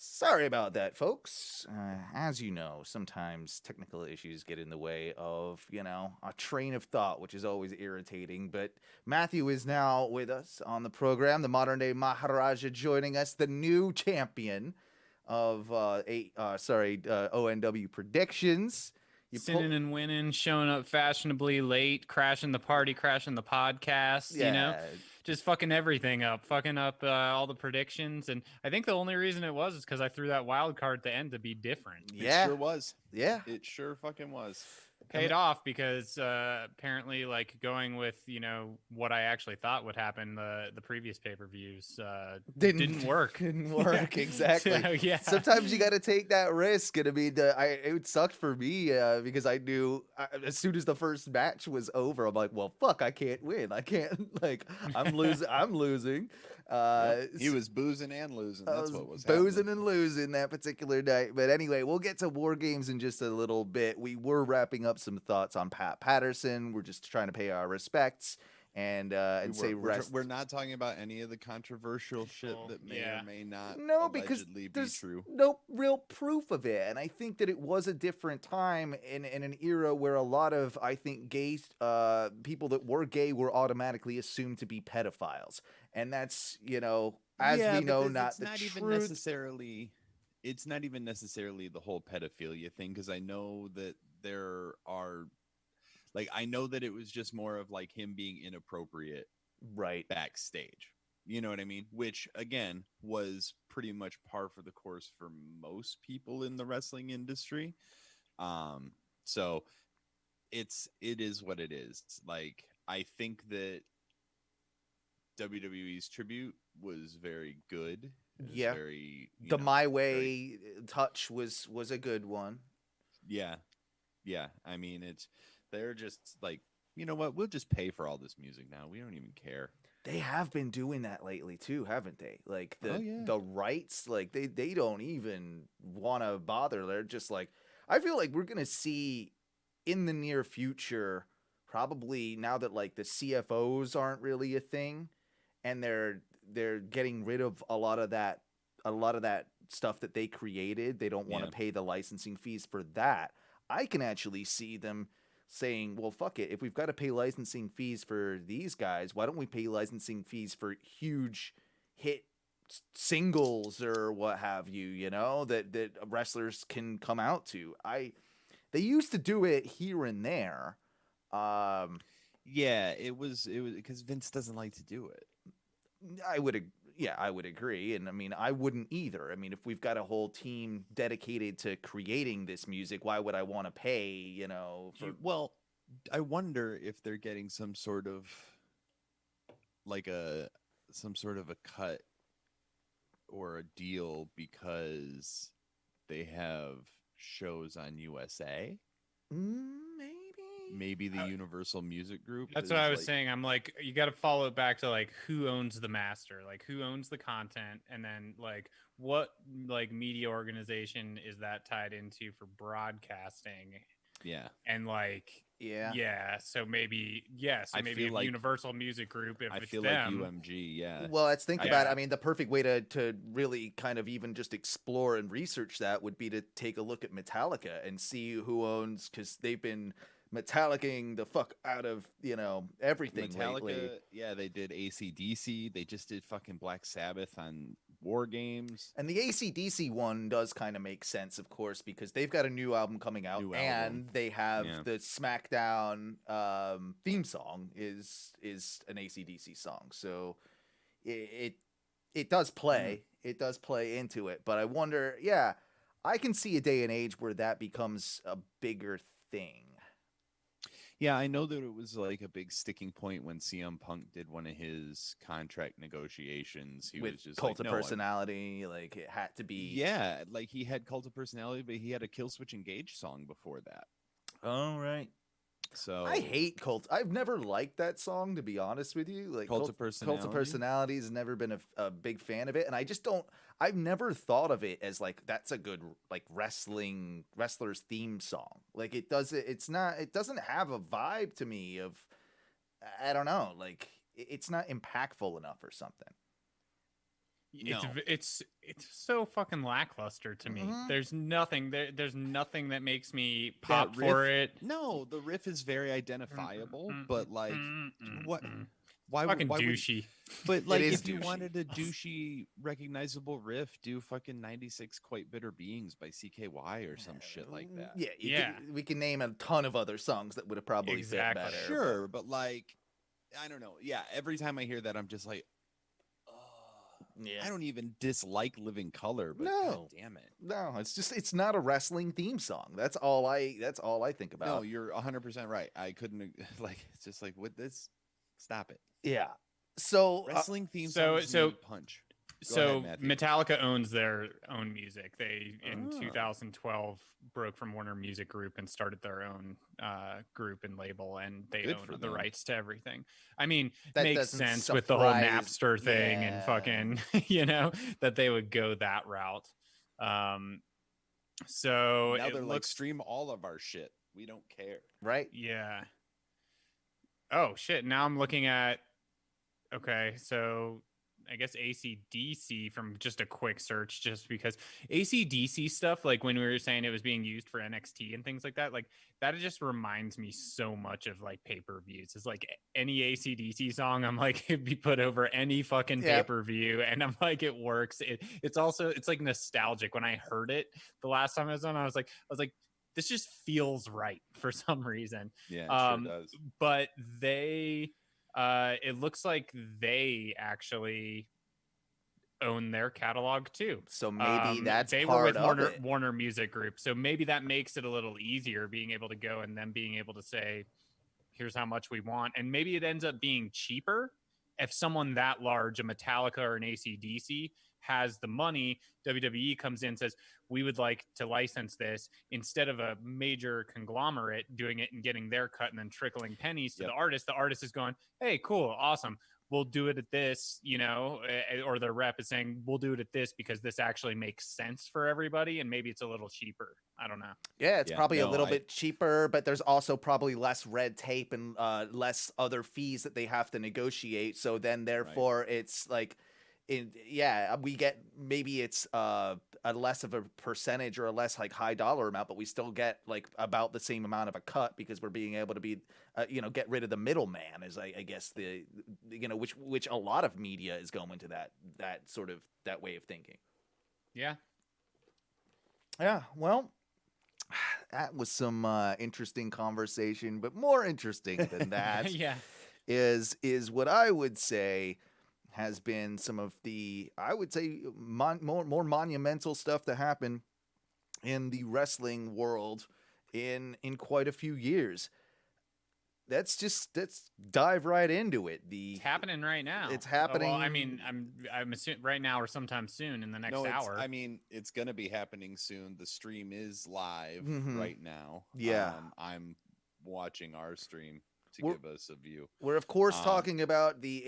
Sorry about that, folks. As you know, sometimes technical issues get in the way of, a train of thought, which is always irritating. But Matthew is now with us on the program, the modern day Maharaja joining us, the new champion of ONW predictions. You Sinning and winning, showing up fashionably late, crashing the party, crashing the podcast, Yeah, just fucking everything up, fucking up all the predictions. And I think the only reason it was is because I threw that wild card at the end to be different. It yeah, sure was. yeah. It sure fucking was. I Paid mean, off because apparently, like going with what I actually thought would happen the previous pay-per-views didn't work. Didn't work exactly. So, yeah. Sometimes you got to take that risk, and I mean, it sucked for me because I knew as soon as the first match was over, I'm like, well, fuck, I can't win. I can't I'm losing. I'm losing. He was boozing and losing. That's what was boozing happening. and losing that particular night. But anyway, we'll get to War Games in just a little bit. We were wrapping up some thoughts on Pat Patterson. We're just trying to pay our respects and say rest. We're not talking about any of the controversial shit that may or may not because allegedly be there's true. no real proof of it, and I think that it was a different time in an era where a lot of gay people that were gay were automatically assumed to be pedophiles, and that's as we know not the truth. It's not even necessarily the whole pedophilia thing, because I know that there are, I know that it was just more of like him being inappropriate right backstage. You know what I mean? Which again was pretty much par for the course for most people in the wrestling industry. So it is what it is. Like, I think that WWE's tribute was very good. Yeah, very the My Way touch was a good one. Yeah. I mean, they're just like, you know what? We'll just pay for all this music now. We don't even care. They have been doing that lately too, haven't they? Like the rights, like they don't even want to bother. They're just like, I feel like we're gonna see in the near future, probably now that like the CFOs aren't really a thing, and they're getting rid of a lot of that stuff that they created. They don't want to pay the licensing fees for that. I can actually see them saying, well, fuck it. If we've got to pay licensing fees for these guys, why don't we pay licensing fees for huge hit singles or what have you, that wrestlers can come out to? They used to do it here and there. Yeah, it was because Vince doesn't like to do it. I would agree. And I mean, I wouldn't either. I mean, if we've got a whole team dedicated to creating this music, why would I want to pay, Well, I wonder if they're getting some sort of a cut or a deal because they have shows on USA. Maybe the Universal Music Group. That's what I was saying. I'm like, you got to follow it back to like who owns the master, like who owns the content, and then like what like media organization is that tied into for broadcasting? Yeah. And like so maybe maybe like Universal Music Group, if I it's feel them. like UMG, yeah. Well, let's think about it. I mean, the perfect way to really kind of even just explore and research that would be to take a look at Metallica and see who owns, because they've been Metallicaing the fuck out of everything lately. Yeah, they did AC/DC. They just did fucking Black Sabbath on War Games. And the AC/DC one does kind of make sense, of course, because they've got a new album coming out, and they have the SmackDown theme song is an AC/DC song, so it does play. It does play into it. But I wonder, I can see a day and age where that becomes a bigger thing. Yeah, I know that it was like a big sticking point when CM Punk did one of his contract negotiations. He with was just Cult like, of Personality, like it had to be. Yeah, like he had Cult of Personality, but he had a Killswitch Engage song before that. Oh, right. So I hate Cult. I've never liked that song, to be honest with you. Like Cult of Personality. Cult of Personality has never been a big fan of it, and I just don't. I've never thought of it as like that's a good like wrestler's theme song. Like it does. It's not. It doesn't have a vibe to me of. I don't know. Like it's not impactful enough or something. No. It's so fucking lackluster to me. Mhm. There's nothing there's nothing that makes me That pop for riff- it. No, the riff is very identifiable, but like, what? Why? Fucking Why would? douchey. But It like, is if you douchey. wanted a douchey, recognizable riff, do fucking 96 Quite Bitter Beings by CKY or some shit like that. Yeah, Yeah. we can name a ton of other songs that would have probably Exactly. fit better. Sure, but like, I don't know. Yeah, every time I hear that, I'm just like, Yeah. I don't even dislike Living Color, but No. God damn it. No, it's not a wrestling theme song. That's all I think about. No, you're 100% right. I couldn't like. It's just like with this. Stop it. Yeah. So Wrestling theme so- songs so- need punch. Go So ahead, Matthew. Metallica owns their own music. They in Oh. 2012 broke from Warner Music Group and started their own group and label, and they Good own for the them. rights to everything. I mean, That makes doesn't sense with the whole surprise- Napster thing and yeah. fucking that they would go that route. So Now it they're like, looks stream all of our shit. We don't care. right? yeah. Oh shit! Now I'm looking at. Okay, so I guess AC/DC from just a quick search, just because AC/DC stuff, like when we were saying it was being used for NXT and things like that just reminds me so much of like pay-per-views. It's like any AC/DC song, I'm like, it'd be put over any fucking Yep. pay-per-view, and I'm like, it works. It's also, it's like nostalgic. When I heard it the last time I was on, I was like, this just feels right for some reason. Yeah, it sure does. But they it looks like they actually own their catalog too. So maybe that's they part were with of it. Warner Music Group, so maybe that makes it a little easier being able to go and then being able to say, here's how much we want, and maybe it ends up being cheaper if someone that large, a Metallica or an AC/DC, has the money. WWE comes in and says, we would like to license this, instead of a major conglomerate doing it and getting their cut and then trickling pennies to Yep. the artist. The artist is going, hey, cool, awesome, we'll do it at this, or the rep is saying, we'll do it at this because this actually makes sense for everybody, and maybe it's a little cheaper. I don't know. Yeah, it's Yeah, probably a no, little bit cheaper, but there's also probably less red tape and less other fees that they have to negotiate. So then, therefore, it's like, we get, maybe it's a less of a percentage or a less like high dollar amount, but we still get like about the same amount of a cut because we're being able to be, get rid of the middleman, is I guess which a lot of media is going to that sort of that way of thinking. Yeah. Yeah, well, that was some interesting conversation, but more interesting than that Yeah. is what I would say has been some of the, I would say, more monumental stuff to happen in the wrestling world in quite a few years. Let's dive right into it. It's happening right now. It's happening. Well, I mean, I'm assuming right now or sometime soon in the next hour. I mean, it's gonna be happening soon. The stream is live Mhm. right now. Yeah. I'm watching our stream to We're- give us a view. We're of course talking about the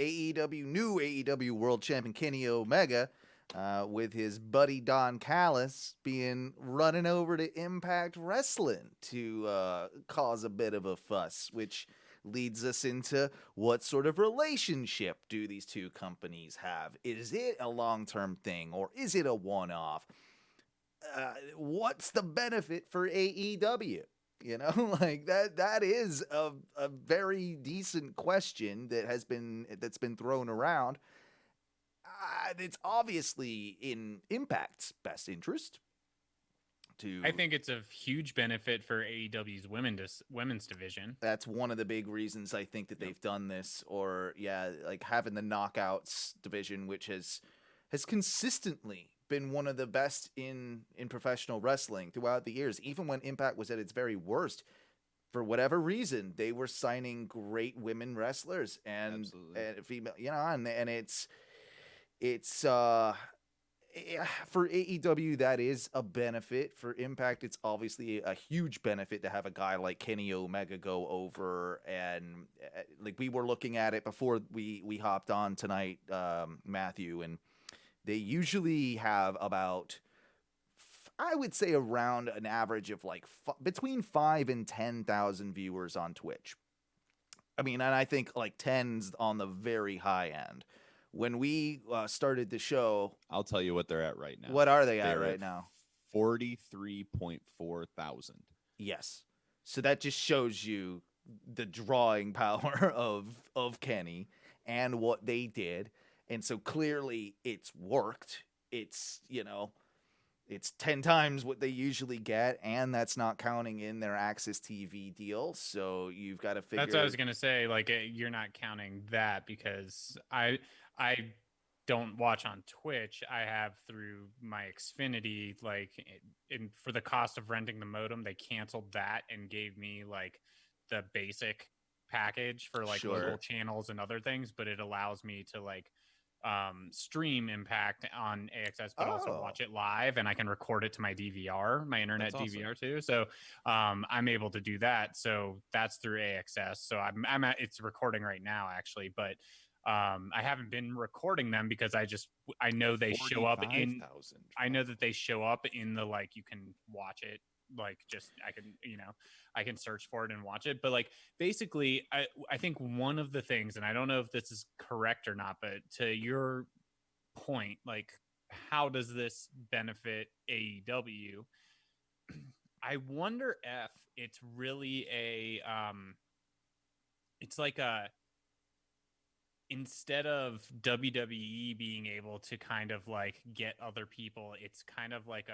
new AEW World Champion Kenny Omega, with his buddy Don Callis being running over to Impact Wrestling to cause a bit of a fuss, which leads us into what sort of relationship do these two companies have? Is it a long-term thing or is it a one-off? What's the benefit for AEW? Like that is a very decent question that's been thrown around. It's obviously in Impact's best interest to. I think it's a huge benefit for AEW's women's division. That's one of the big reasons I think that they've done this, or like having the Knockouts division, which has consistently been one of the best in professional wrestling throughout the years. Even when Impact was at its very worst, for whatever reason, they were signing great women wrestlers and female, and it's for AEW, that is a benefit. For Impact, it's obviously a huge benefit to have a guy like Kenny Omega go over. And like we were looking at it before we hopped on tonight, Matthew, and they usually have about, I would say, around an average of like between 5,000 and 10,000 viewers on Twitch. I mean, and I think like 10's on the very high end, when we started the show, I'll tell you what they're at right now. what are they at They're right at now? 43.4 thousand. Yes. So that just shows you the drawing power of Kenny and what they did. And so clearly it's worked. It's, it's 10 times what they usually get, and that's not counting in their Access TV deal. So you've got to figure. That's what I was gonna say. Like, you're not counting that because I don't watch on Twitch. I have through my Xfinity. Like, for the cost of renting the modem, they canceled that and gave me like the basic package for like local channels and other things. But it allows me to like stream Impact on AXS, but also watch it live, and I can record it to my DVR, my internet DVR too. So I'm able to do that. So that's through AXS. So I'm at, it's recording right now actually, but I haven't been recording them because I know they show up in 000. I know that they show up in the, like, you can watch it, like, just I can search for it and watch it. But like, basically, I think one of the things, and I don't know if this is correct or not, but to your point, like, how does this benefit AEW? I wonder if it's really it's like instead of WWE being able to kind of like get other people, it's kind of like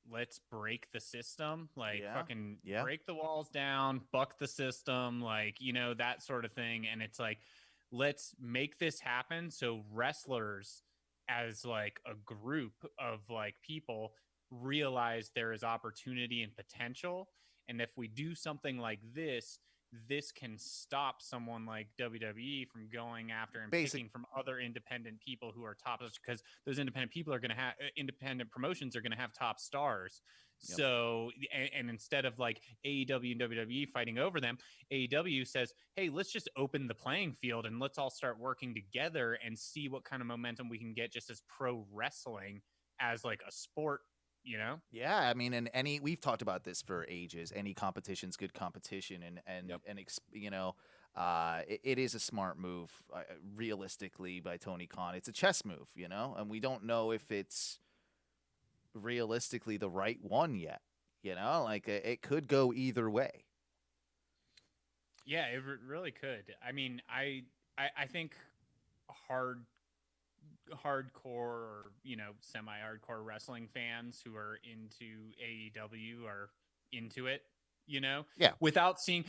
let's break the system, like fucking break the walls down, buck the system, like, that sort of thing. And it's like, let's make this happen so wrestlers as like a group of like people realize there is opportunity and potential. And if we do something like this can stop someone like WWE from going after and picking from other independent people who are top, because those independent people are going to have independent promotions are going to have top stars. Yep. So, and instead of like AEW and WWE fighting over them, AEW says, hey, let's just open the playing field and let's all start working together and see what kind of momentum we can get just as pro wrestling as like a sport. Yeah, I mean, and we've talked about this for ages. Any competition's good competition, it is a smart move, realistically, by Tony Khan. It's a chess move, and we don't know if it's realistically the right one yet. Like, it could go either way. Yeah, it really could. I mean, I think hardcore or semi-hardcore wrestling fans who are into AEW are into it, without seeing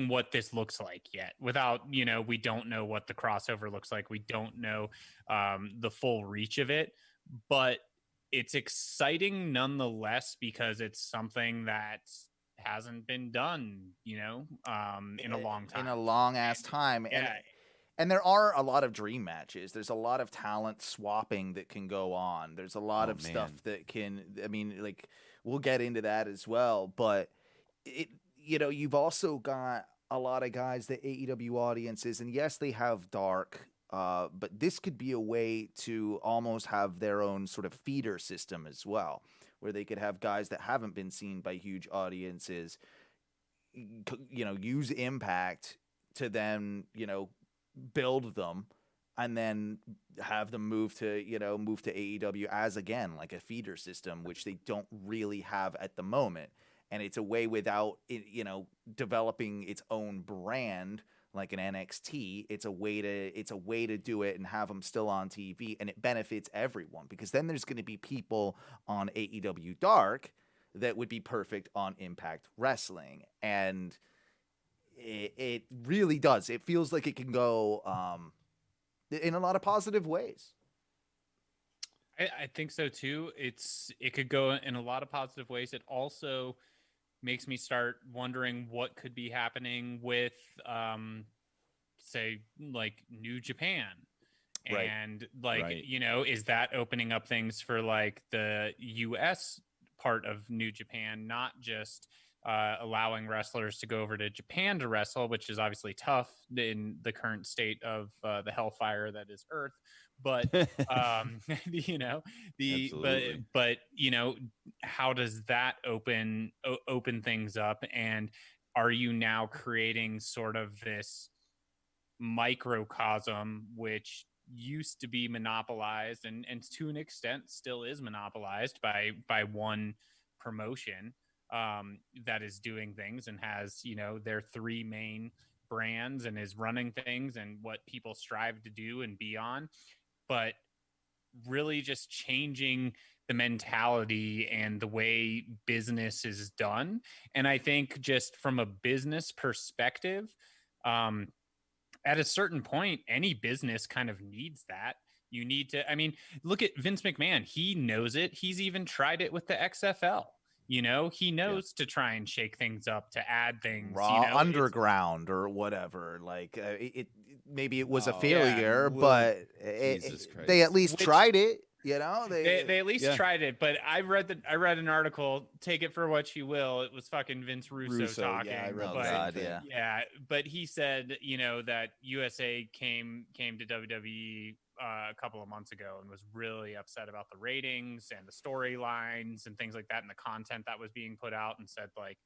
what this looks like yet, without we don't know what the crossover looks like, we don't know the full reach of it, but it's exciting nonetheless because it's something that hasn't been done in a long time, in a long ass time. And there are a lot of dream matches. There's a lot of talent swapping that can go on. There's a lot of stuff that can, like, we'll get into that as well. But, you've also got a lot of guys that AEW audiences, and yes, they have dark, but this could be a way to almost have their own sort of feeder system as well, where they could have guys that haven't been seen by huge audiences, use Impact to then, build them and then have them move to AEW as, again, like a feeder system, which they don't really have at the moment. And it's a way without it, developing its own brand like an NXT. It's a way to do it and have them still on TV, and it benefits everyone, because then there's going to be people on AEW Dark that would be perfect on Impact Wrestling. And it really does. It feels like it can go in a lot of positive ways. I think so too. It could go in a lot of positive ways. It also makes me start wondering what could be happening with, say, like New Japan. Right. And like, right. Is that opening up things for like the US part of New Japan, not just allowing wrestlers to go over to Japan to wrestle, which is obviously tough in the current state of the hellfire that is Earth. But but how does that open things up? And are you now creating sort of this microcosm which used to be monopolized and to an extent still is monopolized by one promotion that is doing things and has, you know, their three main brands and is running things and what people strive to do and be on. But really just changing the mentality and the way business is done. And I think just from a business perspective, at a certain point, any business kind of needs that. You need to, I mean, look at Vince McMahon. He knows it. He's even tried it with the XFL. You know, he knows to try and shake things up, to add things. Raw you know, Underground or whatever. Like maybe it was a Oh, failure, yeah. but Jesus they at Christ. least tried it. You know, they at least Yeah. tried it. But I read an article. Take it for what you will. It was fucking Vince Russo talking. Yeah, I read Oh, the same God, thing. yeah. Yeah, but he said, you know, that USA came to WWE a couple of months ago and was really upset about the ratings and the storylines and things like that and the content that was being put out, and said, like,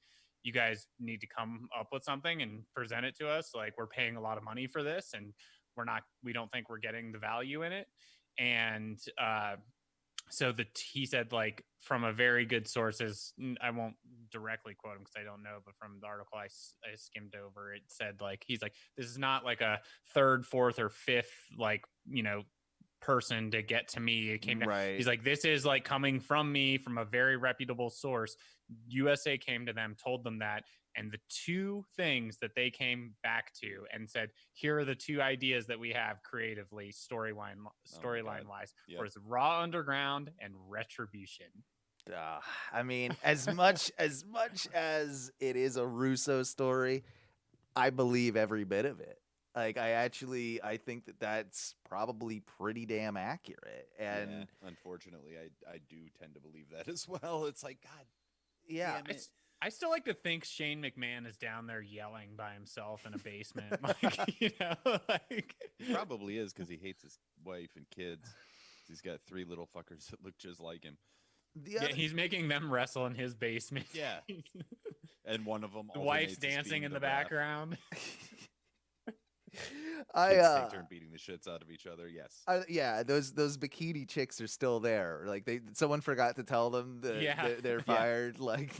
you guys need to come up with something and present it to us. Like, we're paying a lot of money for this and we don't think we're getting the value in it. And so he said, like, from a very good sources, I won't directly quote him because I don't know, but from the article I skimmed over, it said, like, he's like, this is not like a third, fourth, or fifth, like, you know, person to get to me. It came down. Right. He's like, this is like coming from me, from a very reputable source. USA came to them, told them that, and the two things that they came back to and said, here are the two ideas that we have creatively, storyline wise, Yep. was Raw Underground and Retribution. I mean, as much as it is a Russo story, I believe every bit of it. Like, I think that that's probably pretty damn accurate. And yeah, unfortunately, I do tend to believe that as well. It's like, God, yeah, damn it. I still like to think Shane McMahon is down there yelling by himself in a basement. Like, you know, like, He probably is, because he hates his wife and kids. He's got three little fuckers that look just like him. yeah, he's making them wrestle in his basement. Yeah. And one of them, The wife's dancing in the background. Kids take turn beating the shits out of each other. Yes. Yeah, those bikini chicks are still there. Like, someone forgot to tell them that Yeah. they're fired. Like,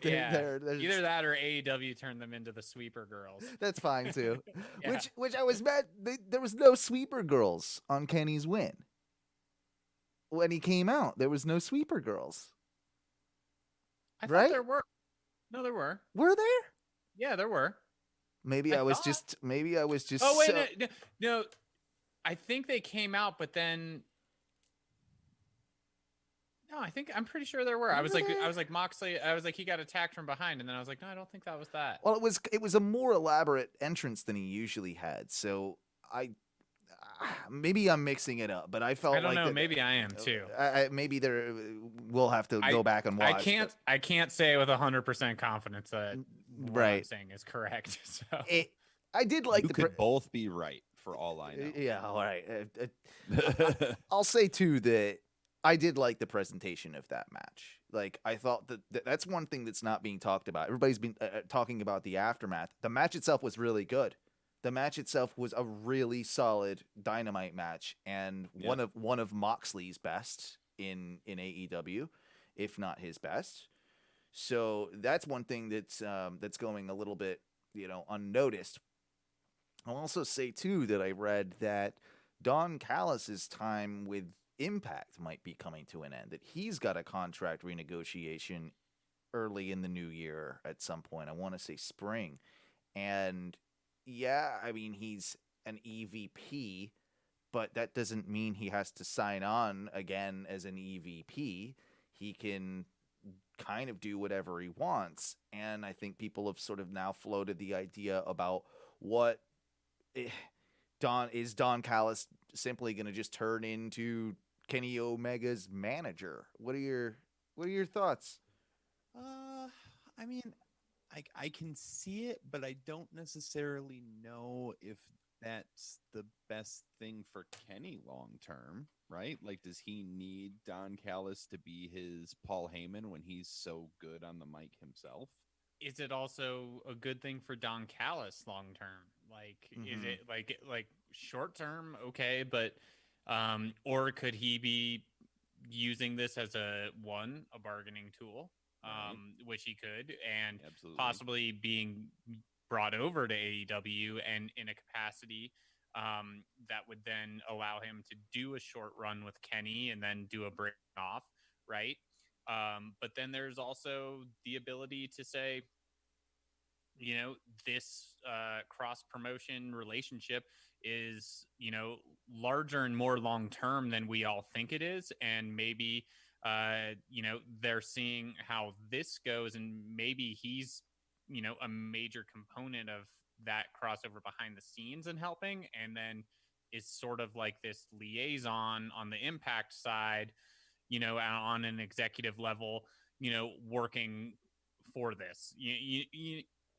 Yeah. they're Either that or AEW turned them into the Sweeper Girls. that's fine too. Yeah. Which I was mad. There was no Sweeper Girls on Kenny's win. When he came out, there was no Sweeper Girls. I Right? thought there were. No, there were. Were there? Yeah, there were. Maybe I I was thought- just. Oh wait, so- no. I think they came out, but then. No, I'm pretty sure there were. I was like Moxley. I was like, he got attacked from behind, and then I was like, no, I don't think that was that. Well, it was a more elaborate entrance than he usually had. So maybe I'm mixing it up, but I felt I don't like know. that- Maybe I am too. maybe we'll have to go back and watch. I can't say with 100% confidence that what I'm Right. saying is correct. So I did like You the. could both be right, for all I know. Yeah, all right. I'll say too that I did like the presentation of that match. Like, I thought that's one thing that's not being talked about. Everybody's been talking about the aftermath. The match itself was really good. The match itself was a really solid Dynamite match, and one of Moxley's best in AEW, if not his best. So that's one thing that's going a little bit, unnoticed. I'll also say too that I read that Don Callis' time with Impact might be coming to an end, that he's got a contract renegotiation early in the new year at some point. I want to say spring. And yeah, I mean, he's an EVP, but that doesn't mean he has to sign on again as an EVP. He can kind of do whatever he wants. And I think people have sort of now floated the idea about what Don Callis simply going to just turn into Kenny Omega's manager. What are your thoughts? I mean, I can see it, but I don't necessarily know if that's the best thing for Kenny long term, right? Like, does he need Don Callis to be his Paul Heyman when he's so good on the mic himself? is it also a good thing for Don Callis long term? Like, is Mhm. it like short term? Okay, but or could he be using this as a bargaining tool, Right. which he could, and Absolutely. possibly being brought over to AEW and in a capacity that would then allow him to do a short run with Kenny and then do a break off, right? But then there's also the ability to say, you know, this cross promotion relationship is, you know, larger and more long term than we all think it is. And maybe, you know, they're seeing how this goes, and maybe he's, you know, a major component of that crossover behind the scenes and helping. And then is sort of like this liaison on the Impact side, you know, on an executive level, you know, working for this.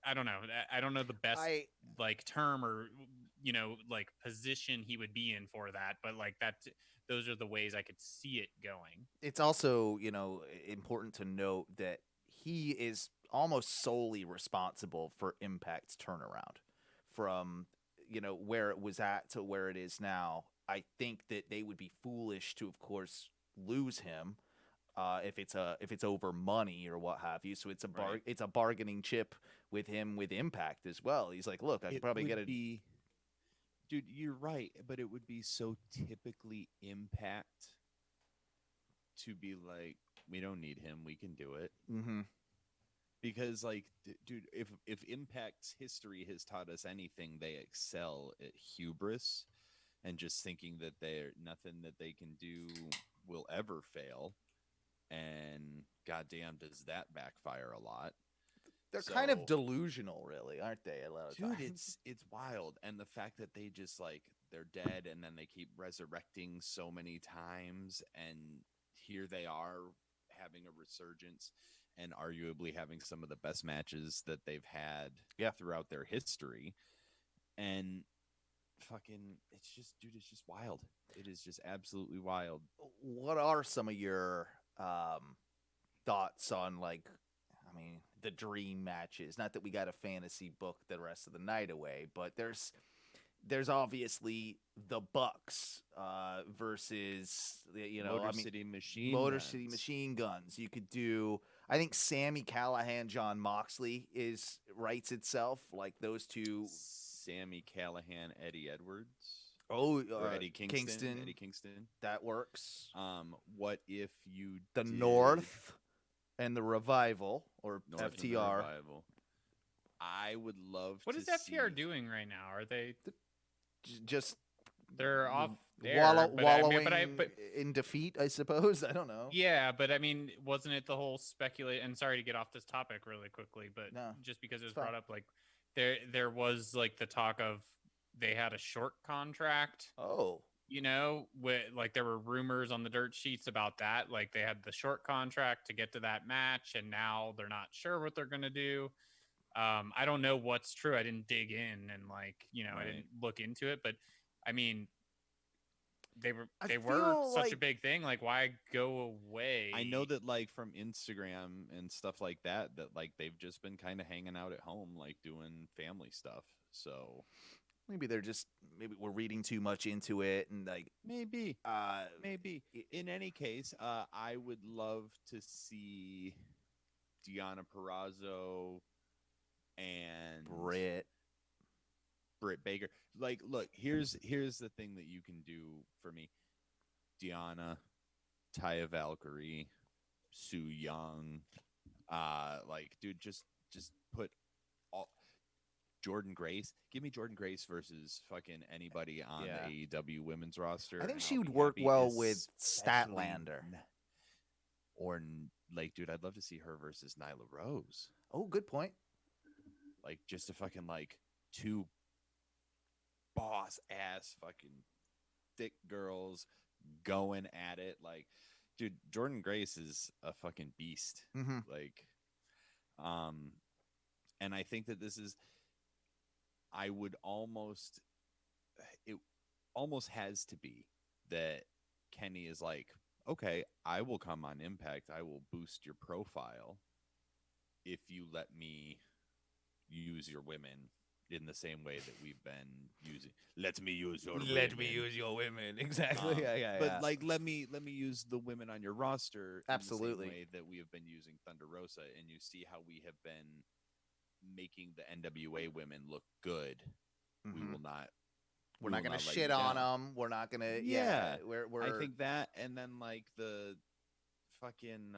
I don't know. I don't know the best I like term or, you know, like position he would be in for that, but like that, those are the ways I could see it going. It's also, you know, important to note that he is almost solely responsible for Impact's turnaround from, you know, where it was at to where it is now. I think that they would be foolish to, of course, lose him if it's over money or what have you. So Right. it's a bargaining chip with him with Impact as well. He's like, look, I could It probably get would a be, dude, you're right, but it would be so typically Impact to be like, we don't need him, we can do it. mm-hmm. Because like, dude, if Impact's history has taught us anything, they excel at hubris and just thinking that they're nothing that they can do will ever fail. And goddamn, does that backfire a lot? They're kind of So, delusional, really, aren't they? A lot of dude, times. it's wild, and the fact that they just like they're dead, and then they keep resurrecting so many times, and here they are having a resurgence, and arguably having some of the best matches that they've had Yeah. throughout their history, and fucking, it's just, dude, it's just wild. It is just absolutely wild. What are some of your thoughts on, like, I mean, the dream matches? Not that we got a fantasy book the rest of the night away, but there's obviously the Bucks versus you know, Motor I mean, City Machine Motor City Guns. Machine Guns. You could do. I think Sammy Callahan, John Moxley is writes itself like those two. Sammy Callahan, Eddie Edwards, Oh, or Eddie Kingston. Kingston, Eddie Kingston. that works. What if you The did North and the Revival or North and the FTR. Revival? I would love What to is FTR see. doing right now? Are they? Just They're off air, but I mean, wallowing in defeat, I suppose. I don't know. yeah, but I mean, wasn't it the whole speculate? And sorry to get off this topic really quickly, but No, just because it was it's fine. brought up, like there was like the talk of they had a short contract. Oh, You know, with like there were rumors on the dirt sheets about that. Like they had the short contract to get to that match, and now they're not sure what they're gonna do. I don't know what's true. I didn't dig in and like, you know, I Right. didn't look into it, but I mean, I they were feel such a like big thing. Like, why go away? I know that like from Instagram and stuff like that, that like they've just been kind of hanging out at home, like doing family stuff. So maybe maybe we're reading too much into it, and like maybe, uh, maybe. it- In any case, I would love to see Deonna Purrazzo and Brit. Britt Baker. Like, look, here's the thing that you can do for me. Deonna, Taya Valkyrie, Sue Young, like, dude, just put all Jordan Grace. Give me Jordan Grace versus fucking anybody on Yeah. the AEW women's roster. I think and she I'll would be work happy, well with especially Statlander. Or like, dude, I'd love to see her versus Nyla Rose. Oh, good point. Like, just a fucking like two boss ass fucking thick girls going at it. Like, dude, Jordan Grace is a fucking beast. Mm-hmm. Like, and I think that this is, I would almost, it almost has to be that Kenny is like, okay, I will come on Impact. I will boost your profile if you let me use your women in the same way that we've been using. Let me use your Let me women. use your women. Exactly. But like, let me use the women on your roster Absolutely. in the same way that we have been using Thunder Rosa, and you see how we have been making the NWA women look good. We will not. We're not gonna shit on them. We're not gonna. Yeah. We're. I think that, and then like the fucking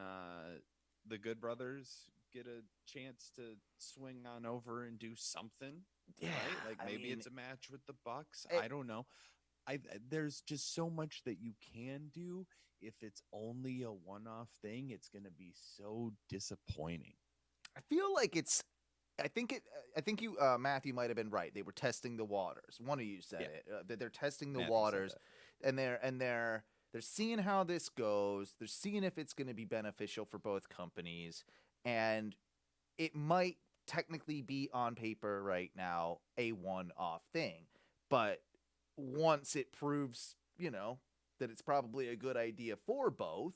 the Good Brothers get a chance to swing on over and do something. Yeah. Right? Like maybe it's a match with the Bucks. I don't know. There's just so much that you can do. If it's only a one-off thing, it's gonna be so disappointing. I feel like it's. I think you, Matthew, might have been right. They were testing the waters. One of you said it. That they're testing the Matthew waters, and they're seeing how this goes. They're seeing if it's going to be beneficial for both companies, and it might technically be on paper right now a one-off thing, but once it proves, that it's probably a good idea for both,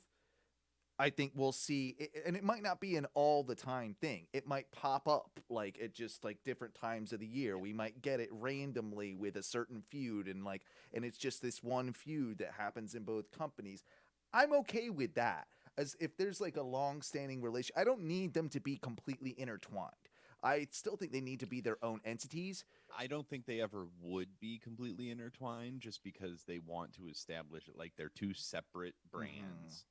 I think we'll see, and it might not be an all the time thing. It might pop up like at just like different times of the year. We might get it randomly with a certain feud, and it's just this one feud that happens in both companies. I'm okay with that. As if there's like a long-standing relation, I don't need them to be completely intertwined. I still think they need to be their own entities. I don't think they ever would be completely intertwined, just because they want to establish it like they're two separate brands.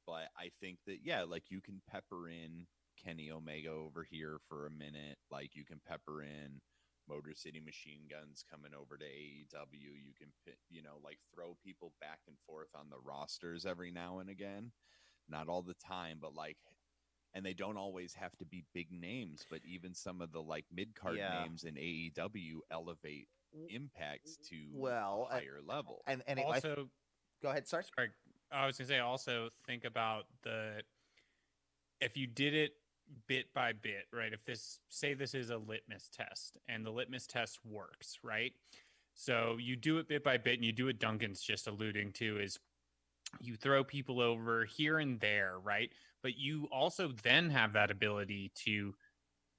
But I think that, like you can pepper in Kenny Omega over here for a minute. Like you can pepper in Motor City Machine Guns coming over to AEW. You can, like throw people back and forth on the rosters every now and again. Not all the time, but like, and they don't always have to be big names, but even some of the like mid-card names in AEW elevate Impact to a higher level. And also, go ahead. Sorry. I was gonna say, also think about if you did it bit by bit, right? If this is a litmus test, and the litmus test works, right? So you do it bit by bit, and you do what Duncan's just alluding to, is you throw people over here and there, right? But you also then have that ability to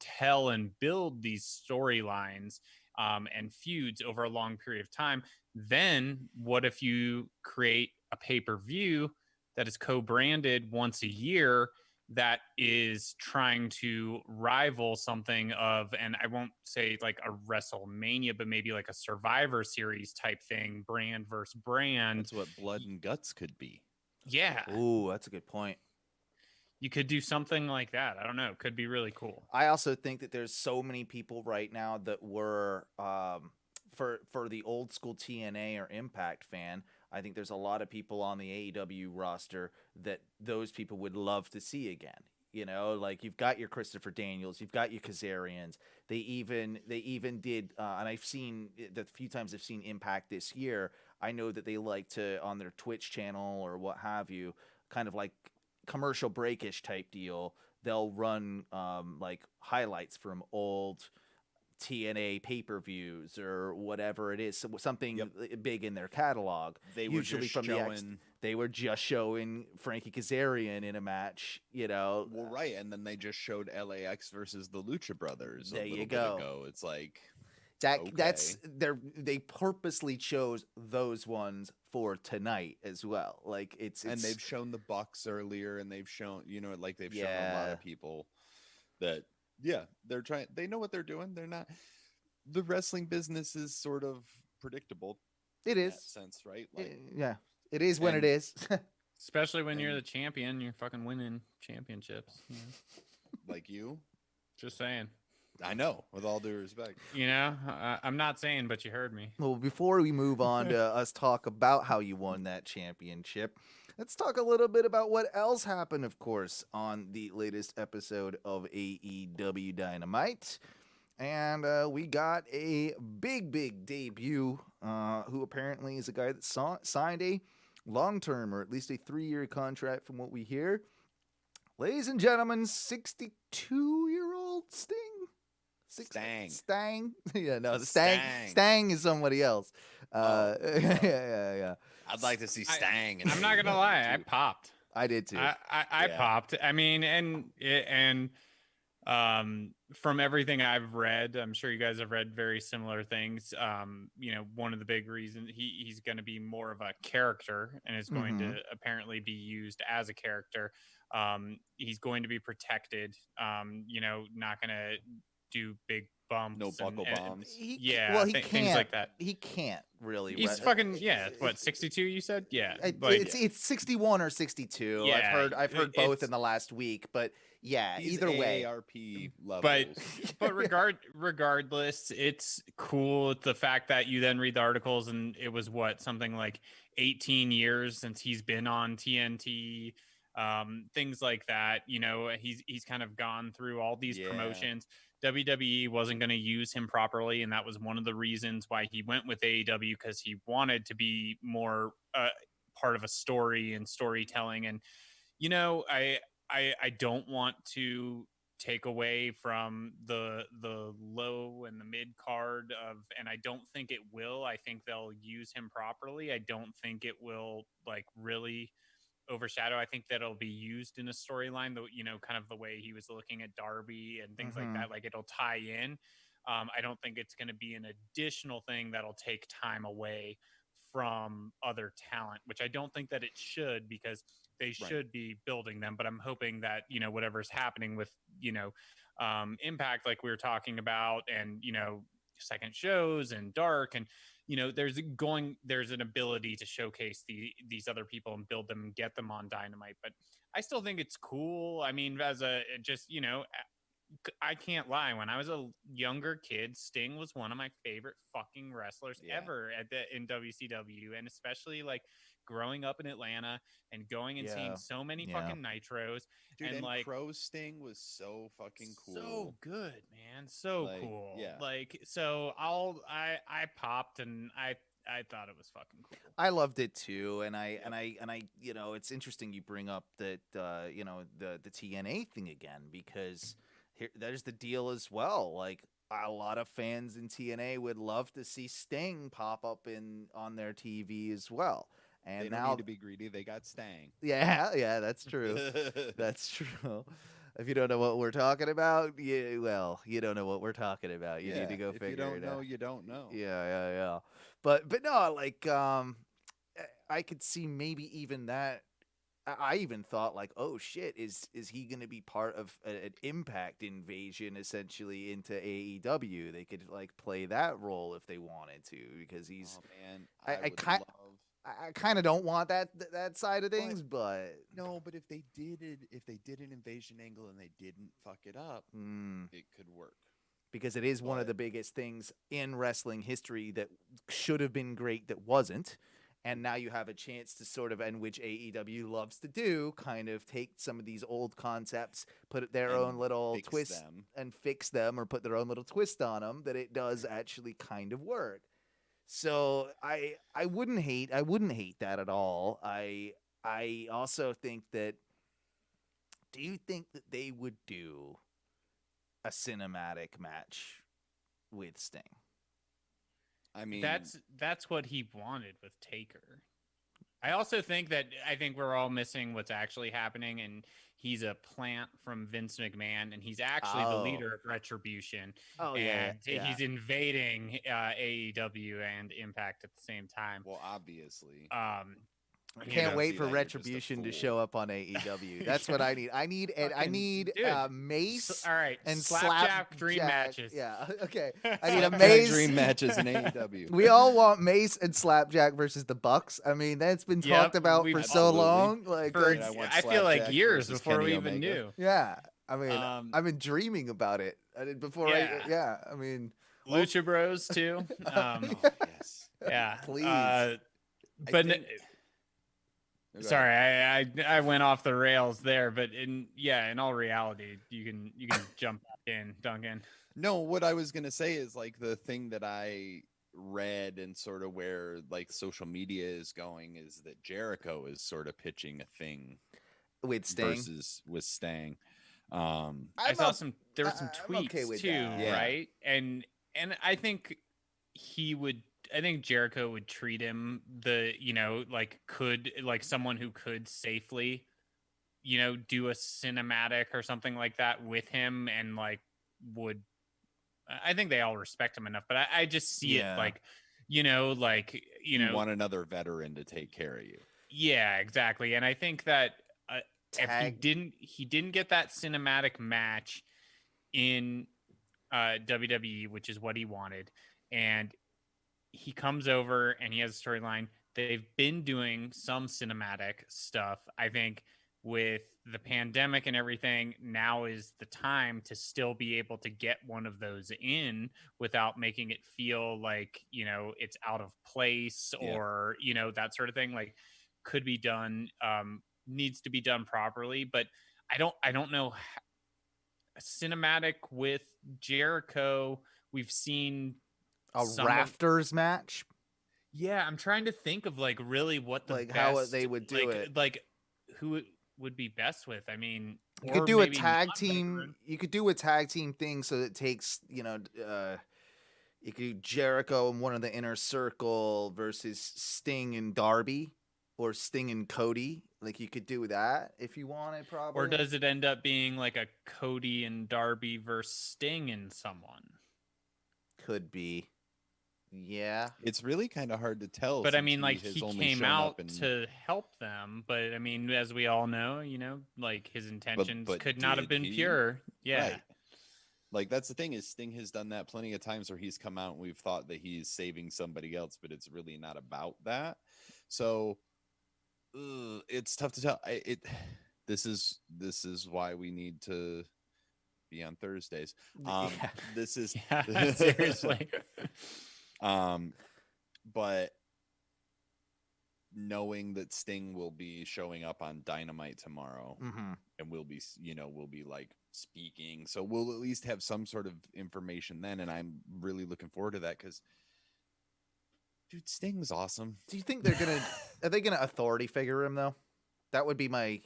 tell and build these storylines and feuds over a long period of time. Then what if you create a pay-per-view that is co-branded once a year that is trying to rival something of, and I won't say like a WrestleMania, but maybe like a Survivor Series type thing, brand versus brand. That's what Blood and Guts could be. Yeah. Ooh, that's a good point. You could do something like that. I don't know. It could be really cool. I also think that there's so many people right now that were for the old school TNA or Impact fan. I think there's a lot of people on the AEW roster that those people would love to see again. Like you've got your Christopher Daniels, you've got your Kazarians. They even did, and I've seen the few times I've seen Impact this year. I know that they like to, on their Twitch channel or what have you, kind of like commercial breakish type deal. They'll run like highlights from old TNA pay-per-views or whatever it is, so something big in their catalog. They were usually just showing. They were just showing Frankie Kazarian in a match, Well, right, and then they just showed LAX versus the Lucha Brothers. There a little you go. Bit ago. It's like that's they purposely chose those ones for tonight as well. Like it's and they've shown the Bucks earlier, and they've shown they've shown a lot of people that. Yeah, they're trying. They know what they're doing. They're not. The wrestling business is sort of predictable. It is. In that sense, right? Like, it is when it is. Especially when you're the champion, you're fucking winning championships. Like you. Just saying. I know, with all due respect. I'm not saying, but you heard me. Well, before we move on to us talk about how you won that championship, let's talk a little bit about what else happened, of course, on the latest episode of AEW Dynamite. And we got a big debut, who apparently is a guy that signed a long-term, or at least a 3-year contract from what we hear. Ladies and gentlemen, 62-year-old Sting. Stang. Yeah, no, Stang is somebody else. Yeah. I'd like to see Stang. I'm not gonna lie, I popped. I did too. I popped. I mean, and From everything I've read, I'm sure you guys have read very similar things. One of the big reasons he's going to be more of a character and is going to apparently be used as a character. He's going to be protected. Not going to do big bumps. No buckle bombs. He things can't. like that. He can't really. He's fucking What, 62? You said, yeah. It's 61 or 62. Yeah, I've heard both in the last week, but yeah, He's either way. AARP levels. But regardless, it's cool. The fact that you then read the articles and it was something like 18 years since he's been on TNT, things like that. He's kind of gone through all these promotions. WWE wasn't going to use him properly, and that was one of the reasons why he went with AEW, because he wanted to be more part of a story and storytelling. And I don't want to take away from the low and the mid card and I don't think it will. I think they'll use him properly. I don't think it will really overshadow. I think that it'll be used in a storyline, though, kind of the way he was looking at Darby and things like that. Like, it'll tie in. I don't think it's going to be an additional thing that'll take time away from other talent, which I don't think that it should, because they should be building them. But I'm hoping that, whatever's happening with, Impact, like we were talking about, and, second shows and Dark, and, there's an ability to showcase these other people and build them and get them on Dynamite. But I still think it's cool. I mean, I can't lie. When I was a younger kid, Sting was one of my favorite fucking wrestlers ever in WCW, and especially growing up in Atlanta and going and seeing so many fucking Nitros. Dude, and Crow's Sting was so fucking cool. So good, man. So cool. Yeah. So I popped and I thought it was fucking cool. I loved it too, and I it's interesting you bring up that the TNA thing again, because there's the deal as well. Like, a lot of fans in TNA would love to see Sting pop up on their TV as well. And they now don't need to be greedy. They got Stang. Yeah, that's true. That's true. If you don't know what we're talking about, you don't know what we're talking about. You need to go figure it out. If you don't know, you don't know. Yeah. But no, I could see maybe even that. I even thought oh shit, is he going to be part of an Impact invasion essentially into AEW? They could play that role if they wanted to, because he's. Oh man, I kind of don't want that side of things, but no. But if they did an invasion angle and they didn't fuck it up, it could work. Because it is one of the biggest things in wrestling history that should have been great that wasn't. And now you have a chance to sort of, and which AEW loves to do, kind of take some of these old concepts, put their own little twist and fix them, or put their own little twist on them, that it does actually kind of work. So I wouldn't hate that at all. I also think that, do you think that they would do a cinematic match with Sting? I mean, that's what he wanted with Taker. I also think we're all missing what's actually happening, and he's a plant from Vince McMahon, and he's actually the leader of Retribution. Oh, and yeah. He's invading AEW and Impact at the same time. Well, obviously. I can't wait for Retribution to show up on AEW. That's what I need. I need Mace. All right, and Slapjack dream matches. Yeah, okay. I need a Mace dream matches in AEW. We all want Mace and Slapjack versus the Bucks. I mean, that's been talked about for so long. I feel like years before we even knew. Yeah, I mean, I've been dreaming about it. I did before. I mean, Lucha Bros too. Yes. Yeah, please. Sorry, I went off the rails there, but in all reality, you can jump back in, Duncan. No, what I was gonna say is the thing that I read and sort of where social media is going is that Jericho is sort of pitching a thing with Sting with Sting. I saw there were some tweets too, right? And I think Jericho would treat him someone who could safely you know, do a cinematic or something like that with him, and like would I think they all respect him enough, but I just see it Yeah. like, you know, like, you You know, want another veteran to take care of you. yeah, exactly. And I think that if Tag. he didn't get that cinematic match in WWE, which is what he wanted, and he comes over and he has a storyline. They've been doing some cinematic stuff. I think with the pandemic and everything, now is the time to still be able to get one of those in without making it feel like, you know, it's out of place or, you know, that sort of thing. Like, could be done, needs to be done properly, but I don't know. A cinematic with Jericho, we've seen A some rafters match. yeah, I'm trying to think of like really what the Like best, how they would do like, it. like who it would be best with. I mean, You or could do a maybe tag non-veteran. team. You could do a tag team thing so it takes, you know, you could do Jericho and one of the inner circle versus Sting and Darby, or Sting and Cody. Like you could do that if you wanted, probably. Or does it end up being like a Cody and Darby versus Sting and someone? Could be. Yeah. It's really kind of hard to tell. But I since mean, like has he only came shown out up in, to help them, but I mean, as we all know, you know, like his intentions but could not have did been he? pure. Yeah. Right. Like that's the thing is Sting has done that plenty of times where he's come out and we've thought that he's saving somebody else, but it's really not about that. So it's tough to tell. This is why we need to be on Thursdays. Yeah. This is Yeah, seriously. But knowing that Sting will be showing up on Dynamite tomorrow, Mm-hmm. and we'll be like speaking, so we'll at least have some sort of information then, and I'm really looking forward to that because dude, Sting's awesome. Do you think are they gonna authority figure him though? That would be my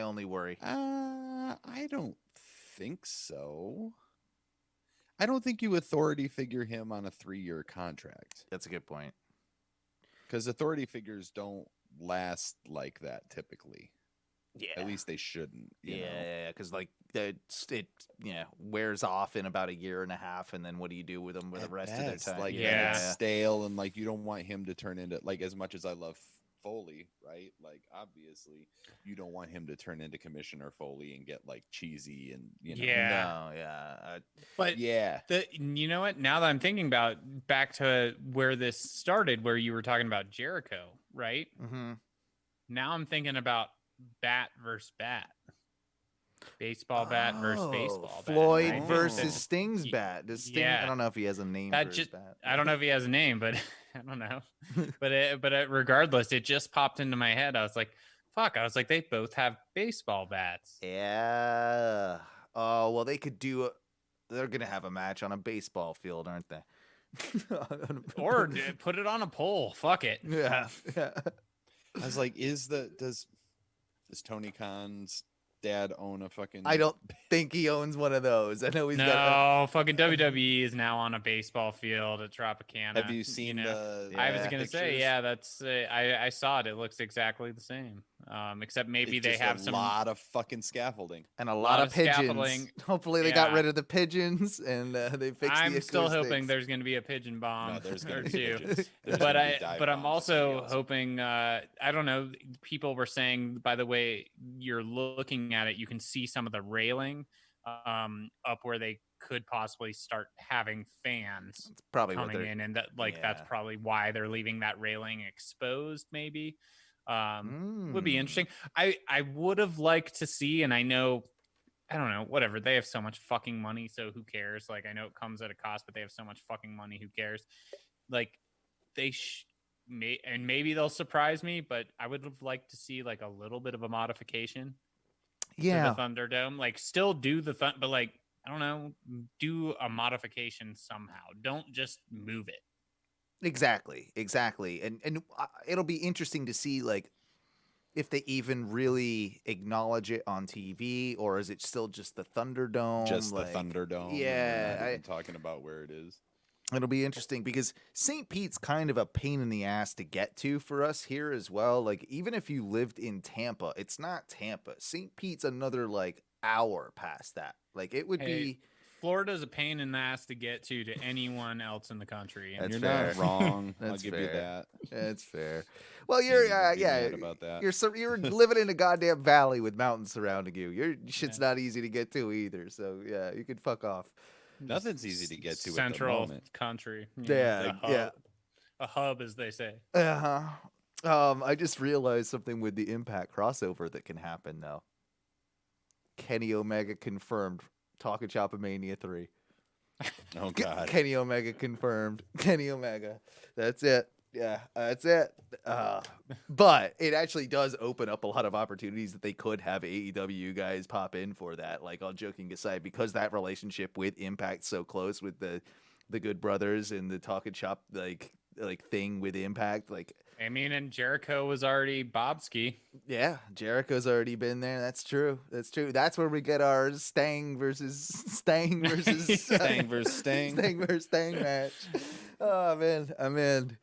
only worry. I don't think so. I don't think you authority figure him on a 3-year contract. That's a good point. Because authority figures don't last like that typically. Yeah. At least they shouldn't. You know? Yeah, because like it wears off in about a year and a half, and then what do you do with them for the rest of their time? Like, Yeah. it's stale, and like you don't want him to turn into, like, as much as I love Foley, right? Like obviously you don't want him to turn into Commissioner Foley and get like cheesy and Yeah. No, yeah. But yeah. you know what? Now that I'm thinking about back to where this started, where you were talking about Jericho, right? Mm-hmm. Now I'm thinking about bat versus bat. Baseball bat versus baseball bat. Floyd I think versus that- Sting's bat. Does Sting? Yeah. I don't know if he has a name That for his just bat. I don't know if he has a name, but I don't know. but regardless, it just popped into my head. I was like, fuck. I was like, they both have baseball bats. Yeah. Oh well, they could do. They're gonna have a match on a baseball field, aren't they? Or put it on a pole. Fuck it. yeah. I was like, does Tony Khan's dad own a fucking? I don't think he owns one of those. I know he's got. No, fucking WWE is now on a baseball field at Tropicana. Have you seen the? I was Yeah. gonna say, pictures? yeah, that's. I saw it. It looks exactly the same. Except maybe It's they just have a some. lot of fucking scaffolding. And a lot of pigeons. scaffolding. Hopefully they got Yeah. rid of the pigeons and they fixed the I'm still hoping acoustics. there's going to be a pigeon bomb No, there's or gonna be two. pigeons. There's But gonna be dive but I'm bombs. It's gonna be also awesome. hoping. I don't know. People were saying, by the way, you're looking at it, you can see some of the railing up where they could possibly start having fans It's probably what coming they're. in, and that that's Yeah. probably why they're leaving that railing exposed. Maybe would be Mm. interesting. I would have liked to see, and I know. I don't know, whatever. They have so much fucking money, so who cares? Like, I know it comes at a cost, but they have so much fucking money, who cares? Like, they and maybe they'll surprise me, but I would have liked to see like a little bit of a modification to Yeah. the Thunderdome. Like, still do the but like, I don't know, do a modification somehow. Don't just move it. Exactly. And it'll be interesting to see like if they even really acknowledge it on TV, or is it still just the Thunderdome? Just like, the Thunderdome. and we're Yeah. not even talking about where it is. It'll be interesting because St. Pete's kind of a pain in the ass to get to for us here as well. Like, even if you lived in Tampa, it's not Tampa. St. Pete's another like hour past that. Like, it would Hey, be. Florida's a pain in the ass to get to anyone else in the country. And That's You're fair. not wrong. I'll That's give you fair. that. That's fair. Well, Can't you're even be yeah, mad about that. you're living in a goddamn valley with mountains surrounding you. Your shit's Yeah. not easy to get to either. So yeah, you can fuck off. Nothing's easy to get to central at the moment. country. Yeah, yeah. A hub, as they say. I just realized something with the Impact crossover that can happen though. Kenny Omega confirmed. Talking Chop Mania 3. Oh God. Kenny Omega confirmed. Kenny Omega. That's it. Yeah, that's it. But it actually does open up a lot of opportunities that they could have AEW guys pop in for that. Like, all joking aside, because that relationship with Impact's so close with the Good Brothers and the Talking Shop like thing with Impact. Like, I mean, and Jericho was already Bobski. yeah, Jericho's already been there. That's true. That's true. That's where we get our Stang versus Stang versus Stang versus Stang. Stang versus Stang match. Oh man, I'm in.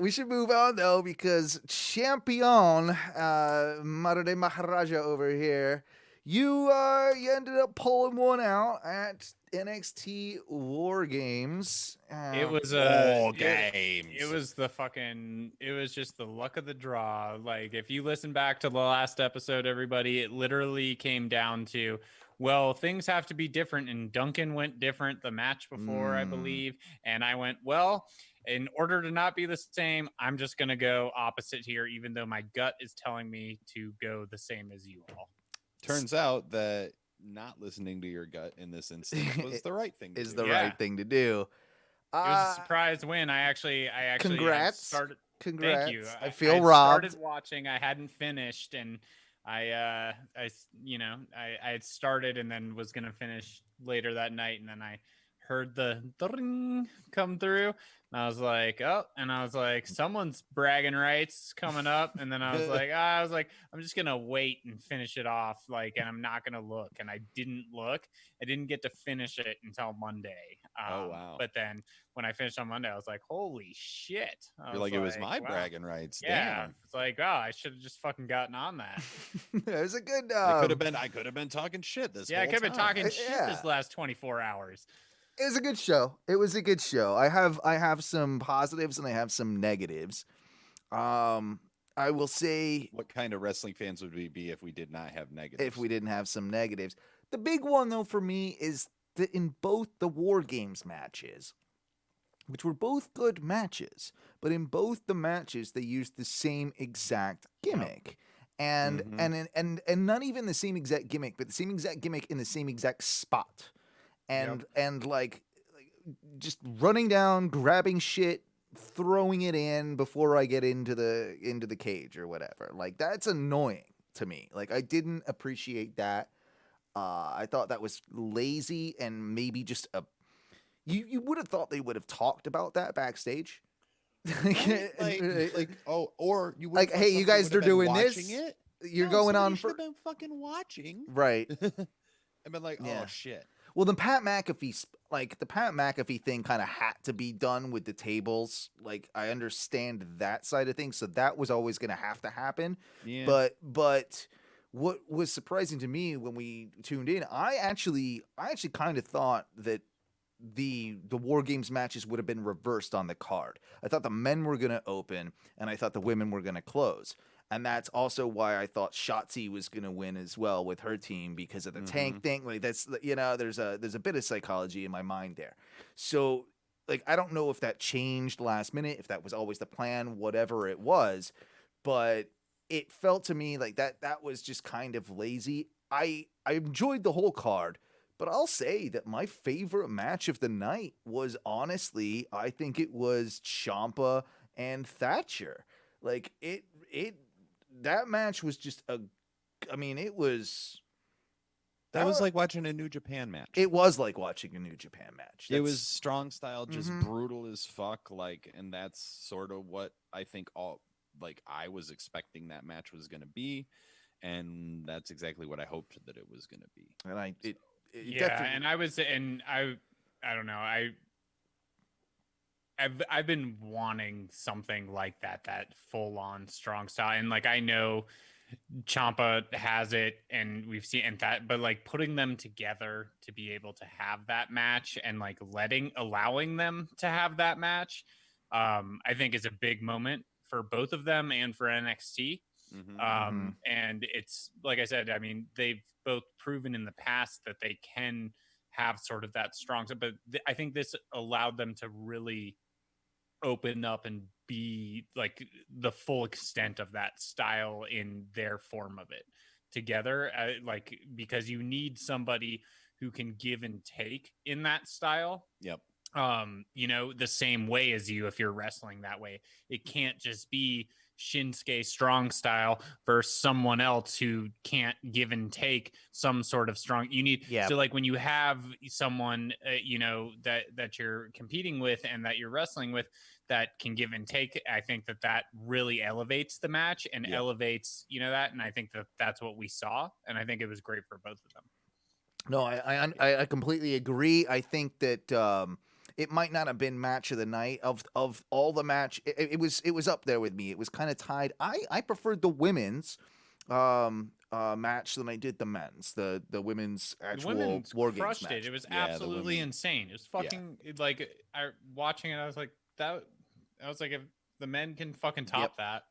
We should move on though because Champion Marude Maharaja over here, you ended up pulling one out at NXT War Games. It was War Games. Games. It was the fucking. It was just the luck of the draw. Like, if you listen back to the last episode, everybody, it literally came down to, well, things have to be different. And Duncan went different the match before, I believe, and I went, well, in order to not be the same, I'm just gonna go opposite here, even though my gut is telling me to go the same as you all. Turns out that not listening to your gut in this instance was the right thing to is do. the right thing to do. It was a surprise win. I actually Congrats. started. Congrats. Thank you. I feel I robbed. started watching. I hadn't finished, and I had started and then was gonna finish later that night, and then I heard the ring come through, and I was like, oh, and I was like, someone's bragging rights coming up, and then I was like, I'm just gonna wait and finish it off, like, and I'm not gonna look, and I didn't look. I didn't get to finish it until Monday. Oh wow! But then when I finished on Monday, I was like, holy shit! You're like, it was my bragging rights. Yeah, Damn. it's like, oh, I should have just fucking gotten on that. It was a good. I could have been talking shit this. Yeah, I whole could have been time. talking shit this last 24 hours. It was a good show. It was a good show. I have some positives and I have some negatives. I will say, What kind of wrestling fans would we be if we did not have negatives? if we didn't have some negatives, the big one though for me is that in both the War Games matches, which were both good matches, but in both the matches they used the same exact gimmick. And not even the same exact gimmick, but the same exact gimmick in the same exact spot. And like just running down, grabbing shit, throwing it in before I get into the cage or whatever. Like, that's annoying to me. Like, I didn't appreciate that. I thought that was lazy and maybe just a. You would have thought they would have talked about that backstage. Or you would like, hey, you guys are doing this. It? You're going on for. Been fucking watching, right? I've been like, Yeah. oh shit. Well, the Pat McAfee thing kind of had to be done with the tables. Like, I understand that side of things, so that was always going to have to happen. Yeah. But what was surprising to me when we tuned in, I actually kind of thought that the War Games matches would have been reversed on the card. I thought the men were going to open, and I thought the women were going to close. And that's also why I thought Shotzi was going to win as well with her team because of the tank thing. Like, that's, there's a bit of psychology in my mind there. So, like, I don't know if that changed last minute, if that was always the plan, whatever it was, but it felt to me like that was just kind of lazy. I enjoyed the whole card, but I'll say that my favorite match of the night was honestly, I think it was Ciampa and Thatcher. Like, that match was just it was. That was like watching a New Japan match. It was like watching a New Japan match. It was strong style, just brutal as fuck. Like, and that's sort of what I think I was expecting that match was going to be. And that's exactly what I hoped that it was going to be. And I don't know. I've been wanting something like that full on strong style, and like I know Ciampa has it, and we've seen and that, but like putting them together to be able to have that match, and like allowing them to have that match, I think is a big moment for both of them and for NXT. And it's like I said, I mean, they've both proven in the past that they can have sort of that strong, but I think this allowed them to really open up and be like the full extent of that style in their form of it together, like because you need somebody who can give and take in that style. Yep. You know, the same way as you, if you're wrestling that way, it can't just be Shinsuke strong style versus someone else who can't give and take some sort of strong. You need so like when you have someone you know that you're competing with and that you're wrestling with that can give and take, I think that really elevates the match and elevates, you know, that, and I think that's what we saw, and I think it was great for both of them. No, I completely agree. I think that it might not have been match of the night of all the match. It was up there with me. It was kind of tied. I preferred the women's match than I did the men's. The women's actual the women's War Games crushed match. it. It was absolutely insane. It was fucking like watching it. I was like that. I was like, if the men can fucking top that,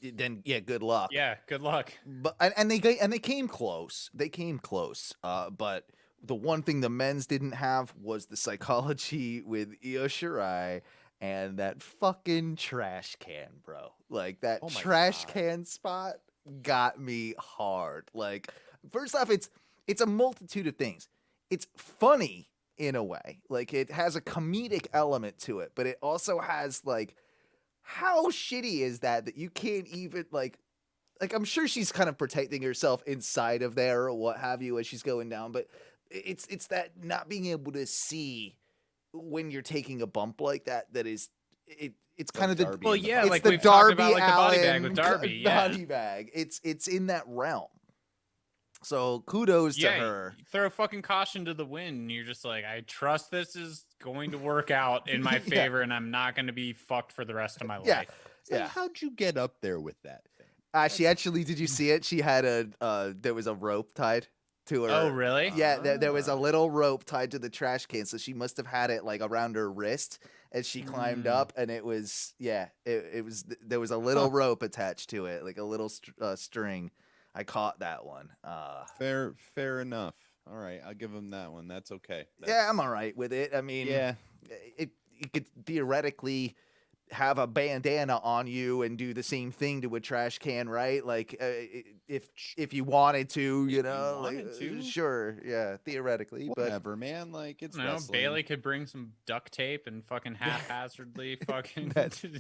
then good luck. Yeah, good luck. But and they came close. They came close. But the one thing the men's didn't have was the psychology with Io Shirai and that fucking trash can, bro. Like that trash can spot got me hard. Like, first off, it's a multitude of things. It's funny in a way. Like, it has a comedic element to it, but it also has like, how shitty is that you can't even like I'm sure she's kind of protecting herself inside of there or what have you as she's going down, but it's that not being able to see when you're taking a bump like that is it's kind of the Darby it's like the we've Darby talked about, like the body bag Allin with Darby, body bag. It's in that realm. So kudos to her. Throw a fucking caution to the wind, and you're just like, I trust this is going to work out in my favor, and I'm not going to be fucked for the rest of my life. Like, how'd you get up there with that thing? She actually, did you see it? She had there was a rope tied to her. Oh, really? Yeah, there was a little rope tied to the trash can, so she must have had it like around her wrist as she climbed up, and it was there was a little rope attached to it, like a little string. I caught that one. Fair enough. All right, I'll give him that one. That's okay. I'm all right with it. I mean, it could theoretically have a bandana on you and do the same thing to a trash can, right? Like if you wanted to, you know, sure, theoretically, whatever, man. Like, it's wrestling. Bailey could bring some duct tape and fucking haphazardly fucking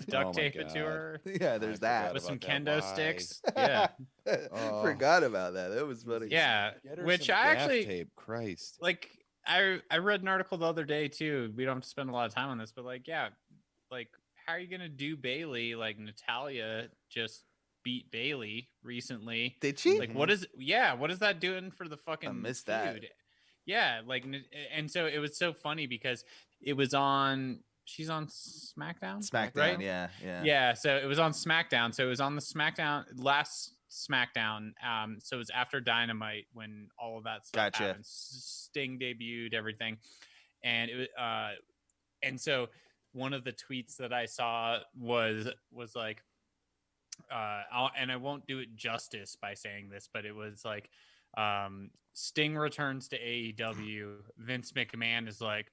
duct tape it to her. Yeah, there's that with some kendo sticks. Yeah, forgot about that. That was funny. Yeah, which I actually tape. Christ, like I read an article the other day too. We don't have to spend a lot of time on this, but like, how are you gonna do Bailey? Like, Natalya just beat Bailey recently. Did she? Like, what is that doing for the fucking I missed feud? that. Yeah, like, and so it was so funny because it was on. She's on SmackDown. Right? Yeah. So it was on SmackDown. So it was on the last SmackDown. So it was after Dynamite when all of that stuff happened. Sting debuted, everything, and it was and so one of the tweets that I saw was like, and I won't do it justice by saying this, but it was like, Sting returns to AEW. Vince McMahon is like,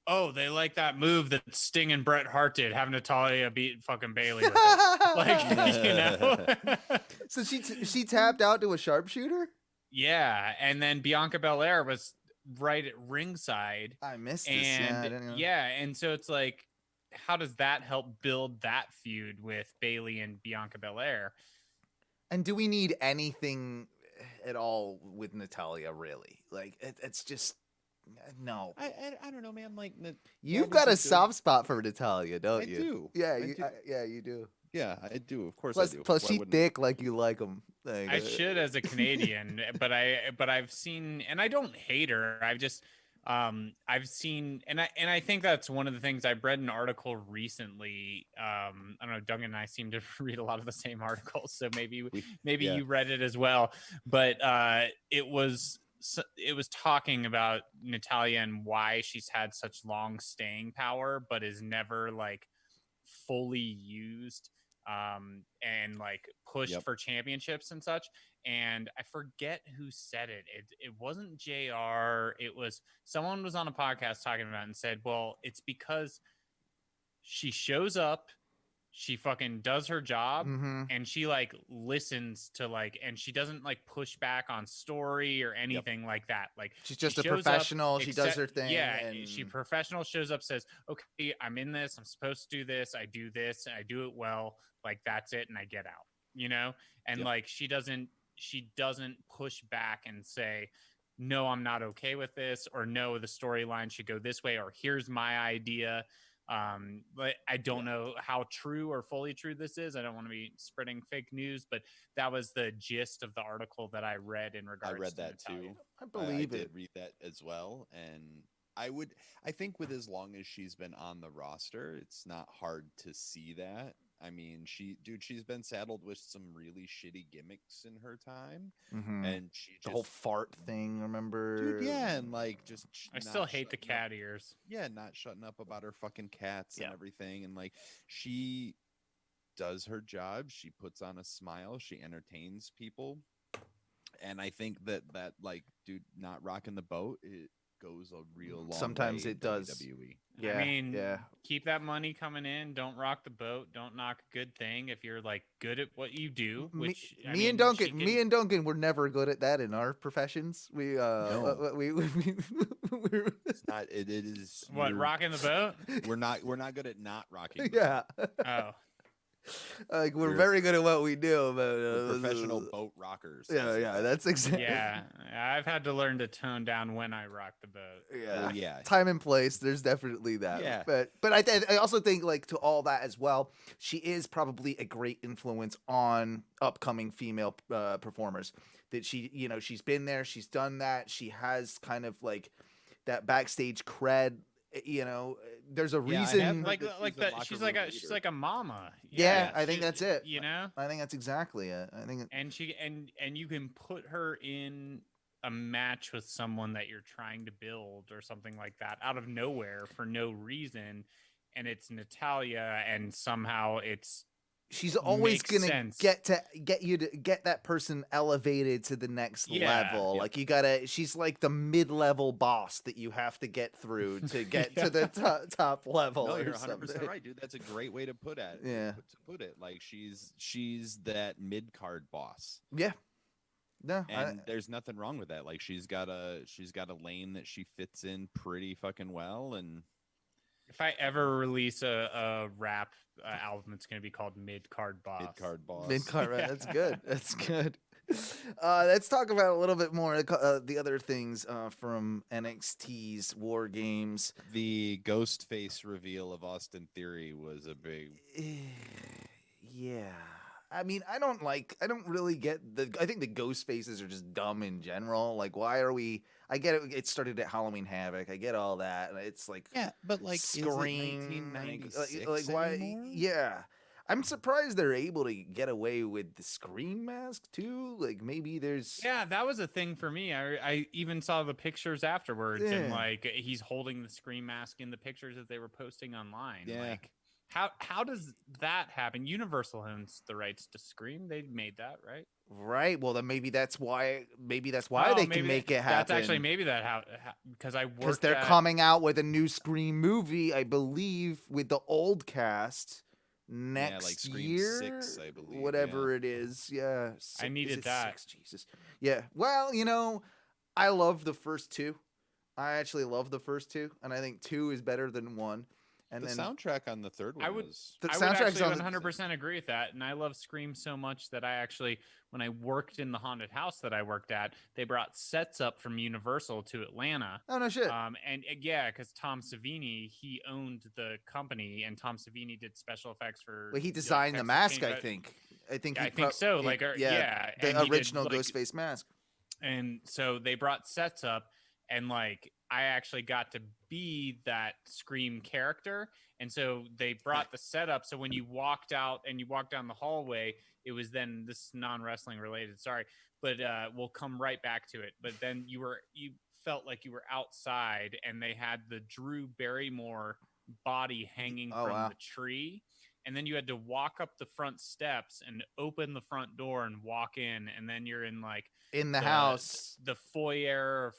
oh, they like that move that Sting and Bret Hart did, having Natalya beat fucking Bailey with it. Like, you know. So she tapped out to a sharpshooter? Yeah, and then Bianca Belair was right at ringside. I missed this. And and so it's like, how does that help build that feud with Bailey and Bianca Belair? And do we need anything at all with Natalya, really? Like, it's just no. I don't know, man. Like, you've got a soft spot for Natalya, don't you? I do. Yeah, you do. Yeah, I do. Of course, plus, I do. Plus, she's thick, like you like them. Like, I should as a Canadian, but I've seen, and I don't hate her. I've seen, and I think that's one of the things. I've read an article recently. I don't know, Duncan and I seem to read a lot of the same articles, so maybe Yeah. you read it as well. But it was talking about Natalia and why she's had such long staying power, but is never like fully used and like pushed Yep. for championships and such. And I forget who said it. It wasn't JR. It was someone was on a podcast talking about it and said, well, it's because she shows up, she fucking does her job, Mm-hmm. and she like listens to like, and she doesn't like push back on story or anything like that. Like She's just she a shows up, professional. She does her thing. Yeah, and she professional shows up, says, okay, I'm in this, I'm supposed to do this, I do this, I do it well, like that's it, and I get out, you know. And like she doesn't push back and say, no, I'm not okay with this, or no, the storyline should go this way, or here's my idea. But I don't know how true or fully true this is. I don't want to be spreading fake news, but that was the gist of the article that I read in regards. I read to that Natalia. too. I believe I it. did read that as well, and I think with as long as she's been on the roster, it's not hard to see that. I mean, she's been saddled with some really shitty gimmicks in her time, Mhm. and she just The whole fart thing, remember? dude, yeah, and like just I not still hate the shutting up. cat ears. Yeah, not shutting up about her fucking cats Yeah. and everything, and like she does her job. She puts on a smile. She entertains people, and I think that like, dude, not rocking the boat, it goes a real long Sometimes way it in does. WWE. Yeah, I mean, yeah. keep that money coming in. Don't rock the boat. Don't knock a good thing if you're like good at what you do. Which Me and Duncan were never good at that in our professions. We No. we're It's not. It is what, rocking the boat? We're not good at not rocking. The yeah. Oh, Like we're We're- very good at what we do, but We're professional boat rockers. Yeah, that's exactly. yeah. I've had to learn to tone down when I rock the boat. Yeah. Well, yeah. Time and place. There's definitely that. Yeah. But I also think, like, to all that as well, she is probably a great influence on upcoming female performers. That she's been there, she's done that, she has kind of like that backstage cred. There's a Yeah, I have reason. heard Like that like she's a that. locker She's room like she's leader. like a mama. Yeah, I think she- that's it. You know. I think that's exactly it. I think. And she and you can put her in a match with someone that you're trying to build or something like that out of nowhere for no reason, and it's Natalia, and somehow it's She's always makes gonna sense. get you to get that person elevated to the next Yeah. level. Yep. Like she's like the mid-level boss that you have to get through to get to the top level. No, or you're 100% something. right, dude. That's a great way to put it. Yeah. To put it, like she's that mid card boss, Yeah. No. and there's nothing wrong with that. Like she's got a lane that she fits in pretty fucking well, and if I ever release a rap album, it's going to be called Mid Card Boss. mid card boss. Mid-card, right? Yeah. That's good. That's good. Let's talk about a little bit more the other things from NXT's War Games. The ghost face reveal of Austin Theory was a big. Yeah. I mean, I don't really get I think the ghost faces are just dumb in general. Like, why are we? I get it. It started at Halloween Havoc. I get all that. And it's like, Yeah, but like Scream. is it Like 1996 why? anymore? Yeah. I'm surprised they're able to get away with the Scream mask too. Like maybe there's. Yeah, that was a thing for me. I even saw the pictures afterwards, and Yeah. like he's holding the Scream mask in the pictures that they were posting online. Yeah. Like, how does that happen? Universal owns the rights to Scream. They made that, right? Right. Well, then maybe that's why. Maybe that's Oh, why they maybe can make it happen. That's actually maybe that how because I worked. Because they're coming out with a new Scream movie, I believe, with the old cast next like Scream year, 6, I believe, whatever it is. Yeah, I needed is it that. 6? Jesus. Yeah. Well, I love the first two. I actually love the first two, and I think 2 is better than 1. And The then soundtrack on the third one I would- was the I would soundtrack's actually on the- 100% agree with that. And I love Scream so much that I actually, when I worked in the haunted house that I worked at, they brought sets up from Universal to Atlanta. Oh no shit. And yeah, because Tom Savini, he owned the company, and Tom Savini did special effects for. Well, he designed the Texas mask, Chainsaw- I think. I think Yeah, he I think so. Like, the and he did, original like, Ghostface mask. And so they brought sets up, and like I actually got to be that Scream character. And so they brought the setup. So when you walked out and you walked down the hallway, it was then this is non-wrestling related. Sorry, but we'll come right back to it. But then you felt like you were outside and they had the Drew Barrymore body hanging Oh, from wow. the tree. And then you had to walk up the front steps and open the front door and walk in. And then you're in like In the house. the foyer,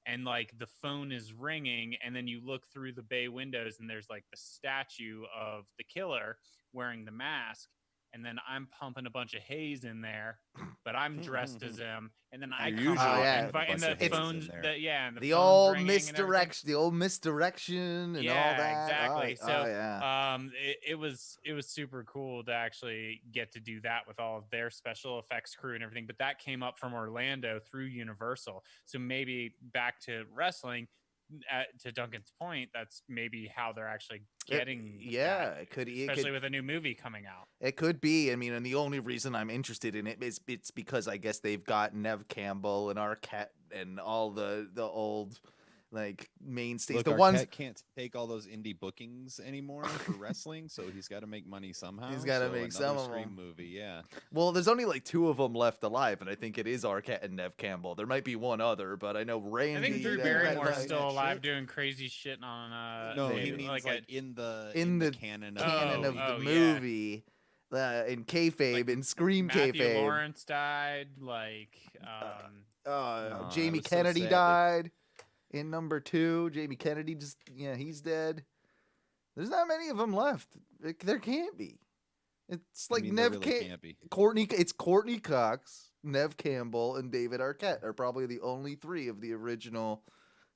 and like the phone is ringing. And then you look through the bay windows and there's like the statue of the killer wearing the mask. And then I'm pumping a bunch of haze in there, but I'm dressed as him. And then I You're come usually out yeah, and, and bunch of the haze in phones, there. and The phone's old ringing and everything. misdirection, the old misdirection, and Yeah, all that. exactly. Oh, So, yeah. it was super cool to actually get to do that with all of their special effects crew and everything. But that came up from Orlando through Universal. So maybe back to wrestling. To Duncan's point, that's maybe how they're actually getting. Yeah, that, it especially could, with a new movie coming out. it could be. I mean, and the only reason I'm interested in it is it's because I guess they've got Nev Campbell and Arquette and all the old like mainstays. Look, The Arquette ones can't take all those indie bookings anymore for wrestling, so he's got to make money somehow. He's gotta So make another some of Scream them. movie, yeah. Well, there's only like 2 of them left alive, and I think it is Arquette and Nev Campbell. There might be one other, but I know Randy. I think Drew Randy Barrymore's like still that alive shit. doing crazy shit on No, maybe. he means like in the canon of canon the of movie. the yeah. movie, in kayfabe, Like and Scream Matthew kayfabe. Lawrence died. Like, No, Jamie that was so Kennedy sad. died in number 2. Jamie Kennedy he's dead. There's not many of them left. There can't be. It's like there Nev really can't be. It's Courtney Cox, Nev Campbell, and David Arquette are probably the only 3 of the original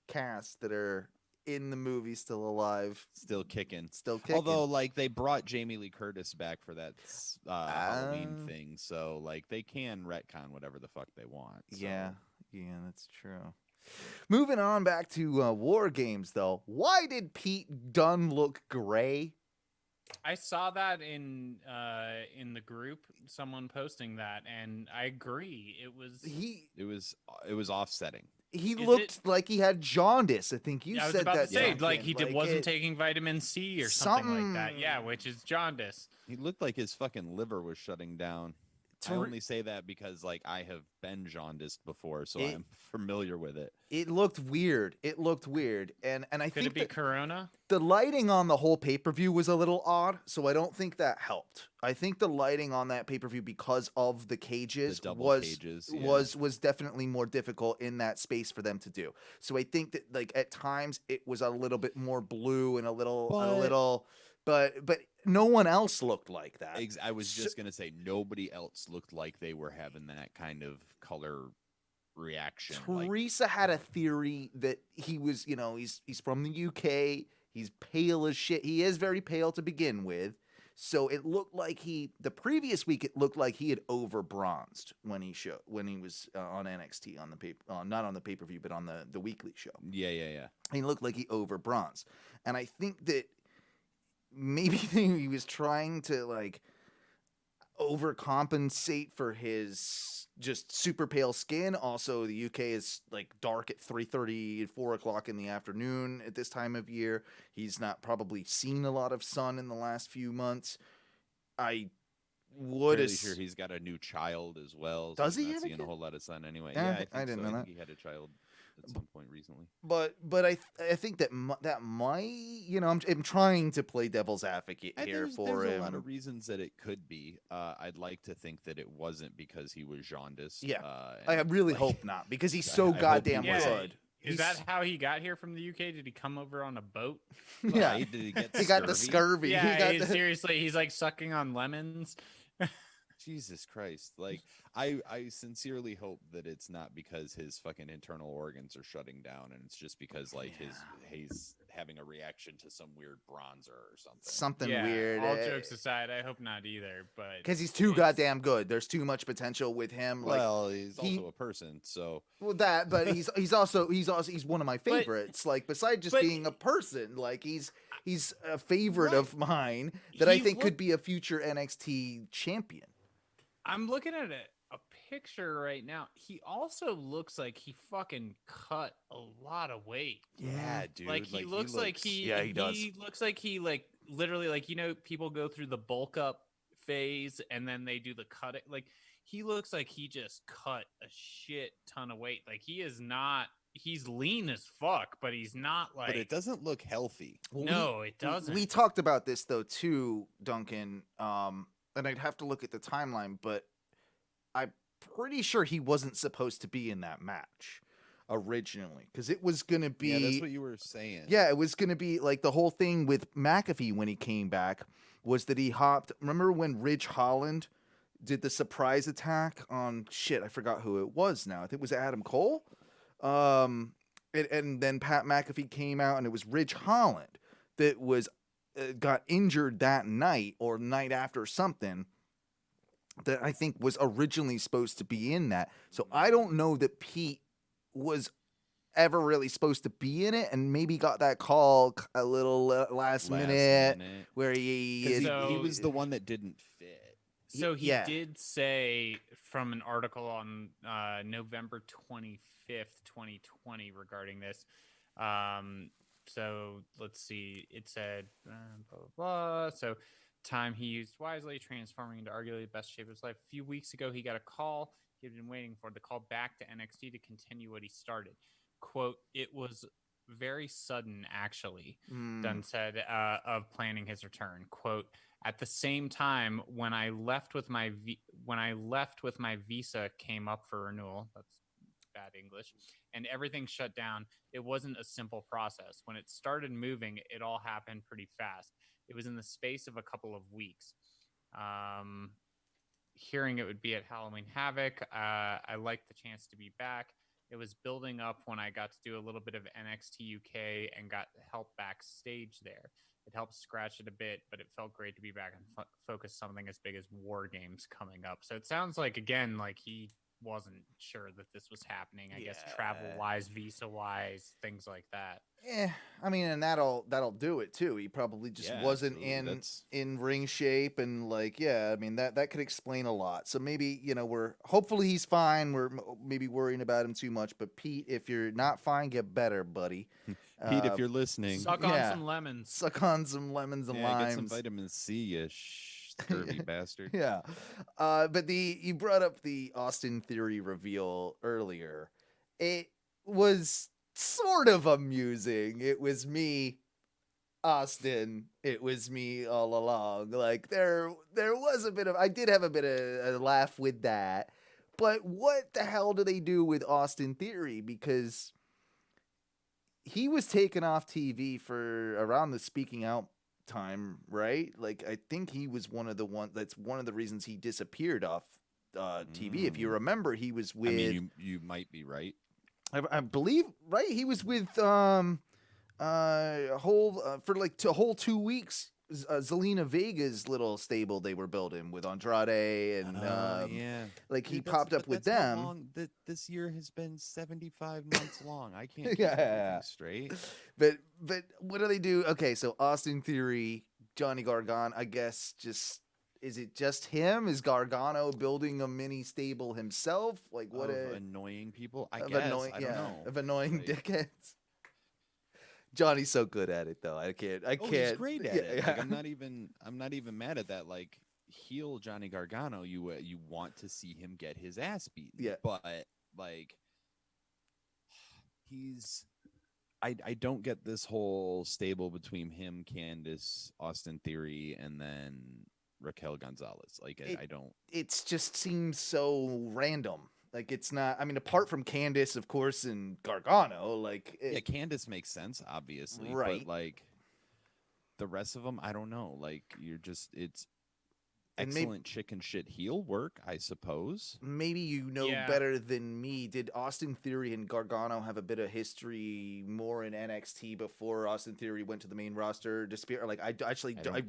cast that are in the movie still alive, Still kicking. Although, like, they brought Jamie Lee Curtis back for that Halloween Ah. thing, so like they can retcon whatever the fuck they want. So. yeah, that's true. Moving on back to War Games, though. Why did Pete Dunne look gray? I saw that in the group, someone posting that, and I agree. It was offsetting. He Is looked like he had jaundice. I think you I was said about that. to say, Duncan. like he wasn't it- taking vitamin C or something like that. something- Yeah, which is jaundice. He looked like his fucking liver was shutting down. I only say that because like I have been jaundiced before, so I'm familiar with it. It looked weird. And I Could think it be Corona? the lighting on the whole pay-per-view was a little odd, so I don't think that helped. I think the lighting on that pay-per-view, because of the cages, The double was cages, yeah. was definitely more difficult in that space for them to do. So I think that like at times it was a little bit more blue and a little, but no one else looked like that. I was just gonna say nobody else looked like they were having that kind of color reaction. Teresa had a theory that he was, he's from the UK. He's pale as shit. He is very pale to begin with. So it looked like the previous week, it looked like he had over bronzed when he was on NXT on the not on the pay-per-view, but on the weekly show. Yeah. He looked like he over bronzed. And I think that maybe he was trying to like overcompensate for his just super pale skin. Also, the UK is like dark at 3:30 and 4 o'clock in the afternoon at this time of year. He's not probably seen a lot of sun in the last few months. I would Pretty sure he's got a new child as well. So Does he's he not have a seeing kid? a whole lot of sun anyway? Yeah, Yeah, I, think I didn't so. know I that. think he had a child at some point recently. But I think that that might, I'm trying to play devil's advocate here There's for a him. lot of reasons that it could be. I'd like to think that it wasn't because he was jaundiced. Yeah. I and, really like, hope not, because he's I so hope he goddamn Yeah. good. Is that how he got here from the UK? Did he come over on a boat? Yeah. Did he get He got the scurvy. Yeah, seriously, he's like sucking on lemons. Jesus Christ. Like, I sincerely hope that it's not because his fucking internal organs are shutting down and it's just because, like, he's having a reaction to some weird bronzer or something. Something Yeah, weird. all jokes aside, I hope not either. But Because he's too goddamn good. There's too much potential with him. Like, Well, he's also a person, so. well, but he's also one of my favorites. Like, besides just but- being a person, like he's a favorite of mine that I He think could looked- be a future NXT champion. I'm looking at a picture right now. He also looks like he fucking cut a lot of weight. Yeah, dude. Like he looks like he Yeah, he does. looks like he like literally like people go through the bulk up phase and then they do the cut it. Like he looks like he just cut a shit ton of weight. Like he's lean as fuck, but he's not like But it doesn't look healthy. Well, no, it doesn't. We talked about this though too, Duncan. And I'd have to look at the timeline, but I'm pretty sure he wasn't supposed to be in that match originally because it was gonna be. Yeah, that's what you were saying. Yeah, it was gonna be like the whole thing with McAfee when he came back was that he hopped. Remember when Ridge Holland did the surprise attack on shit? I forgot who it was now. I think it was Adam Cole. And then Pat McAfee came out, and it was Ridge Holland that was got injured that night or night after something that I think was originally supposed to be in that. So I don't know that Pete was ever really supposed to be in it, and maybe got that call a little last minute where he was the one that didn't fit. So he did say from an article on November 25th, 2020 regarding this. So let's see. It said blah, blah, blah. So time he used wisely, transforming into arguably the best shape of his life. A few weeks ago, he got a call. He had been waiting for the call back to NXT to continue what he started. Quote, it was very sudden, actually, Dunne said, of planning his return. Quote, at the same time, when I left with my visa came up for renewal, that's bad English, and everything shut down, it wasn't a simple process. When it started moving, it all happened pretty fast. It was in the space of a couple of weeks. Hearing it would be at Halloween Havoc, I liked the chance to be back. It was building up when I got to do a little bit of NXT UK and got help backstage there. It helped scratch it a bit, but it felt great to be back and focus something as big as War Games coming up. So it sounds like, again, like he wasn't sure that this was happening. I guess travel-wise, visa-wise, things like that. Yeah, I mean, and that'll do it too. He probably just wasn't in ring shape, and like, I mean that could explain a lot. So maybe hopefully he's fine. We're maybe worrying about him too much. But Pete, if you're not fine, get better, buddy. Pete, if you're listening, suck on some lemons. Suck on some lemons and limes. Get some vitamin C, you scurvy bastard. Yeah, but you brought up the Austin Theory reveal earlier. It was sort of amusing. It was me, Austin. It was me all along. Like there was a bit of. I did have a bit of a laugh with that. But what the hell do they do with Austin Theory? Because he was taken off TV for around the speaking out time, right? Like I think he was that's one of the reasons he disappeared off TV. If you remember, he was with. I mean, you might be right. I believe right. He was with for like a whole 2 weeks. Zelina Vega's little stable they were building with Andrade and like he popped up with them. How long this year has been 75 months long. I can't keep everything straight. But what do they do? Okay, so Austin Theory, Johnny Gargano. I guess is it just him? Is Gargano building a mini stable himself? Like what? Annoying people. I guess. I don't know. Of annoying dickheads. Johnny's so good at it, though. I can't. He's great at it. Like, I'm not even mad at that. Like heel Johnny Gargano, you want to see him get his ass beat. Yeah. But like, I don't get this whole stable between him, Candice, Austin Theory, and then Raquel Gonzalez. Like I don't. It just seems so random. Like it's not. I mean, apart from Candice, of course, and Gargano, like Candice makes sense, obviously, right? But like the rest of them, I don't know. Like it's excellent chicken shit heel work, I suppose. Maybe better than me. Did Austin Theory and Gargano have a bit of history more in NXT before Austin Theory went to the main roster? Like I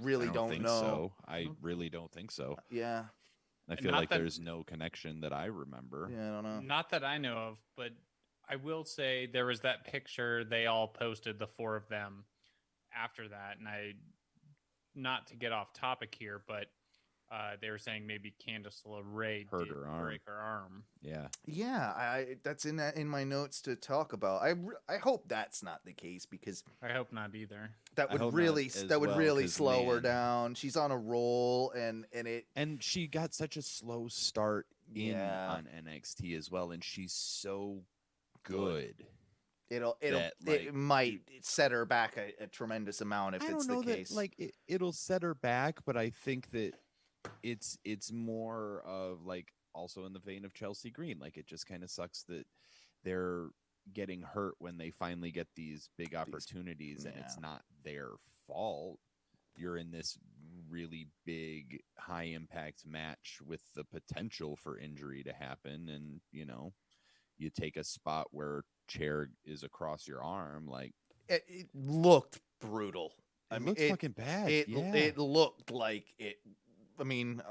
really don't know. So. I really don't think so. Yeah. I feel like there's no connection that I remember. Yeah, I don't know. Not that I know of, but I will say there was that picture they all posted, the four of them, after that. And not to get off topic here, but they were saying maybe Candice LeRae Hurt did her arm. break her arm. Yeah. Yeah, that's in my notes to talk about. I hope that's not the case, because I hope not either. that I would hope really not as that would well, really 'cause, slow her man. down. She's on a roll, and it And she got such a slow start Yeah. on NXT as well, and she's so good. it'll That, it like, might set her back a tremendous amount if I it's don't know the case. that like it'll set her back, but I think that it's more of like also in the vein of Chelsea Green. Like, it just kind of sucks that they're getting hurt when they finally get these big opportunities, and it's yeah. not their fault. You're in this really big, high impact match with the potential for injury to happen, and you take a spot where chair is across your arm. Like, It looked brutal. it looks fucking bad. It looked like it. I mean,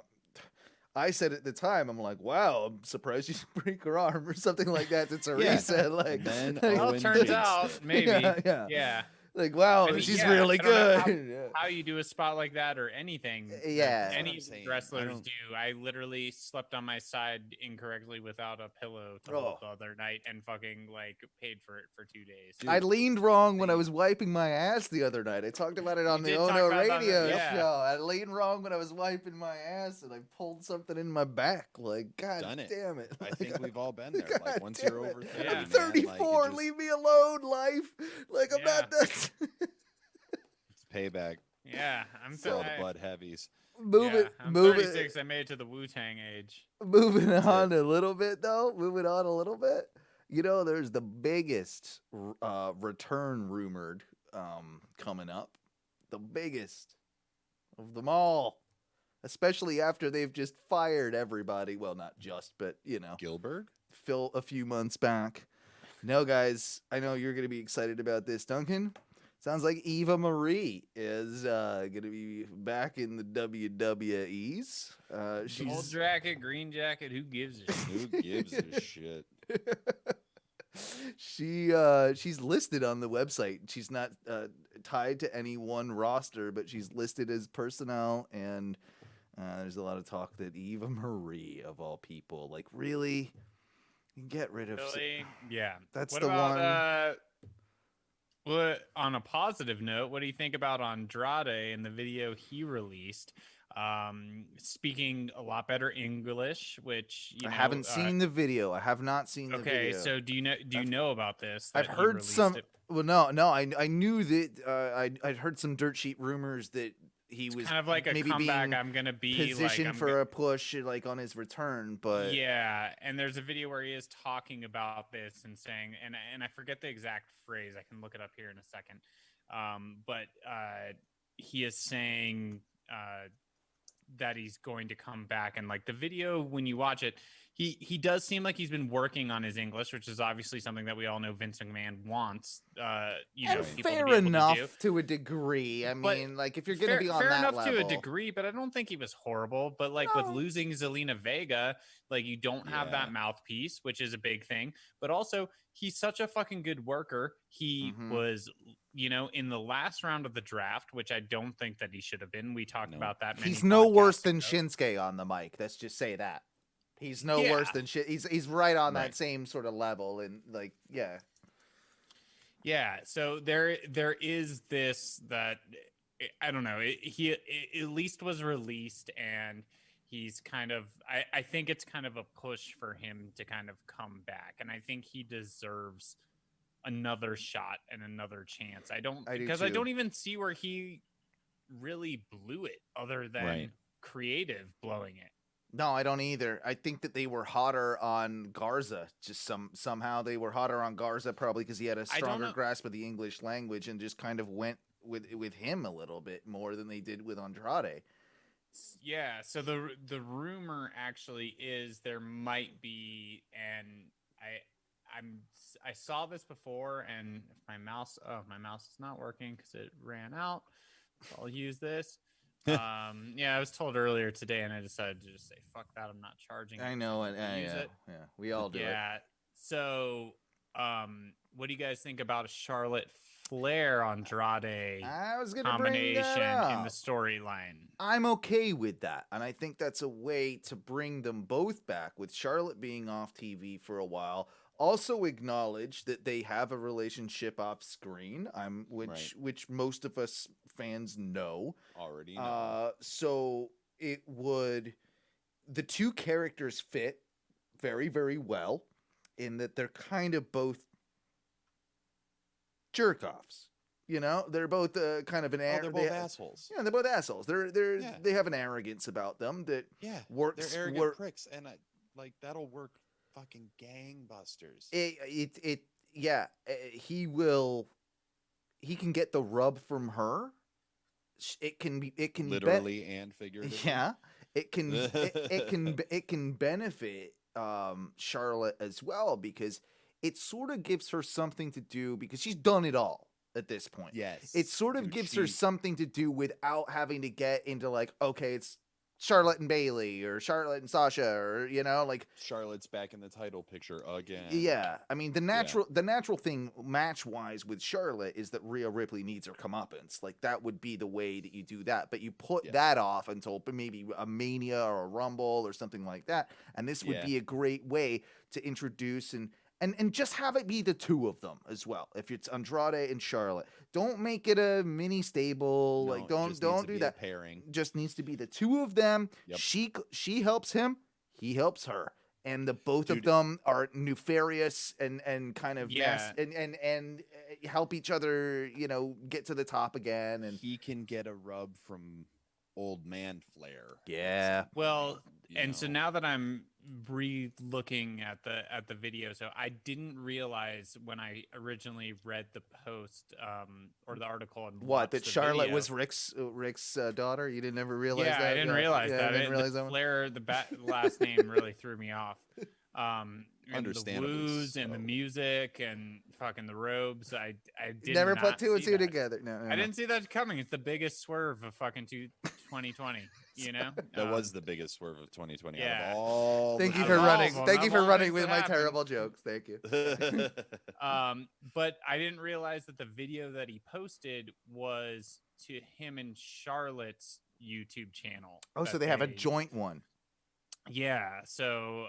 I said at the time, I'm like, wow, I'm surprised you didn't break her arm or something like that to Teresa. Like, And then Well, Owen it turns fixed out it. maybe. Yeah. Yeah. Like, wow, I mean, she's yeah, really I don't know good. Yeah. How you do a spot like that or anything. Yeah. that any That's what I'm saying. wrestlers I don't- do. I literally slept on my side incorrectly without a pillow to hold the other night and fucking like paid for it for 2 days. Dude, I leaned wrong when I they- was wiping my ass the other night. I talked about it on the did ONW talk about that, radio yeah. show. I leaned wrong when I was wiping my ass, and I pulled something in my back. Like, God Done it. damn it. I Like, think we've all been there. God Like, once damn you're it. over 30, Yeah. I'm man, 34. like, Leave me alone, life. Like, I'm Yeah. not that. it's payback Yeah, I'm for all the I- Bud Heavies. I'm 36. I made it to the Wu-Tang age. Moving on a little bit, though. Moving on a little bit. There's the biggest return rumored coming up. The biggest of them all. Especially after they've just fired everybody. Well, not just, but, Gilbert? Phil a few months back. No, guys, I know you're going to be excited about this, Duncan. Sounds like Eva Marie is going to be back in the WWEs. Gold She's jacket, green jacket. Who gives a shit? Who gives a shit? She's listed on the website. She's not tied to any one roster, but she's listed as personnel, and there's a lot of talk that Eva Marie, of all people, like, really get rid of. Really? Yeah. That's What the about, well, on a positive note, what do you think about Andrade and the video he released? Speaking a lot better English, which I haven't seen the video. I have not seen the Okay, video. so do you know about this? I've that he heard released some. it? Well, no, I knew that. I'd heard some dirt sheet rumors that he was Kind of like a maybe comeback. being I'm gonna be positioned like, for a push, like, on his return, but yeah, and there's a video where he is talking about this and saying, and I forget the exact phrase. I can look it up here in a second. But he is saying that he's going to come back, and like the video, when you watch it, he does seem like he's been working on his English, which is obviously something that we all know Vince McMahon wants. and People to be fair able to do. enough to a degree. I But mean, like, if you're gonna be on fair that enough level, to a degree, but I don't think he was horrible. But like with No. losing Zelina Vega, like you don't have Yeah. that mouthpiece, which is a big thing. But also, he's such a fucking good worker. He Mhm. was, in the last round of the draft, which I don't think that he should have been. We talked No. about that. Many he's no worse podcasts than ago. Shinsuke on the mic. Let's just say that. He's no Yeah. worse than shit. He's right on that Right. same sort of level, and like, yeah. Yeah, so there is this that I don't know. He at least was released, and he's kind of. I think it's kind of a push for him to kind of come back, and I think he deserves another shot and another chance. I do because I too. don't even see where he really blew it, other than Right. creative blowing it. No, I don't either. I think that they were hotter on Garza. Just somehow they were hotter on Garza, probably because he had a don't stronger know. grasp of the English language, and just kind of went with him a little bit more than they did with Andrade. Yeah, so the rumor actually is there might be, and I saw this before, and if my mouse is not working because it ran out, so I'll use this. I was told earlier today, and I decided to just say fuck that, I'm not charging it, I know, so and use yeah, it. yeah, we all do it. Yeah. So, what do you guys think about a Charlotte Flair Andrade I was gonna bring that combination in the up. storyline. I'm okay with that. And I think that's a way to bring them both back, with Charlotte being off TV for a while. Also acknowledge that they have a relationship off screen, which most of us fans know. Already know. So it would, the two characters fit very, very well in that they're kind of both jerk-offs. You know, they're both kind of they're both assholes. Yeah, they're both assholes. They have an arrogance about them that works. They're arrogant pricks, and that'll work fucking gangbusters. He can get the rub from her. It can literally and figuratively. Yeah, it can benefit Charlotte as well, because it sort of gives her something to do, because she's done it all at this point. Yes. It sort of gives her something to do without having to get into like, okay, it's Charlotte and Bailey or Charlotte and Sasha, or, you know, like Charlotte's back in the title picture again. Yeah. I mean, the natural thing match wise with Charlotte is that Rhea Ripley needs her comeuppance. Like, that would be the way that you do that. But you put that off until maybe a Mania or a Rumble or something like that. And this would be a great way to introduce and just have it be the two of them as well. If it's Andrade and Charlotte, don't make it a mini stable. No, like, don't do that. Pairing Just needs to be the two of them. Yep. She helps him, he helps her, and the both of them are nefarious and kind of and help each other, you know, get to the top again. And he can get a rub from old man Flair. Yeah. Well, so now that I'm re-looking at the video, so I didn't realize when I originally read the post or the article and that Charlotte was Rick's daughter. You didn't ever realize that? I didn't realize that. I didn't realize that one. Flair, last name really threw me off. Understandably, the woos and the music and fucking the robes. I did never not put two and see two that. together. No, I didn't see that coming. It's the biggest swerve of fucking 2020. You know, that was the biggest swerve of 2020. Yeah. Out of all. Thank you for running. Thank you for running with my terrible jokes. Thank you. But I didn't realize that the video that he posted was to him and Charlotte's YouTube channel. Oh, so they have a joint one. Yeah, so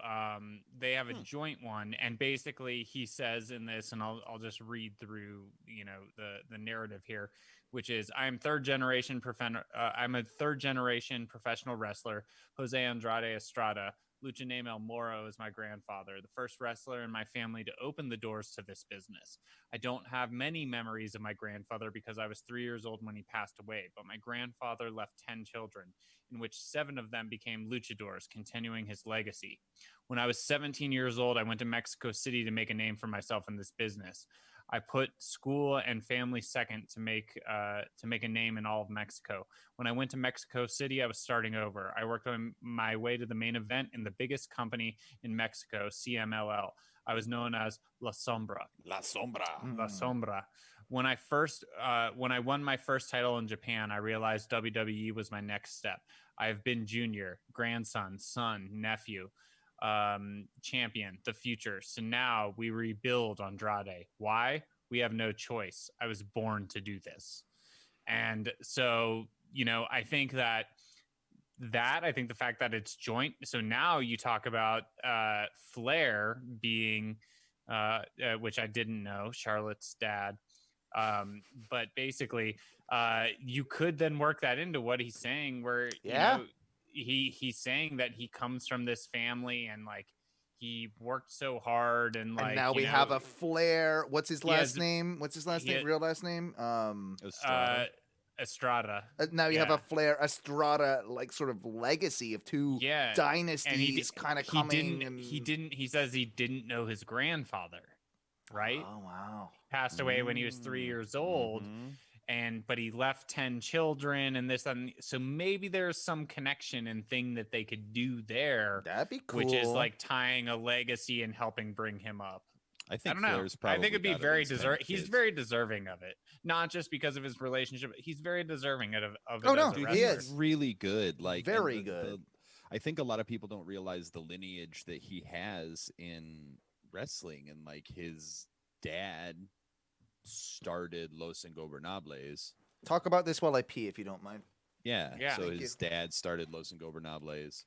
they have a joint one, and basically he says in this, and I'll just read through, you know, the narrative here, which is, I'm a third generation professional wrestler. Jose Andrade Estrada. Lucha Name El Moro is my grandfather, the first wrestler in my family to open the doors to this business. I don't have many memories of my grandfather because I was 3 years old when he passed away, but my grandfather left 10 children, in which 7 of them became luchadors, continuing his legacy. When I was 17 years old, I went to Mexico City to make a name for myself in this business. I put school and family second to make a name in all of Mexico. When I went to Mexico City, I was starting over. I worked on my way to the main event in the biggest company in Mexico, CMLL. I was known as La Sombra. La Sombra. La Sombra. When I won my first title in Japan, I realized WWE was my next step. I've been junior, grandson, son, nephew, champion, the future. So now we rebuild Andrade. Why? We have no choice. I was born to do this. And so, you know, I think the fact that it's joint. So now you talk about Flair being, which I didn't know, Charlotte's dad. But basically, you could then work that into what he's saying, where you know, he's saying that he comes from this family and like he worked so hard and like, and now we have a Flair. What's his last name? What's his last name? Real last name? Estrada. Now you have a Flair Estrada, like, sort of legacy of two dynasties kind of coming. He says he didn't know his grandfather, right? Oh wow. Passed away when he was 3 years old. But he left 10 children and this, and so maybe there's some connection and thing that they could do there. That'd be cool. Which is like tying a legacy and helping bring him up. I think Flair's probably, I think it'd be very deserving. He's very deserving of it, not just because of his relationship. He's very deserving of it. Oh no, he is really good. Like very good. I think a lot of people don't realize the lineage that he has in wrestling, and like his dad started Los Ingobernables. Talk about this while I pee, if you don't mind. Yeah. Yeah. So Thank his dad started Los Ingobernables.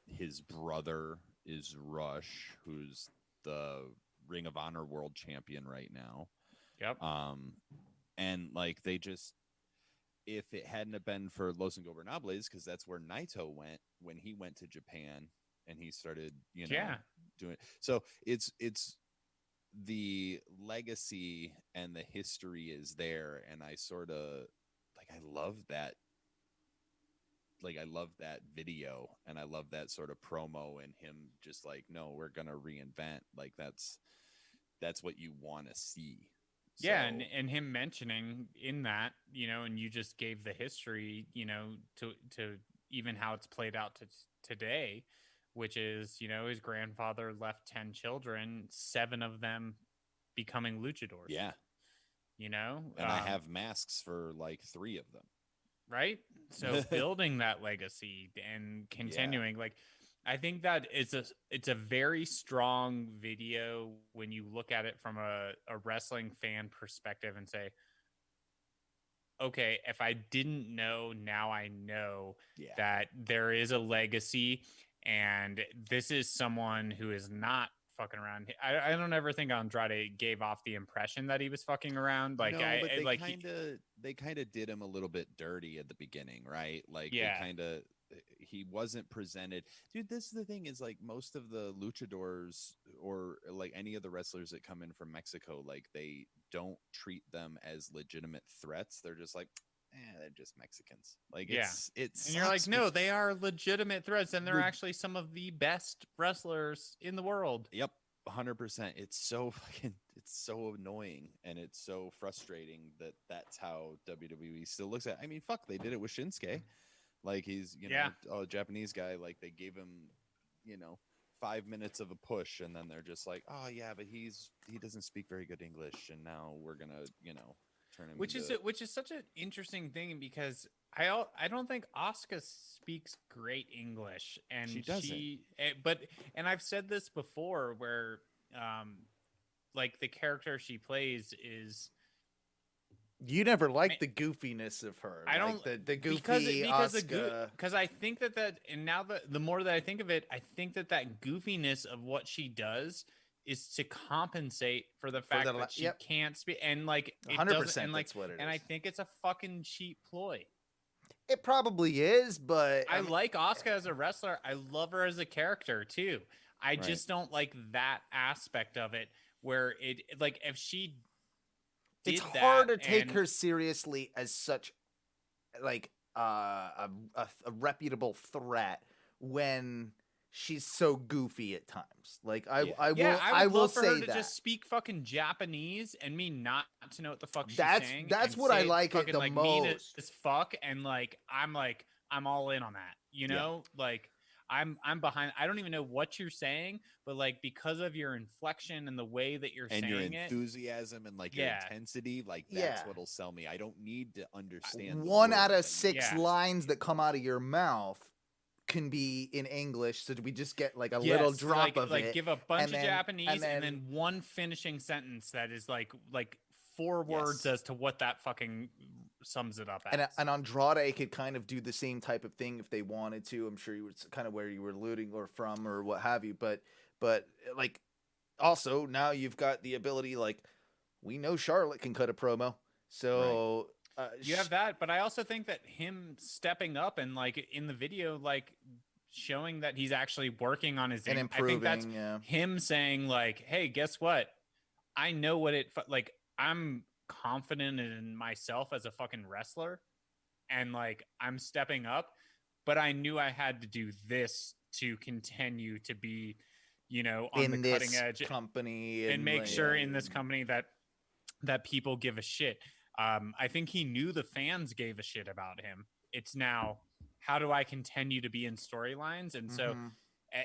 His brother is Rush, who's the Ring of Honor World Champion right now. Yep. And like they just, if it hadn't have been for Los Ingobernables, because that's where Naito went when he went to Japan and he started, doing it. So it's the legacy and the history is there, and I sort of like I love that. Like I love that video, and I love that sort of promo, and him just like, no, we're gonna reinvent. Like that's what you want to see. Yeah, So, and him mentioning in that, and you just gave the history, to even how it's played out to today, which is, his grandfather left 10 children, 7 of them becoming luchadors. yeah, And I have masks for like 3 of them. Right. So building that legacy and continuing, like, I think that it's a very strong video when you look at it from a wrestling fan perspective and say, okay, if I didn't know, now I know that there is a legacy, and this is someone who is not fucking around. I don't ever think Andrade gave off the impression that he was fucking around. Like, no, but they kind of did him a little bit dirty at the beginning, right? Like, he wasn't presented. Dude, this is the thing is like most of the luchadors or like any of the wrestlers that come in from Mexico, like they don't treat them as legitimate threats. They're just like, they're just Mexicans. Like it's and you're like, no, they are legitimate threats, and they're actually some of the best wrestlers in the world. Yep. 100%. It's so annoying, and it's so frustrating that that's how WWE still looks at it. I mean, fuck, they did it with Shinsuke. Like he's, a Japanese guy. Like they gave him, 5 minutes of a push, and then they're just like, oh yeah, but he doesn't speak very good English, and now we're gonna, turn him. Which is such an interesting thing, because I don't think Asuka speaks great English, and she doesn't. And I've said this before, where like the character she plays is. You never liked the goofiness of her. I don't the goofy Asuka. Because I think that and now the more that I think of it, I think that goofiness of what she does is to compensate for the fact that she can't speak, and like 100%. That's what it is. And I think it's a fucking cheap ploy. It probably is, but I like Asuka as a wrestler. I love her as a character too. I just don't like that aspect of it, where it like if she. It's hard to take her seriously as such, like a reputable threat when she's so goofy at times. Like I will love for say her to that. Just speak fucking Japanese and me not to know what the fuck she's saying. That's what I like it the most. Mean as fuck, and I'm all in on that. Like. I'm behind. I don't even know what you're saying, but like because of your inflection and the way that you're saying it, and your enthusiasm and like your intensity, like that's what'll sell me. I don't need to understand. 1 out of 6 lines that come out of your mouth can be in English, so we just get like a little drop of it. Like give a bunch of Japanese and then one finishing sentence that is like 4 words as to what that fucking sums it up as. And Andrade could kind of do the same type of thing if they wanted to. I'm sure you were kind of where you were alluding or from or what have you. But like also now you've got the ability, like we know Charlotte can cut a promo. So you have that. But I also think that him stepping up and like in the video, like showing that he's actually working on his and improving. I think that's him saying like, hey, guess what? I know what like I'm confident in myself as a fucking wrestler, and like I'm stepping up, but I knew I had to do this to continue to be, on in the cutting edge company and make sure in this company that people give a shit. I think he knew the fans gave a shit about him. It's now, how do I continue to be in storylines? And so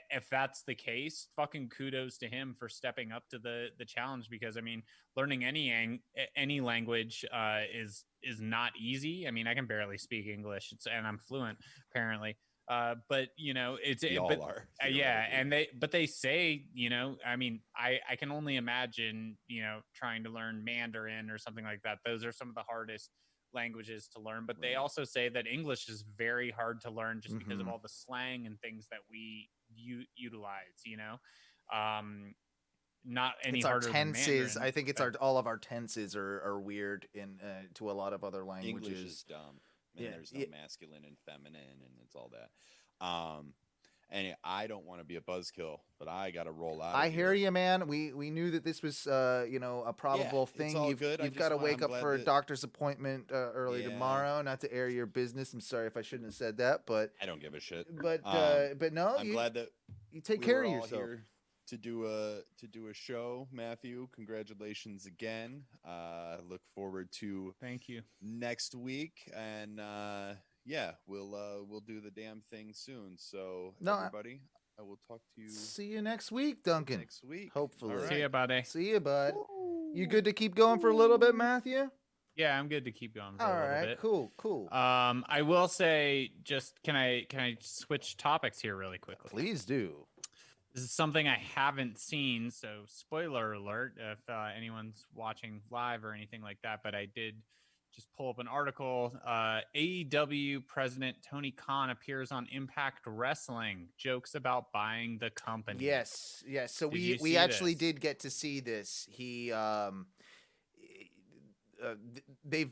if that's the case, fucking kudos to him for stepping up to the challenge, because I mean, learning any language is not easy. I mean, I can barely speak English, and I'm fluent apparently. But you know, We all but are. yeah, theoretically. and they say, you know, I mean, I can only imagine, you know, trying to learn Mandarin or something like that. Those are some of the hardest languages to learn, but they Right. also say that English is very hard to learn just because of Mhm. all the slang and things that we utilize, you know. Um, not any It's our harder than tenses. Mandarin, I think it's but all of our tenses are weird in to a lot of other English languages. is dumb, and Yeah, there's no yeah. masculine and feminine, and it's all that. And I don't want to be a buzzkill, but I got to roll out I of hear here. you, man. We knew that this was you know, a Yeah, probable it's thing. all good. I You've just got to want. wake I'm up glad for a that. doctor's appointment early Yeah, tomorrow. Not to air your business. I'm sorry if I shouldn't have said that, I don't give a shit. but no, I'm glad that you take we care were of all yourself. here to do a show. Matthew, congratulations again. Look forward to thank you. next week, and yeah, we'll do the damn thing soon. So No, everybody, I will talk to you see you next week, Duncan. next week. Hopefully. All See right. ya, buddy. See you, bud. You Woo. good to keep going for a little bit, Matthew? Yeah, I'm good to keep going for All a little right, bit. cool. I will say, just can I switch topics here really quickly? Please do. This is something I haven't seen, so spoiler alert if anyone's watching live or anything like that. But I did just pull up an article. AEW President Tony Khan appears on Impact Wrestling, jokes about buying the company. Yes. So Did you we see actually this? did get to see this. They've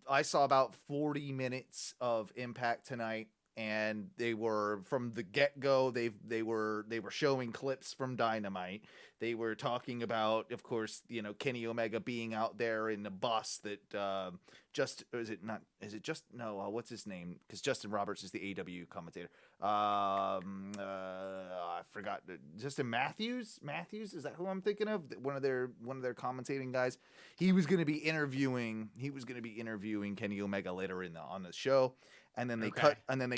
I saw about 40 minutes of Impact tonight, and they were from the get-go. They were showing clips from Dynamite. They were talking about, of course, you know, Kenny Omega being out there in the bus that just is it not is it just no what's his name, because Justin Roberts is the AW commentator. I forgot. Justin Matthews, is that who I'm thinking of? One of their commentating guys. He was going to be interviewing Kenny Omega later on the show, and then they Okay.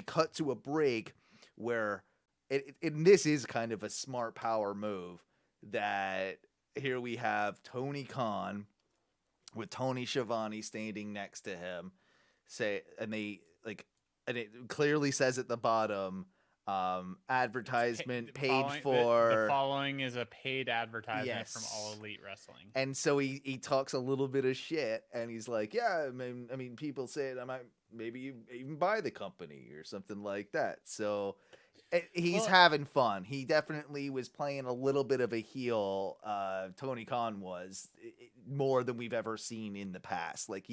cut to a break where and this is kind of a smart power move, that here we have Tony Khan with Tony Schiavone standing next to him, and it clearly says at the bottom, advertisement paid for. The following is a paid advertisement from All Yes. Elite Wrestling. And so he talks a little bit of shit, and he's like, yeah, I mean people say I might maybe even buy the company or something like that. So he's having fun. He definitely was playing a little bit of a heel. Tony Khan was, more than we've ever seen in the past. Like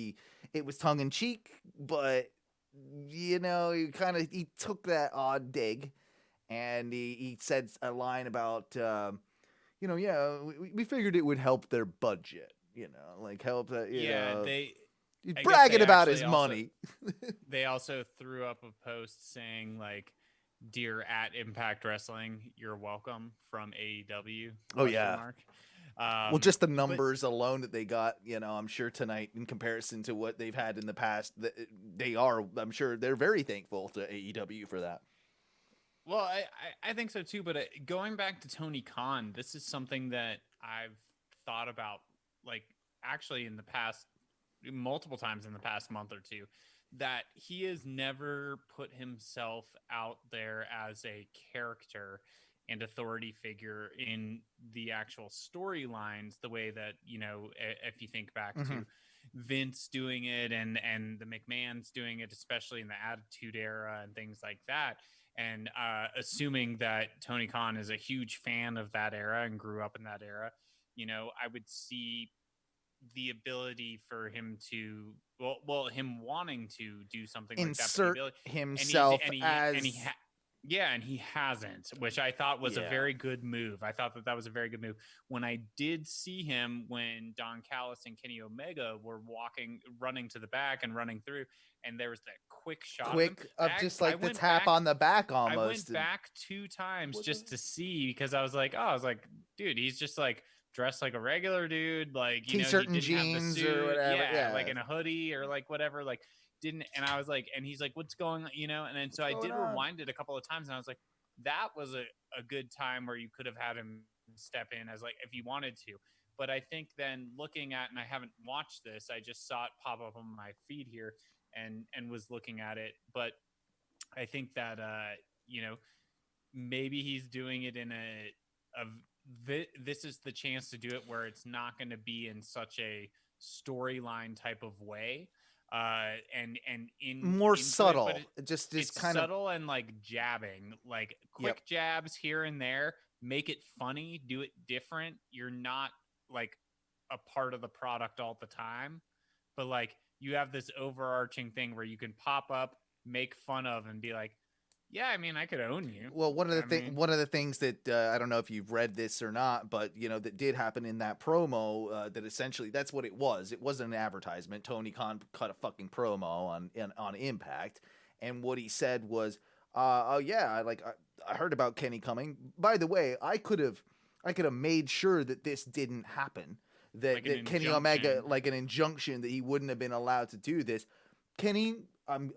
it was tongue in cheek, but you know, he took that odd dig, and he said a line about, you know, yeah, we figured it would help their budget. You know, like help that. Yeah, He's I guess bragging they about his actually also- money. They also threw up a post saying like, "Dear at Impact Wrestling, you're welcome from AEW." Oh, yeah. Mark. Well, just the numbers alone that they got, you know, I'm sure tonight in comparison to what they've had in the past, I'm sure they're very thankful to AEW for that. Well, I think so too. But going back to Tony Khan, this is something that I've thought about, like actually in the past, multiple times in the past month or two, that he has never put himself out there as a character and authority figure in the actual storylines the way that, you know, if you think back to Vince doing it and the McMahons doing it, especially in the Attitude Era and things like that. And assuming that Tony Khan is a huge fan of that era and grew up in that era, you know, I would see the ability for him to, him wanting to do something Insert like that, himself as. and he hasn't, which I thought was a very good move. I thought that was a very good move. When I did see him, when Don Callis and Kenny Omega were running to the back and running through, and there was that quick shot of just like the tap on the back almost. I went back 2 times just to see, because I was like, dude, he's just like dressed like a regular dude, like, you T-shirt know, he and didn't have the jeans suit, or whatever, like in a hoodie or like whatever, like didn't. And I was like, and he's like, what's going on, you know? And then so I did rewind it a couple of times, and I was like, that was a good time where you could have had him step in as like, if you wanted to. But I think then looking at, and I haven't watched this, I just saw it pop up on my feed here and was looking at it, but I think that maybe he's doing it in this is the chance to do it where it's not going to be in such a storyline type of way, and more into subtle. it, but Just it's kind subtle and like jabbing, like quick Yep. jabs here and there. Make it funny, do it different. You're not like a part of the product all the time, but like you have this overarching thing where you can pop up, make fun of, and be like, yeah, I mean, I could own you. Well, one of the mean, one of the things that I don't know if you've read this or not, but that did happen in that promo. That essentially that's what it was. It wasn't an advertisement. Tony Khan cut a fucking promo on Impact, and what he said was, "Oh yeah, I heard about Kenny coming. By the way, I could have made sure that this didn't happen. That Kenny Omega, like an injunction that he wouldn't have been allowed to do this. Kenny, I'm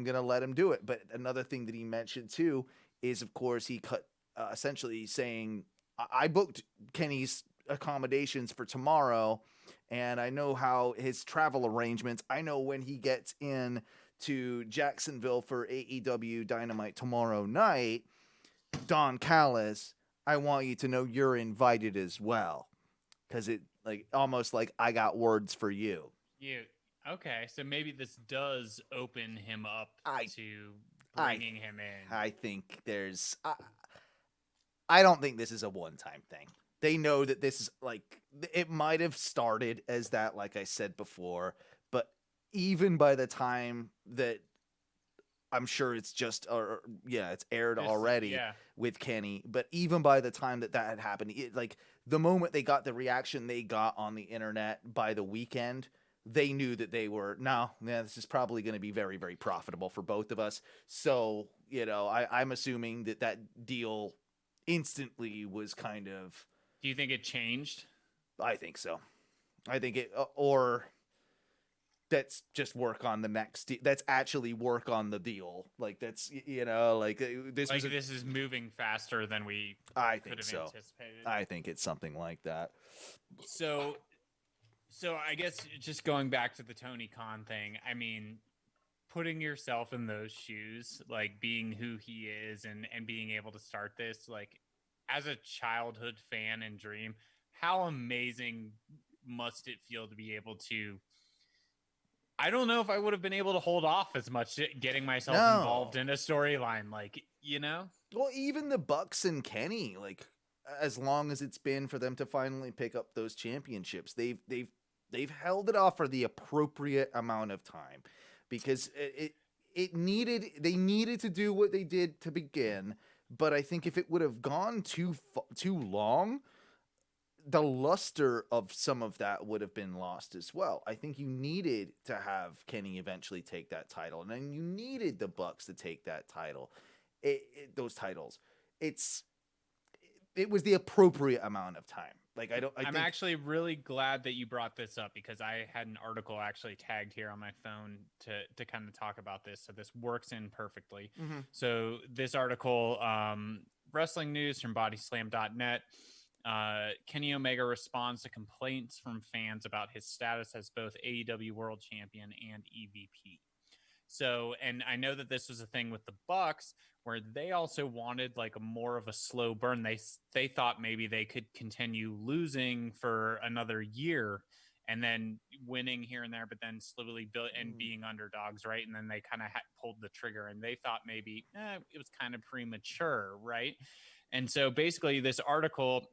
gonna let him do it. But another thing that he mentioned too is, of course, he cut essentially saying, I booked Kenny's accommodations for tomorrow, and I know how his travel arrangements. I know when he gets in to Jacksonville for AEW Dynamite tomorrow night. Don Callis, I want you to know you're invited as well, because it almost like I got words for you. Okay, so maybe this does open him up to bringing him in. I think there's. I don't think this is a one-time thing. They know that this is it might have started as that, like I said before, but even by the time that I'm sure it's just, it's aired already with Kenny. But even by the time that had happened, the moment they got the reaction they got on the internet by the weekend, they knew that they were, this is probably going to be very, very profitable for both of us. So, I'm assuming that deal instantly was kind of. Do you think it changed? I think so. I think it, or that's just work on the next. That's actually work on the deal. This. This is moving faster than we could have anticipated. I think it's something like that. So I guess just going back to the Tony Khan thing, I mean, putting yourself in those shoes, like being who he is and being able to start this, like as a childhood fan and dream, how amazing must it feel to be able to. I don't know if I would have been able to hold off as much getting myself involved in a storyline, Well, even the Bucks and Kenny, as long as it's been for them to finally pick up those championships, they've held it off for the appropriate amount of time, because they needed to do what they did to begin. But I think if it would have gone too long, the luster of some of that would have been lost as well. I think you needed to have Kenny eventually take that title, and then you needed the Bucks to take that title, those titles. It was the appropriate amount of time. I'm actually really glad that you brought this up, because I had an article actually tagged here on my phone to kind of talk about this. So this works in perfectly. Mm-hmm. So this article, wrestling news from bodyslam.net. Kenny Omega responds to complaints from fans about his status as both AEW World Champion and EVP. So, and I know that this was a thing with the Bucks, where they also wanted a more of a slow burn. They thought maybe they could continue losing for another year and then winning here and there, but then slowly build and being underdogs, right? And then they kind of pulled the trigger, and they thought maybe it was kind of premature, right? And so basically this article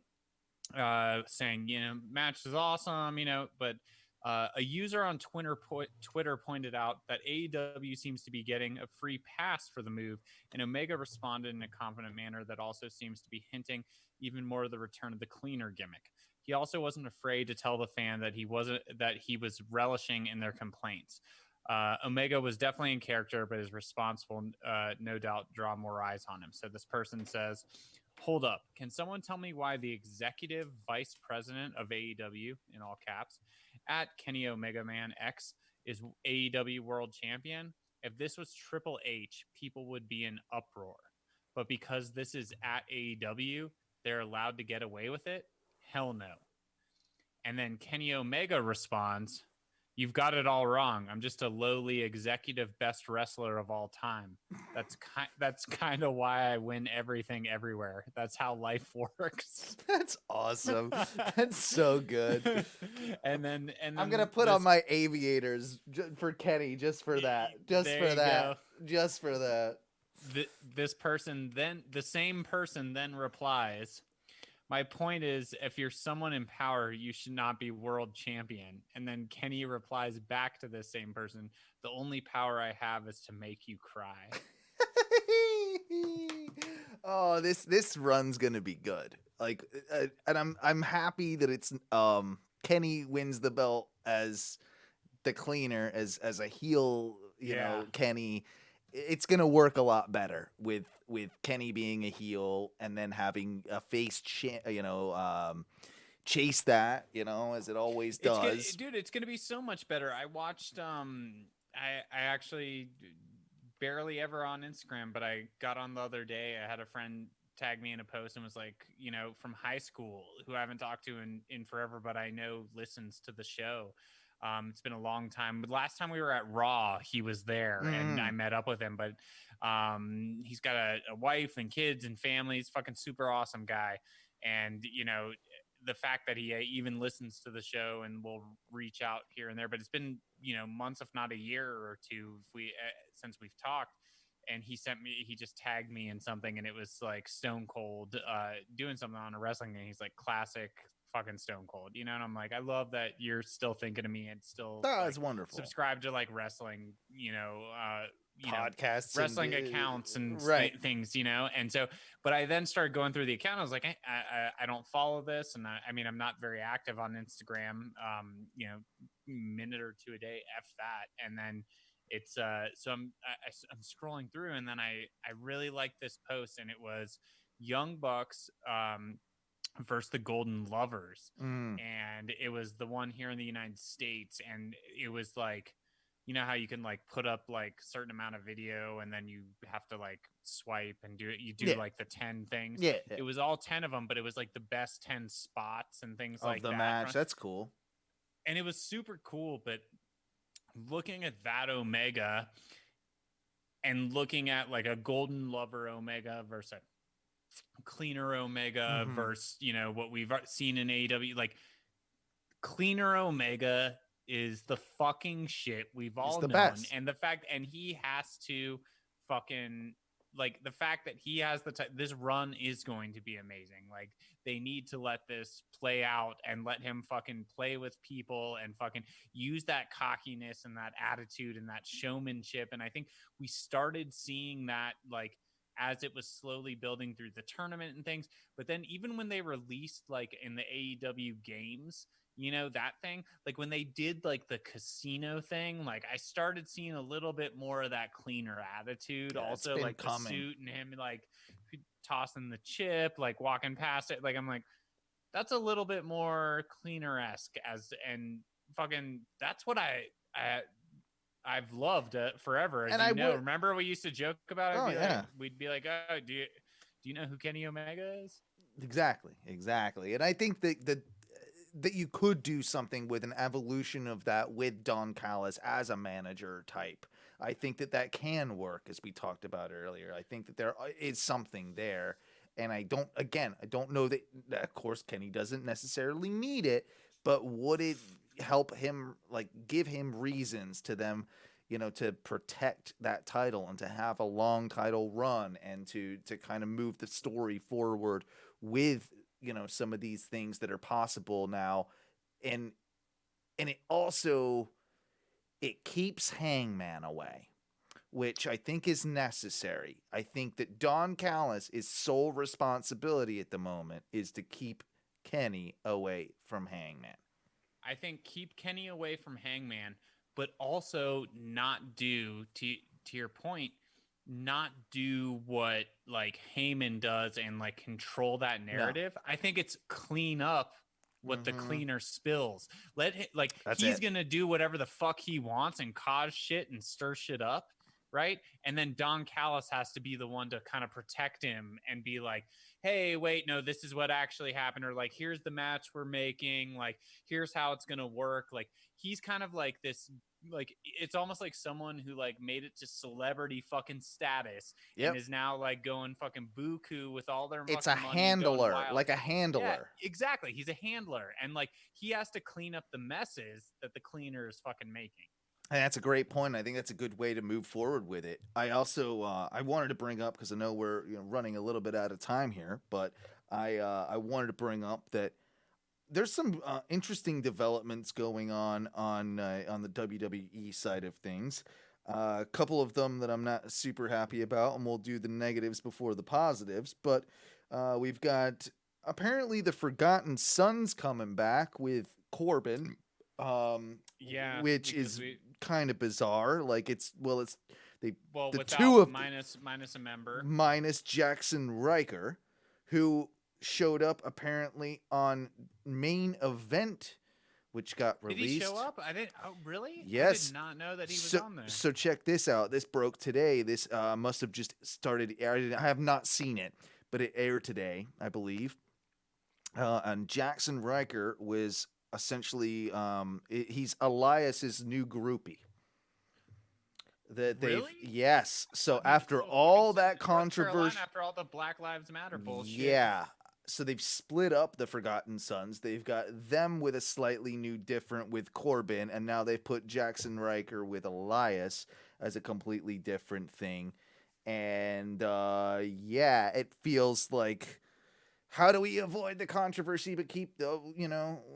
saying, match is awesome, but a user on Twitter pointed out that AEW seems to be getting a free pass for the move, and Omega responded in a confident manner that also seems to be hinting even more of the return of the cleaner gimmick. He also wasn't afraid to tell the fan that he was relishing in their complaints. Omega was definitely in character, but his response will no doubt draw more eyes on him. So this person says, hold up. Can someone tell me why the executive vice president of AEW, in all caps, at Kenny Omega Man X, is AEW world champion? If this was Triple H, people would be in uproar. But because this is at AEW, they're allowed to get away with it? Hell no. And then Kenny Omega responds, You've got it all wrong. I'm just a lowly executive best wrestler of all time. That's kind of why I win everything everywhere. That's how life works. That's awesome. That's so good. and then I'm gonna put on my aviators for Kenny just for that. Just There for you that. go. Just for that. This person then the same person then replies, my point is, if you're someone in power, you should not be world champion. And then Kenny replies back to the same person, the only power I have is to make you cry. Oh, this run's gonna be good. Like, and I'm happy that it's Kenny wins the belt as the cleaner, as a heel. You know, Kenny. It's gonna work a lot better with Kenny being a heel and then having a face, chase that, as it always does. Dude, it's gonna be so much better. I watched I actually barely ever on Instagram, but I got on the other day. I had a friend tag me in a post and was like, from high school, who I haven't talked to in forever, but I know listens to the show. It's been a long time. But last time we were at Raw, he was there and I met up with him. But he's got a wife and kids and family. He's a fucking super awesome guy. And, the fact that he even listens to the show and will reach out here and there. But it's been, months, if not a year or two, since we've talked. And he just tagged me in something, and it was like Stone Cold doing something on a wrestling game. He's like, classic fucking Stone Cold, and I'm like, I love that you're still thinking of me and still it's wonderful. Subscribe to like wrestling, podcasts, wrestling accounts and things, and so, but I then started going through the account. I was like, I don't follow this, and I'm not very active on Instagram, minute or two a day, F that. And then it's so I'm scrolling through, and then I really liked this post, and it was Young Bucks versus the Golden Lovers. And it was the one here in the United States, and it was like, how you can like put up like certain amount of video and then you have to like swipe and do like the 10 things. It was all 10 of them, but it was like the best 10 spots and things like that of the match. That's cool. And it was super cool. But looking at that Omega and looking at like a Golden Lover Omega versus a cleaner Omega versus, what we've seen in AEW, like cleaner Omega is the fucking shit we've all known. Best. And the fact, and he has to fucking, like, the fact that he has this run is going to be amazing. Like, they need to let this play out and let him fucking play with people and fucking use that cockiness and that attitude and that showmanship. And I think we started seeing that, like, as it was slowly building through the tournament and things. But then even when they released, like, in the AEW games, that thing, like when they did like the casino thing, like I started seeing a little bit more of that cleaner attitude. Also, like the suit and him like tossing the chip, like walking past it. Like, I'm like, that's a little bit more cleaner-esque and fucking, that's what I've loved forever. As and remember we used to joke about it? Like, we'd be like, oh, do you know who Kenny Omega is? Exactly. And I think that you could do something with an evolution of that with Don Callis as a manager type. I think that can work, as we talked about earlier. I think that there is something there. And I don't know that, of course, Kenny doesn't necessarily need it, but would it help him, like, give him reasons to them, to protect that title and to have a long title run and to kind of move the story forward with, some of these things that are possible now. And it also, it keeps Hangman away, which I think is necessary. I think that Don Callis' sole responsibility at the moment is to keep Kenny away from Hangman. I think keep Kenny away from Hangman, but also not do, to your point, not do what like Heyman does and like control that narrative. No. I think it's clean up what the cleaner spills. Let him, like, he's gonna do whatever the fuck he wants and cause shit and stir shit up. right? And then Don Callis has to be the one to kind of protect him and be like, hey, wait, no, this is what actually happened, or like, here's the match we're making, like, here's how it's gonna work. Like, he's kind of like this, like, it's almost like someone who like made it to celebrity fucking status and is now like going fucking buku with all their It's a fucking money handler, like a handler. Yeah, exactly. He's a handler, and like he has to clean up the messes that the cleaner is fucking making. And that's a great point. I think that's a good way to move forward with it. I also I wanted to bring up, because I know we're running a little bit out of time here, but I wanted to bring up that there's some interesting developments going on the WWE side of things. A couple of them that I'm not super happy about, and we'll do the negatives before the positives. But we've got apparently the Forgotten Sons coming back with Corbin, which is kind of bizarre. Like the two of minus a member, minus Jaxson Ryker, who showed up apparently on Main Event, which got released. Did he show up? I didn't. Oh, really? Yes. I did not know that he was on there. So check this out. This broke today. This must have just started. I have not seen it, but it aired today, I believe. And Jaxson Ryker was essentially he's Elias's new groupie. Really? Yes. So after all that controversy, after all the Black Lives Matter bullshit. Yeah. So they've split up the Forgotten Sons. They've got them with a slightly new different with Corbin, and now they've put Jaxson Ryker with Elias as a completely different thing. And it feels like, how do we avoid the controversy but keep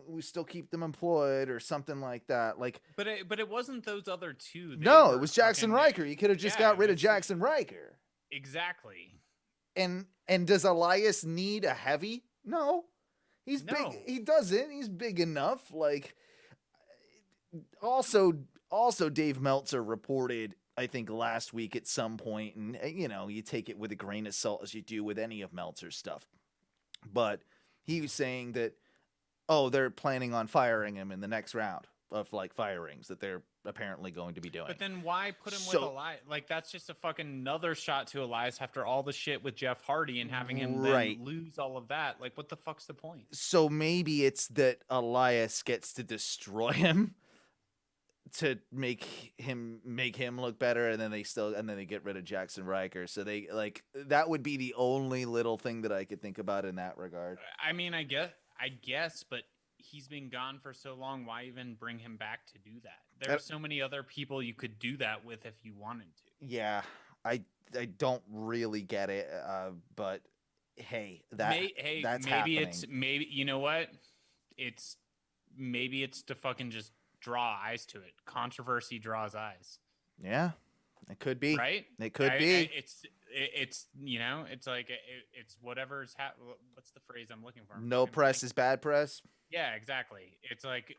we still keep them employed or something like that? Like, but it wasn't those other two. No, it was Jaxson Ryker. You could have just got rid of Jaxson Ryker. Exactly. And does Elias need a heavy? No. He's big. He doesn't. He's big enough. Like, also Dave Meltzer reported, I think last week at some point, and you take it with a grain of salt as you do with any of Meltzer's stuff. But he was saying that, they're planning on firing him in the next round of like firings that they're apparently going to be doing. But then why put him with Elias? Like, that's just a fucking another shot to Elias after all the shit with Jeff Hardy and having him then lose all of that. Like, what the fuck's the point? So maybe it's that Elias gets to destroy him to make him look better, and then they get rid of Jaxson Ryker. So they that would be the only little thing that I could think about in that regard. I mean, I guess, but he's been gone for so long. Why even bring him back to do that? There are so many other people you could do that with if you wanted to. Yeah, I don't really get it, but hey, that's maybe happening. Maybe you know what? Maybe it's to fucking just draw eyes to it. Controversy draws eyes. Yeah, it could be. Right? It could be. It's it's like it's whatever's what's the phrase I'm looking for? No press is bad press. Yeah, exactly. It's like,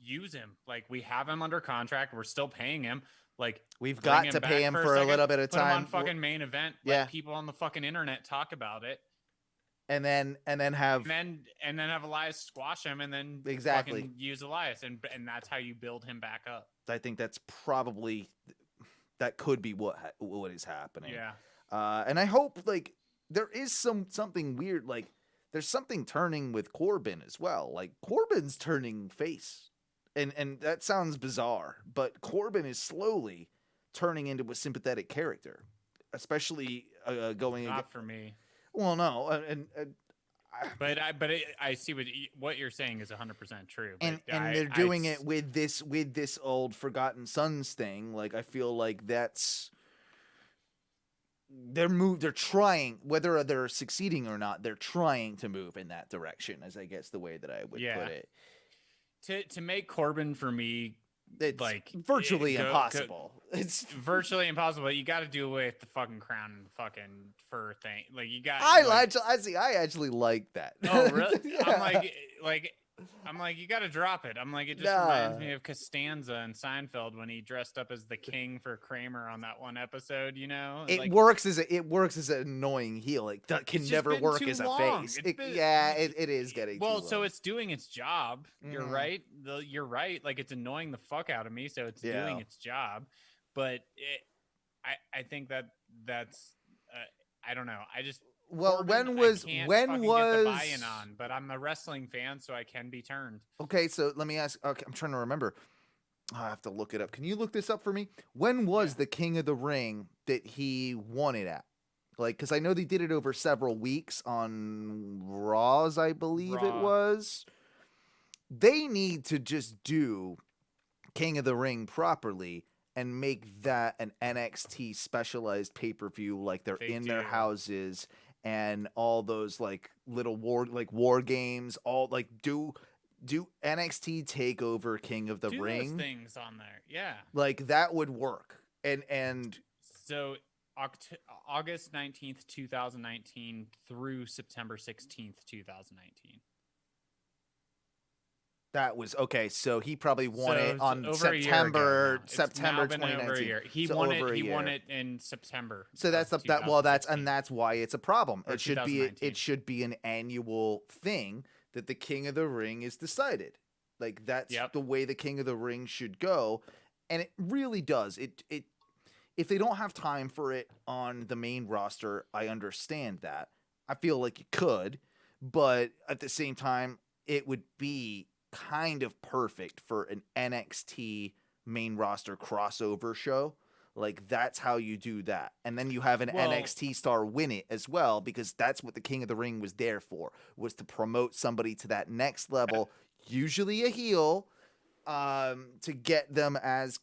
use him. Like, we have him under contract. We're still paying him. Like, we've got to pay him for a little bit of time. Put him on fucking Main Event. Let people on the fucking internet talk about it. And then have Elias squash him, and then exactly use Elias, and that's how you build him back up. I think that could be what is happening. Yeah. And I hope like there is something weird, like there's something turning with Corbin as well. Like, Corbin's turning face, and that sounds bizarre, but Corbin is slowly turning into a sympathetic character, especially going. Not for me. Well, no, but I see what you're saying is 100% true. And they're doing it with this old Forgotten Sons thing. Like, I feel like that's they're trying, whether they're succeeding or not, they're trying to move in that direction, as I guess the way that I would put it. To make Corbin, for me, it's like virtually impossible. It's virtually impossible. You got to do away with the fucking crown and the fucking fur thing. Like, you got. I actually like that. Oh, really? Yeah. I'm like, you got to drop it. I'm like, it just reminds me of Costanza and Seinfeld when he dressed up as the king for Kramer on that one episode. It works as an annoying heel. Like, that can never work as a face. It is getting well. Too so long. it's doing its job. You're right. You're right. Like, it's annoying the fuck out of me. So it's doing its job, but I think that's I don't know. I just Well, Corbin, when I was can't when fucking get the buy-in was on, but I'm a wrestling fan, so I can be turned. okay? So let me ask. Okay, I'm trying to remember. I have to look it up. Can you look this up for me? When was Yeah. the King of the Ring that he won it at? Like, because I know they did it over several weeks on Raws, I believe it Raw. was. They need to just do King of the Ring properly and make that an NXT specialized pay per view, like they're They in their do. houses and all those like little war games. All like do NXT Takeover King of the Do those Ring. things on there. Yeah. Like that would work. And So August 19th, 2019 through September 16th, 2019. that was okay. So he probably won it it's on over a year ago now. September It's now been over a 2019. year. He So won over it. a He won year. it in September. So that's of that's why it's a problem. Or It should be 2019. it should be an annual thing that the King of the Ring is decided. Like that's Yep. the way the King of the Ring should go, and it really does. It if they don't have time for it on the main roster, I understand that. I feel like you could, but at the same time, it would be kind of perfect for an NXT main roster crossover show. Like that's how you do that. And then you have an Well- NXT star win it as well, because that's what the King of the Ring was there for, was to promote somebody to that next level, usually a heel, to get them as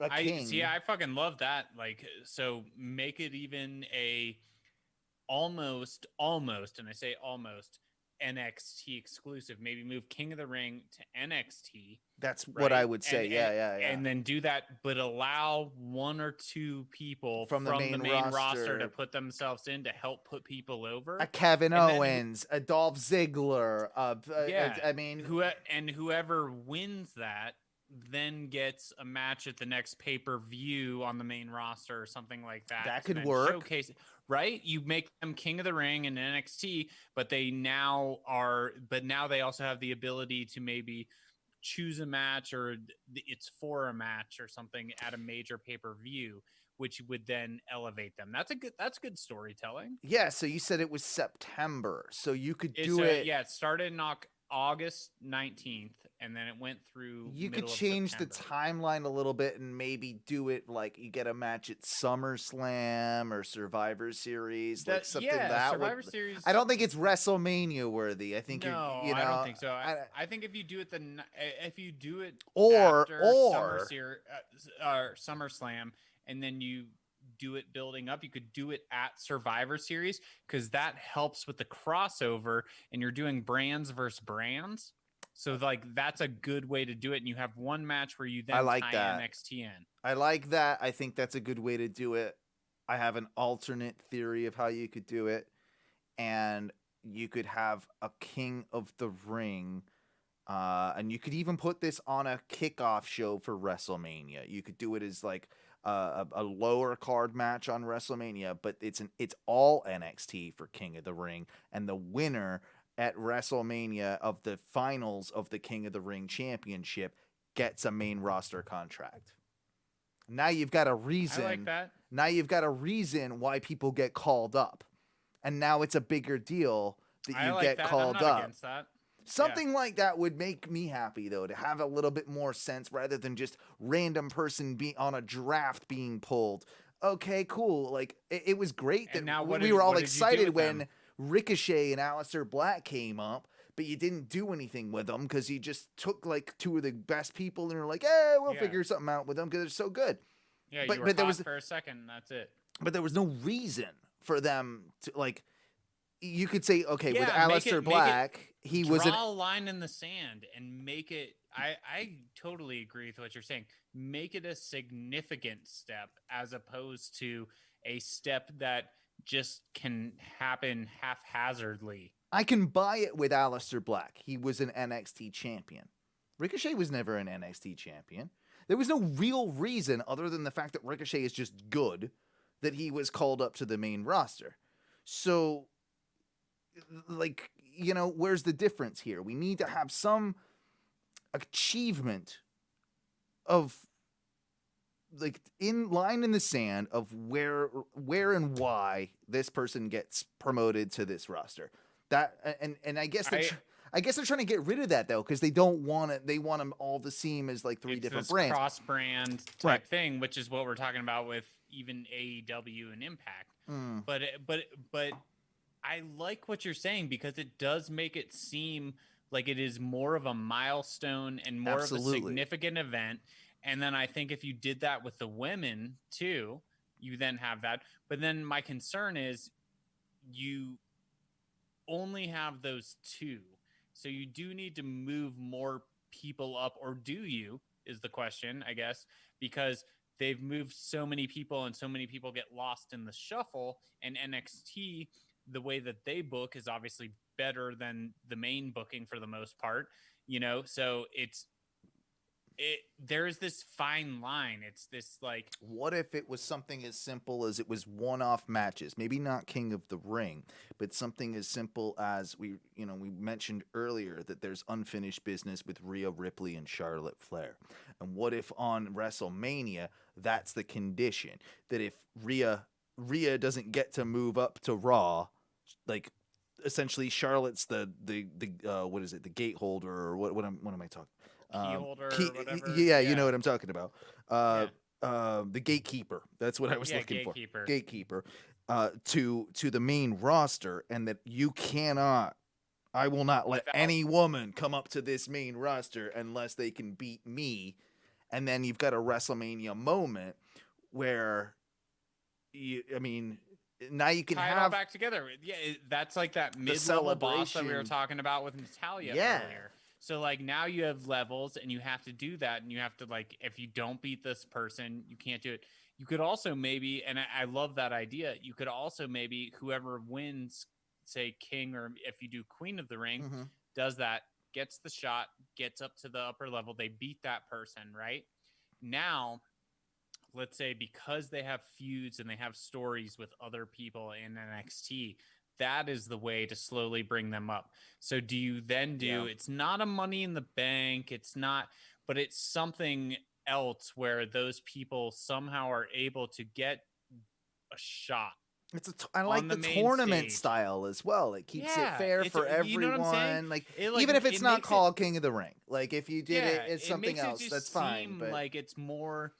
a king. I fucking love that. Like, so make it even a almost, and I say almost NXT exclusive. Maybe move King of the Ring to NXT. That's Right? what I would say. And, Yeah. And then do that, but allow one or two people From the main roster to roster. put themselves in to help put people over. A Kevin And then Owens, a Dolph Ziggler. Yeah. I mean, Whoever wins that then gets a match at the next pay-per-view on the main roster or something like that. That to could then work. Showcase it, right? You make them King of the Ring in NXT, but now they also have the ability to maybe choose a match, or it's for a match or something at a major pay-per-view, which would then elevate them. That's good storytelling. yeah. So you said it was September, so you could do it. Yeah, it started in August 19th, and then it went through. You could middle of change the September. timeline a little bit and maybe do it like you get a match at SummerSlam or Survivor Series, like something that Survivor would. Series. I don't think it's WrestleMania worthy. I think No, you know. I don't think so. I think if you do it Or- after SummerSlam, and then you do it building up, you could do it at Survivor Series, because that helps with the crossover, and you're doing brands versus brands. So like that's a good way to do it, and you have one match where you then I like tie that. NXT in. I like that. I think that's a good way to do it. I have an alternate theory of how you could do it, and you could have a King of the Ring, and you could even put this on a kickoff show for WrestleMania. You could do it as like a lower card match on WrestleMania, but it's all NXT for King of the Ring, and the winner at WrestleMania of the finals of the King of the Ring championship gets a main roster contract. Now you've got a reason. I like that. Now you've got a reason why people get called up, and now it's a bigger deal that I you like get that. called I'm not up. against that. Something like that would make me happy, though, to have a little bit more sense rather than just random person be on a draft being pulled. Okay, cool. Like it was great that And now we were all what did you do excited with when them? Ricochet and Aleister Black came up, but you didn't do anything with them because you just took like two of the best people and you're like, "Hey, we'll Yeah. figure something out with them because they're so good." Yeah, But- you were but there hot was- for a second. That's it. But there was no reason for them to like. You could say, okay, with Yeah, make Aleister it- Black, he was Draw a line in the sand and make it. I totally agree with what you're saying. Make it a significant step as opposed to a step that just can happen haphazardly. I can buy it with Aleister Black. He was an NXT champion. Ricochet was never an NXT champion. There was no real reason other than the fact that Ricochet is just good that he was called up to the main roster. So, like, you know, where's the difference here? We need to have some achievement of like in line in the sand of where and why this person gets promoted to this roster. That and I guess I guess they're trying to get rid of that though, because they don't want it. They want them all to seem as like three different brands, cross-brand type thing, which is what we're talking about with even AEW and Impact. But I like what you're saying, because it does make it seem like it is more of a milestone and more of a significant event. And then I think if you did that with the women too, you then have that. But then my concern is you only have those two. So you do need to move more people up, or do you, is the question, I guess, because they've moved so many people and so many people get lost in the shuffle. And NXT, the way that they book is obviously better than the main booking for the most part, you know? So there's this fine line. It's this like, what if it was something as simple as it was one-off matches, maybe not King of the Ring, but something as simple as we mentioned earlier that there's unfinished business with Rhea Ripley and Charlotte Flair. And what if on WrestleMania that's the condition, that if Rhea doesn't get to move up to Raw, like essentially Charlotte's the what is it, the gate holder, or what am I talking? Key holder, whatever. Yeah, you know what I'm talking about. The gatekeeper. That's what I was looking for. Gatekeeper. To the main roster, and that you cannot. I will not let any woman come up to this main roster unless they can beat me. And then you've got a WrestleMania moment where, now you can tie it all back together. Yeah, that's like that mid-level boss that we were talking about with Natalia earlier. So like now you have levels, and you have to do that, and you have to, like, if you don't beat this person, you can't do it. You could also maybe, and I love that idea, you could also maybe, whoever wins, say King, or if you do Queen of the Ring, does that, gets the shot, gets up to the upper level, they beat that person, right? Now, let's say because they have feuds and they have stories with other people in NXT, that is the way to slowly bring them up. So do you then do, it's not a Money in the Bank, it's not, but it's something else where those people somehow are able to get a shot. I like the tournament stage style as well. It keeps it fair for everyone. You know what I'm saying? Like even if it's not called King of the Ring, like if you did it as something else, that's fine. But like it's more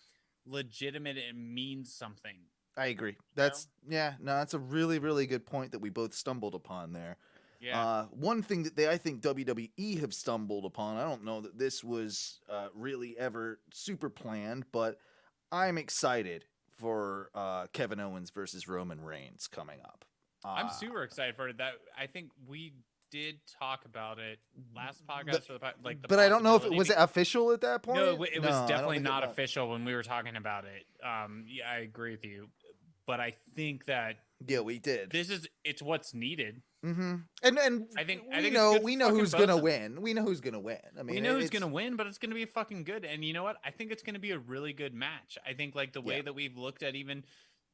legitimate and means something. I agree. That's that's a really, really good point that we both stumbled upon there. Yeah. One thing that I think WWE have stumbled upon, I don't know that this was really ever super planned, but I'm excited for Kevin Owens versus Roman Reigns coming up. I'm super excited for that. I think we did talk about it last podcast, but I don't know if it was official at that point. No, it was definitely not official when we were talking about it. Yeah, I agree with you, but I think that we did. It's what's needed. Mm-hmm. And I think we know who's gonna win. We know who's gonna win. I mean, we know who's gonna win, but it's gonna be fucking good. And you know what? I think it's gonna be a really good match. I think like the way that we've looked at, even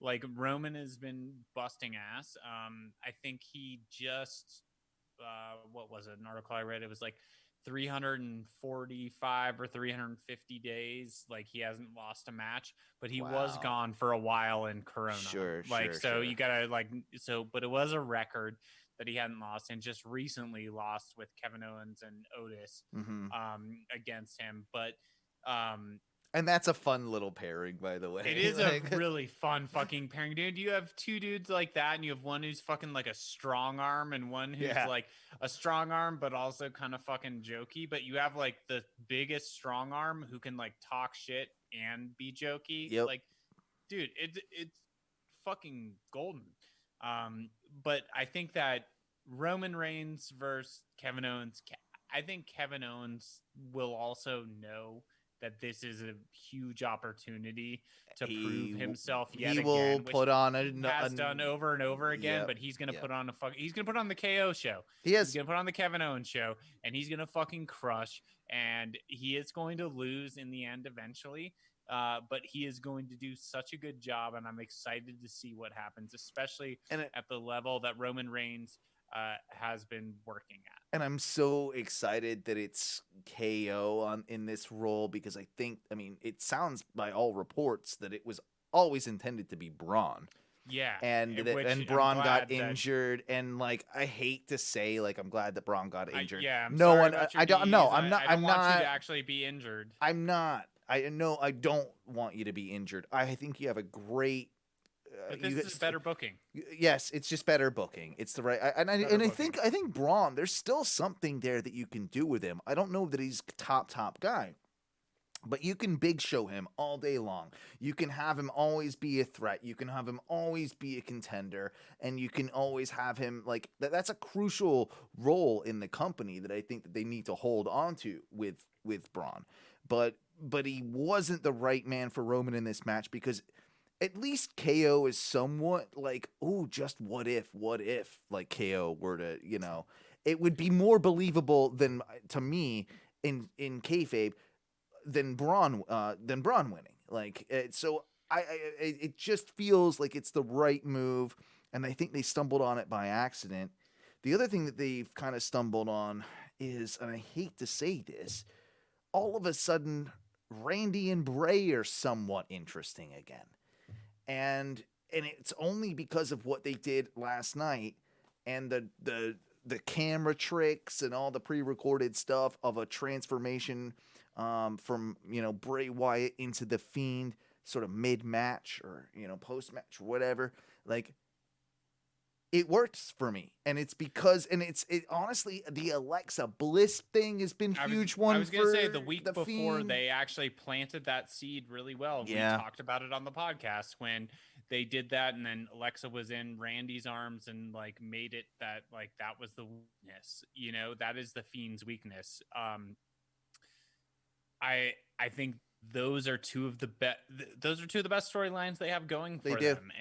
like Roman has been busting ass. I think he just what was it? An article I read. It was like 345 or 350 days. Like he hasn't lost a match, but he was gone for a while in Corona. Sure. You gotta but it was a record that he hadn't lost, and just recently lost with Kevin Owens and Otis against him. But and that's a fun little pairing, by the way. It is a really fun fucking pairing, dude. You have two dudes like that, and you have one who's fucking like a strong arm, and one who's like a strong arm, but also kind of fucking jokey. But you have like the biggest strong arm who can like talk shit and be jokey. Yep. Like, dude, it's fucking golden. But I think that Roman Reigns versus Kevin Owens, I think Kevin Owens will also know that this is a huge opportunity to prove himself yet again. He will put on has done over and over again, but he's gonna put on he's gonna put on the KO show. He's gonna put on the Kevin Owens show, and he's gonna fucking crush. And he is going to lose in the end eventually. But he is going to do such a good job, and I'm excited to see what happens, especially at the level that Roman Reigns has been working at. And I'm so excited that it's KO in this role because I mean, it sounds by all reports that it was always intended to be Braun. Yeah, And which I'm Braun got glad that injured, and like I hate to say, like I'm glad that Braun got injured. I'm No sorry one, about your I don't. knees. No, I'm not. I I'm don't want you not. to actually be injured. I'm not. I know. I don't want you to be injured. I think you have a great. But this is better booking. Yes, it's just better booking. It's the right. And Better I booking. think Braun. There's still something there that you can do with him. I don't know that he's top guy. But you can big show him all day long. You can have him always be a threat. You can have him always be a contender. And you can always have him like that's a crucial role in the company that I think that they need to hold on to with Braun. But he wasn't the right man for Roman in this match because at least KO is somewhat like, oh, just what if like KO were to, it would be more believable than to me in kayfabe than Braun winning. Like so, it just feels like it's the right move, and I think they stumbled on it by accident. The other thing that they've kind of stumbled on is, and I hate to say this, all of a sudden, Randy and Bray are somewhat interesting again, and it's only because of what they did last night and the camera tricks and all the pre-recorded stuff of a transformation from Bray Wyatt into the Fiend, sort of mid-match or post-match or whatever. Like, it works for me, and it's because it honestly the Alexa Bliss thing has been huge. I was gonna say the week before Fiend. they actually planted that seed really well. Yeah. We talked about it on the podcast when they did that, and then Alexa was in Randy's arms and like made it that like that was the weakness. That is the Fiend's weakness. I think those are two of the best storylines they have going for them.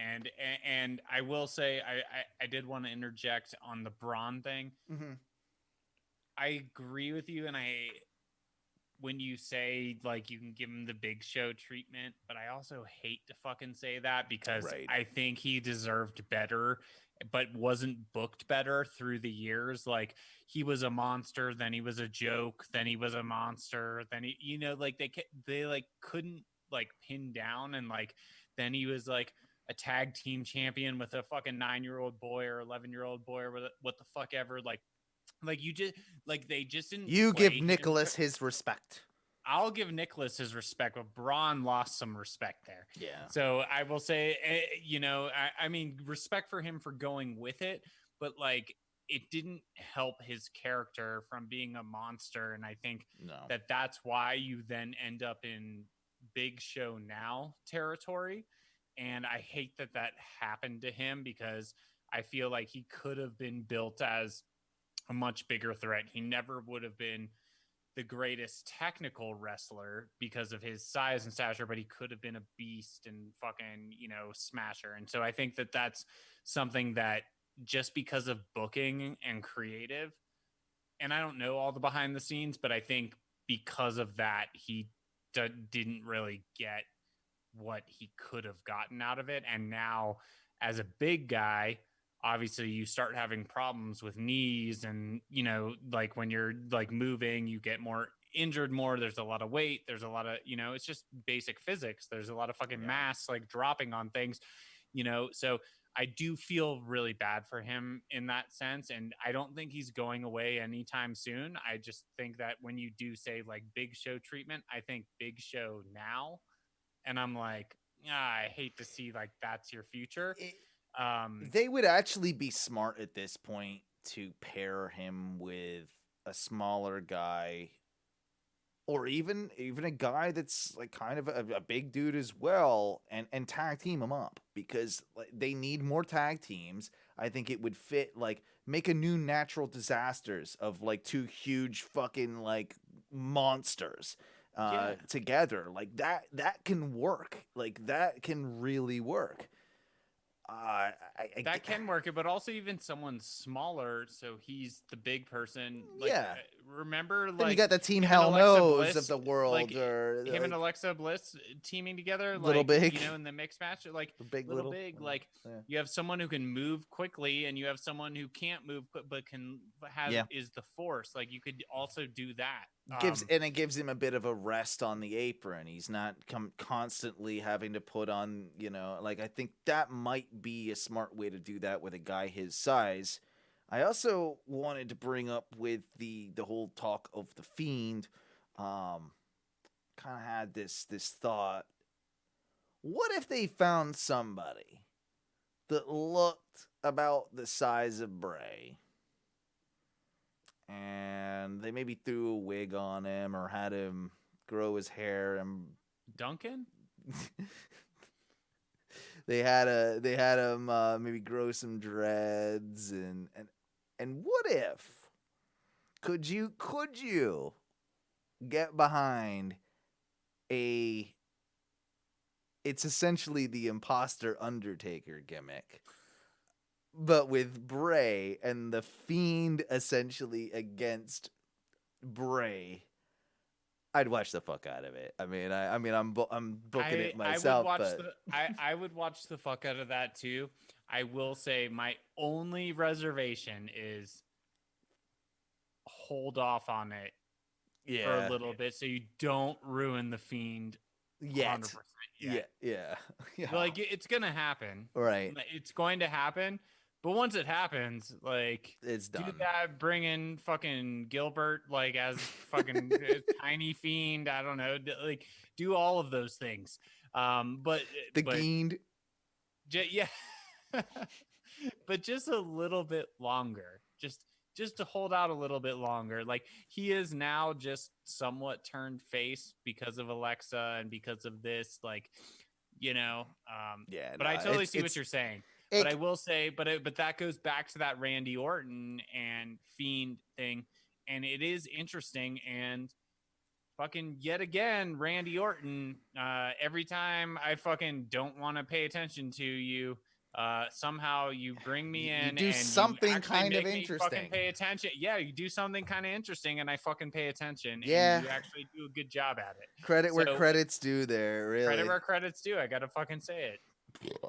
And I will say I did want to interject on the Braun thing. Mm-hmm. I agree with you, and when you say like you can give him the Big Show treatment, but I also hate to fucking say that because I think he deserved better, but wasn't booked better through the years. Like he was a monster, then he was a joke, then he was a monster, then he, like they like couldn't like pin down, and like then he was like a tag team champion with a fucking 9-year-old boy or 11-year-old boy or what the fuck ever. Like you just like they just didn't. You give Nicholas his respect. I'll give Nicholas his respect, but Braun lost some respect there. Yeah. So I will say, I mean, respect for him for going with it, but like it didn't help his character from being a monster. And I think that's why you then end up in Big Show now territory. And I hate that happened to him because I feel like he could have been built as a much bigger threat. He never would have been the greatest technical wrestler because of his size and stature, but he could have been a beast and fucking, smasher. And so I think that that's something that just because of booking and creative, and I don't know all the behind the scenes, but I think because of that, he didn't really get what he could have gotten out of it. And now as a big guy, obviously you start having problems with knees and, like when you're like moving, you get more injured more. There's a lot of weight. There's a lot of, it's just basic physics. There's a lot of fucking mass like dropping on things, so I do feel really bad for him in that sense. And I don't think he's going away anytime soon. I just think that when you do say like Big Show treatment, I think Big Show now. And I'm like, I hate to see like that's your future. They would actually be smart at this point to pair him with a smaller guy, or even a guy that's like kind of a big dude as well, and tag team him up because like, they need more tag teams. I think it would fit, like make a new Natural Disasters of like two huge fucking like monsters together. Like that can work. Like that can really work. That can work, but also even someone smaller, so he's the big person. Like, remember Then like you got the Team him and Hell Alexa Knows Bliss, of the world, like or him and like, Alexa Bliss teaming together, Little like Big. you know, in the mixed match, like Big Little Little. Big, like Yeah. you have someone who can move quickly, and you have someone who can't move but can have Yeah. is the force. Like you could also do that. It gives him a bit of a rest on the apron. He's not constantly having to put on, like, I think that might be a smart way to do that with a guy his size. I also wanted to bring up with the whole talk of the Fiend, kind of had this thought. What if they found somebody that looked about the size of Bray, and they maybe threw a wig on him or had him grow his hair and Duncan? they had him maybe grow some dreads, and what if could you get behind it's essentially the imposter Undertaker gimmick, but with Bray and the Fiend essentially against Bray? I'd watch the fuck out of it. I mean, I'm booking it myself. I would watch the fuck out of that too. I will say my only reservation is hold off on it for a little bit so you don't ruin the Fiend. Yet. 100% yet. Yeah. Like it's gonna happen. Right. It's going to happen. But once it happens, like it's done. Do that, bring in fucking Gilbert, like as fucking tiny Fiend. I don't know, like do all of those things. But Fiend, yeah, but just a little bit longer, just to hold out a little bit longer. Like he is now just somewhat turned face because of Alexa and because of this, like But I totally see what you're saying. But I will say, but that goes back to that Randy Orton and Fiend thing, and it is interesting. And fucking yet again, Randy Orton. Every time I fucking don't want to pay attention to you, somehow you bring me in. You do and something you kind of make me interesting. fucking pay attention. Yeah, you do something kind of interesting, and I fucking pay attention. Yeah, and you actually do a good job at it. Credit where credit's due. There, really. Credit where credit's due. I gotta fucking say it.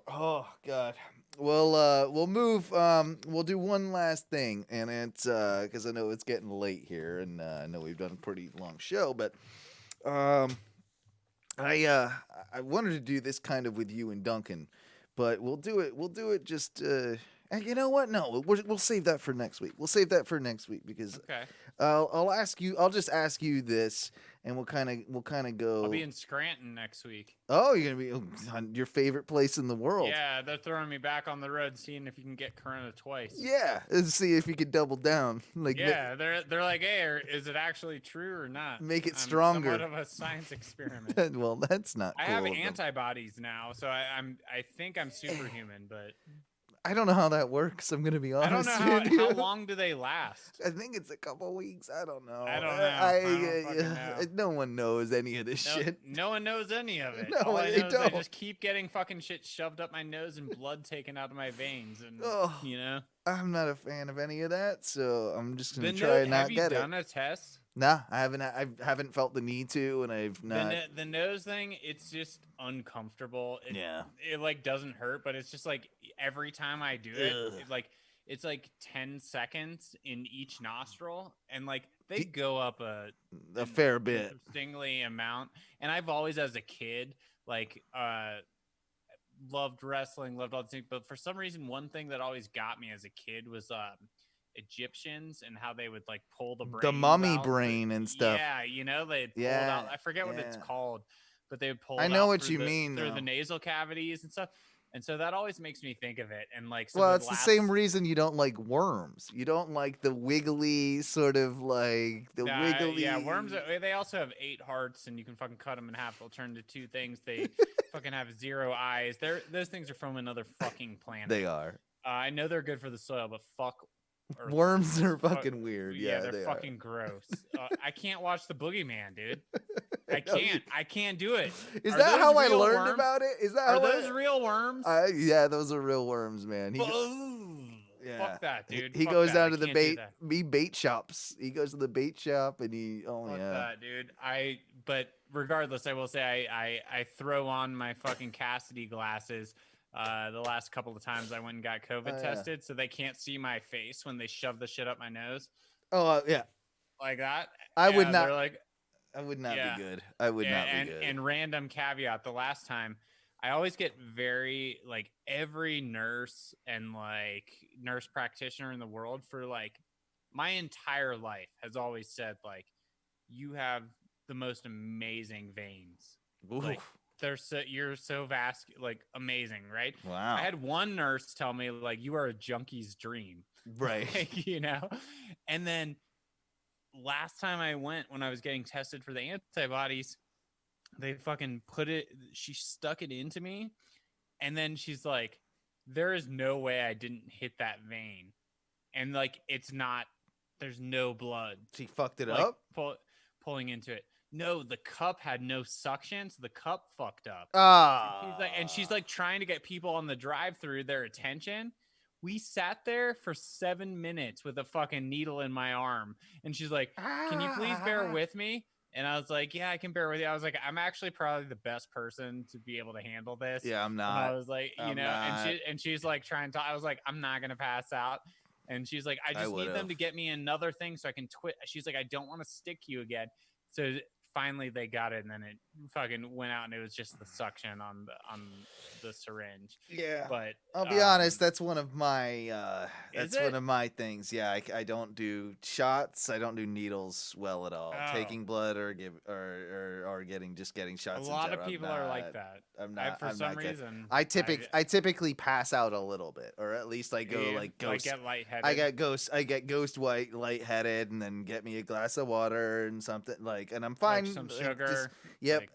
Oh God. We'll move. We'll do one last thing, and it's because I know it's getting late here, and I know we've done a pretty long show, but I wanted to do this kind of with you and Duncan, but we'll do it just. And you know what? No, we'll save that for next week. We'll save that for next week because okay. I'll just ask you this, and we'll kind of go. I'll be in Scranton next week. Oh, you're gonna be on your favorite place in the world. Yeah, they're throwing me back on the road, seeing if you can get Corona twice. Yeah, let's see if you can double down. Like, yeah, they're like, hey, is it actually true or not? Make it stronger. Somewhat of a science experiment. Well, that's not. I cool have antibodies now, so I think I'm superhuman, but. I don't know how that works. I'm gonna be honest. I don't know how long do they last. I think it's a couple weeks. I don't know. I don't know. No one knows any of this shit. No one knows any of it. No, all I know is don't. I just keep getting fucking shit shoved up my nose and blood taken out of my veins, and I'm not a fan of any of that, so I'm just gonna try and not get it. Have you done a test? Nah, I haven't. I haven't felt the need to, and I've not. The nose thing, it's just uncomfortable. It like doesn't hurt, but it's just like every time I do it, it's like 10 seconds in each nostril, and like they go up a fair bit, interestingly amount. And I've always, as a kid, like loved wrestling, loved all the things, but for some reason, one thing that always got me as a kid was Egyptians and how they would like pull the mummy brain and stuff. Yeah, they pulled out. I forget what it's called, but they would pull. I know what you mean. Through the nasal cavities and stuff, and so that always makes me think of it. And like, well, it's the same reason you don't like worms. You don't like the wiggly sort of like the wiggly. Yeah, worms. They also have 8 hearts, and you can fucking cut them in half. They'll turn to 2 things. They fucking have 0 eyes. Those things are from another fucking planet. They are. I know they're good for the soil, but fuck. Worms are fucking weird. Yeah, they're fucking gross. I can't watch the Boogeyman, dude. I can't. I can't do it. Is that how I learned about it? Is that are those real worms? Yeah, those are real worms, man. fuck that, dude. He Fuck goes that. down I to the can't do that. bait shops. He goes to the bait shop and Fuck that, dude. But regardless, I will say I throw on my fucking Cassidy glasses. The last couple of times I went and got COVID tested, so they can't see my face when they shove the shit up my nose. Oh yeah, like that. I would not. They're like, I would not yeah. be good. I would not be good. And random caveat: the last time, I always get very like every nurse and like nurse practitioner in the world for like my entire life has always said like you have the most amazing veins. Oof. Like you're so vast, like amazing, right? Wow. I had one nurse tell me like you are a junkie's dream, right? like, you know. And then last time I went, when I was getting tested for the antibodies, they fucking she stuck it into me, and then she's like, there is no way I didn't hit that vein, and like there's no blood. She fucked it like, up? Pulling into it. No, the cup had no suction, so the cup fucked up. And she's like trying to get people on the drive-through their attention. We sat there for 7 minutes with a fucking needle in my arm, and she's like, can you please bear with me? And I was like, yeah, I can bear with you. I was like, I'm actually probably the best person to be able to handle this. Yeah, I'm not. And I was like, and she's like trying to, I was like, I'm not going to pass out. And she's like, I just need them to get me another thing so I can She's like, I don't want to stick you again. So finally they got it, and then it fucking went out, and it was just the suction on the syringe. Yeah, but I'll be honest, that's one of my one of my things. Yeah, I don't do shots. I don't do needles well at all. Taking blood or getting shots. A lot of people are like that. I'm not. For some reason, I typically pass out a little bit, or at least I go like ghost. I get lightheaded. I get ghost white lightheaded, and then get me a glass of water and something like, and I'm fine. Like some sugar.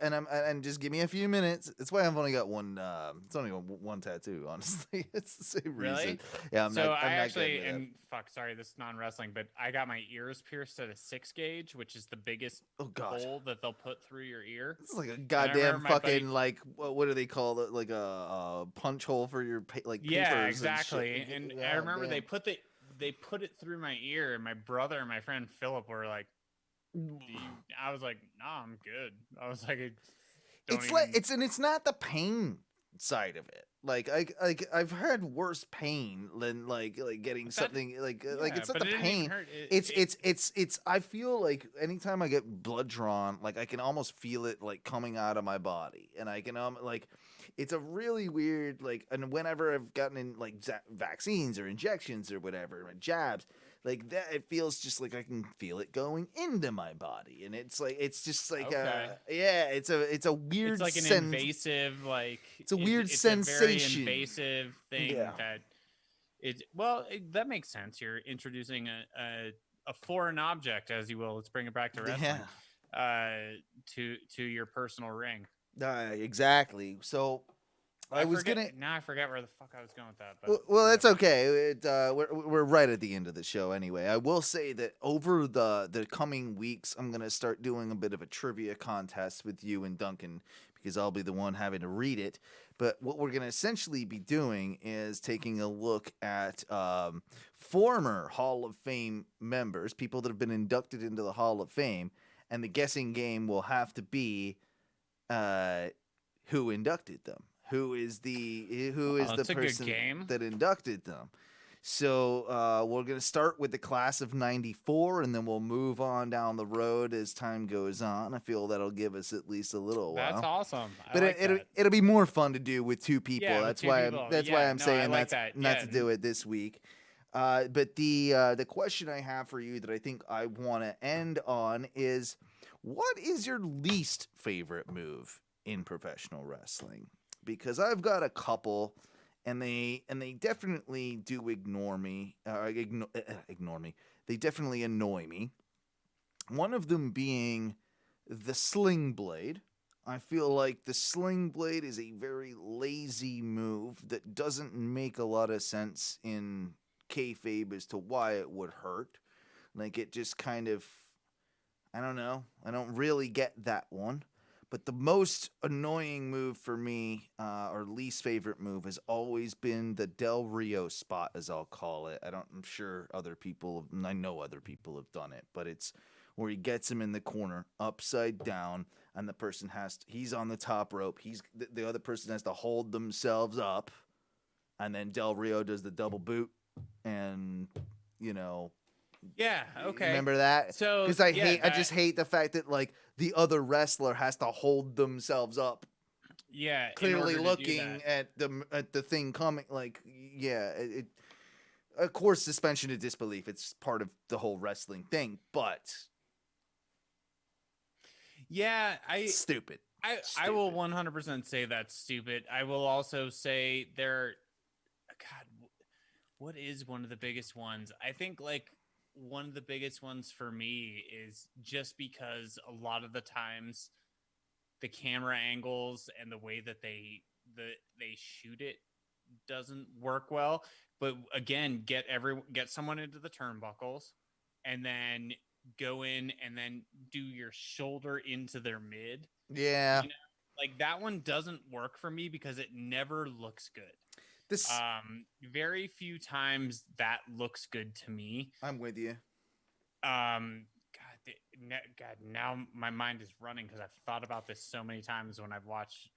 And just give me a few minutes. That's why I've only got one. It's only one tattoo. Honestly, it's the same reason. Really? Yeah. I'm not actually, and fuck, sorry, this is non-wrestling, but I got my ears pierced at a 6 gauge, which is the biggest hole that they'll put through your ear. It's like a goddamn fucking like what do they call it? Like a punch hole for your like. Yeah, exactly. And I remember they put it through my ear, and my brother and my friend Philip were like, I was like, nah, I'm good. I was like, it's not the pain side of it. Like I've had worse pain than like getting something like it's not the pain. It's I feel like anytime I get blood drawn, like I can almost feel it like coming out of my body, and I can like it's a really weird like. And whenever I've gotten in like vaccines or injections or whatever, jabs. Like that, it feels just like I can feel it going into my body, and it's just like it's a weird. It's like an invasive, like it's a weird sensation. It's a very invasive thing that makes sense. You're introducing a foreign object, as you will. Let's bring it back to wrestling. To your personal ring. Exactly. So. I forget where the fuck I was going with that. But well, that's okay. We're right at the end of the show anyway. I will say that over the coming weeks, I'm gonna start doing a bit of a trivia contest with you and Duncan, because I'll be the one having to read it. But what we're gonna essentially be doing is taking a look at former Hall of Fame members, people that have been inducted into the Hall of Fame, and the guessing game will have to be who inducted them. Who is the person that inducted them? So we're going to start with the class of 94, and then we'll move on down the road as time goes on. I feel that'll give us at least a little while. That's awesome. But it'll be more fun to do with two people. Yeah, that's why I'm saying not to do it this week. But the question I have for you that I think I want to end on is, what is your least favorite move in professional wrestling? Because I've got a couple, and they definitely do ignore me. Ignore me. They definitely annoy me. One of them being the Slingblade. I feel like the Slingblade is a very lazy move that doesn't make a lot of sense in kayfabe as to why it would hurt. Like, it just kind of, I don't know. I don't really get that one. But the most annoying move for me, or least favorite move, has always been the Del Rio spot, as I'll call it. I'm sure I know other people have done it, but it's where he gets him in the corner, upside down, and he's on the top rope. The other person has to hold themselves up, and then Del Rio does the double boot, and Yeah. Okay. remember that? So Because I just hate the fact that like the other wrestler has to hold themselves up, yeah, in clearly order to do looking that. at the thing coming. Like, yeah, of course, suspension of disbelief. It's part of the whole wrestling thing, but Yeah, it's stupid. I will 100% say that's stupid. I will also say God, what is one of the biggest ones? I think like one of the biggest ones for me is just because a lot of the times the camera angles and the way that they shoot it doesn't work well. But again, get someone into the turnbuckles and then go in and then do your shoulder into their mid. Yeah, Like that one doesn't work for me because it never looks good. this Very few times that looks good to me. I'm with you. God, now my mind is running because I've thought about this so many times when I've watched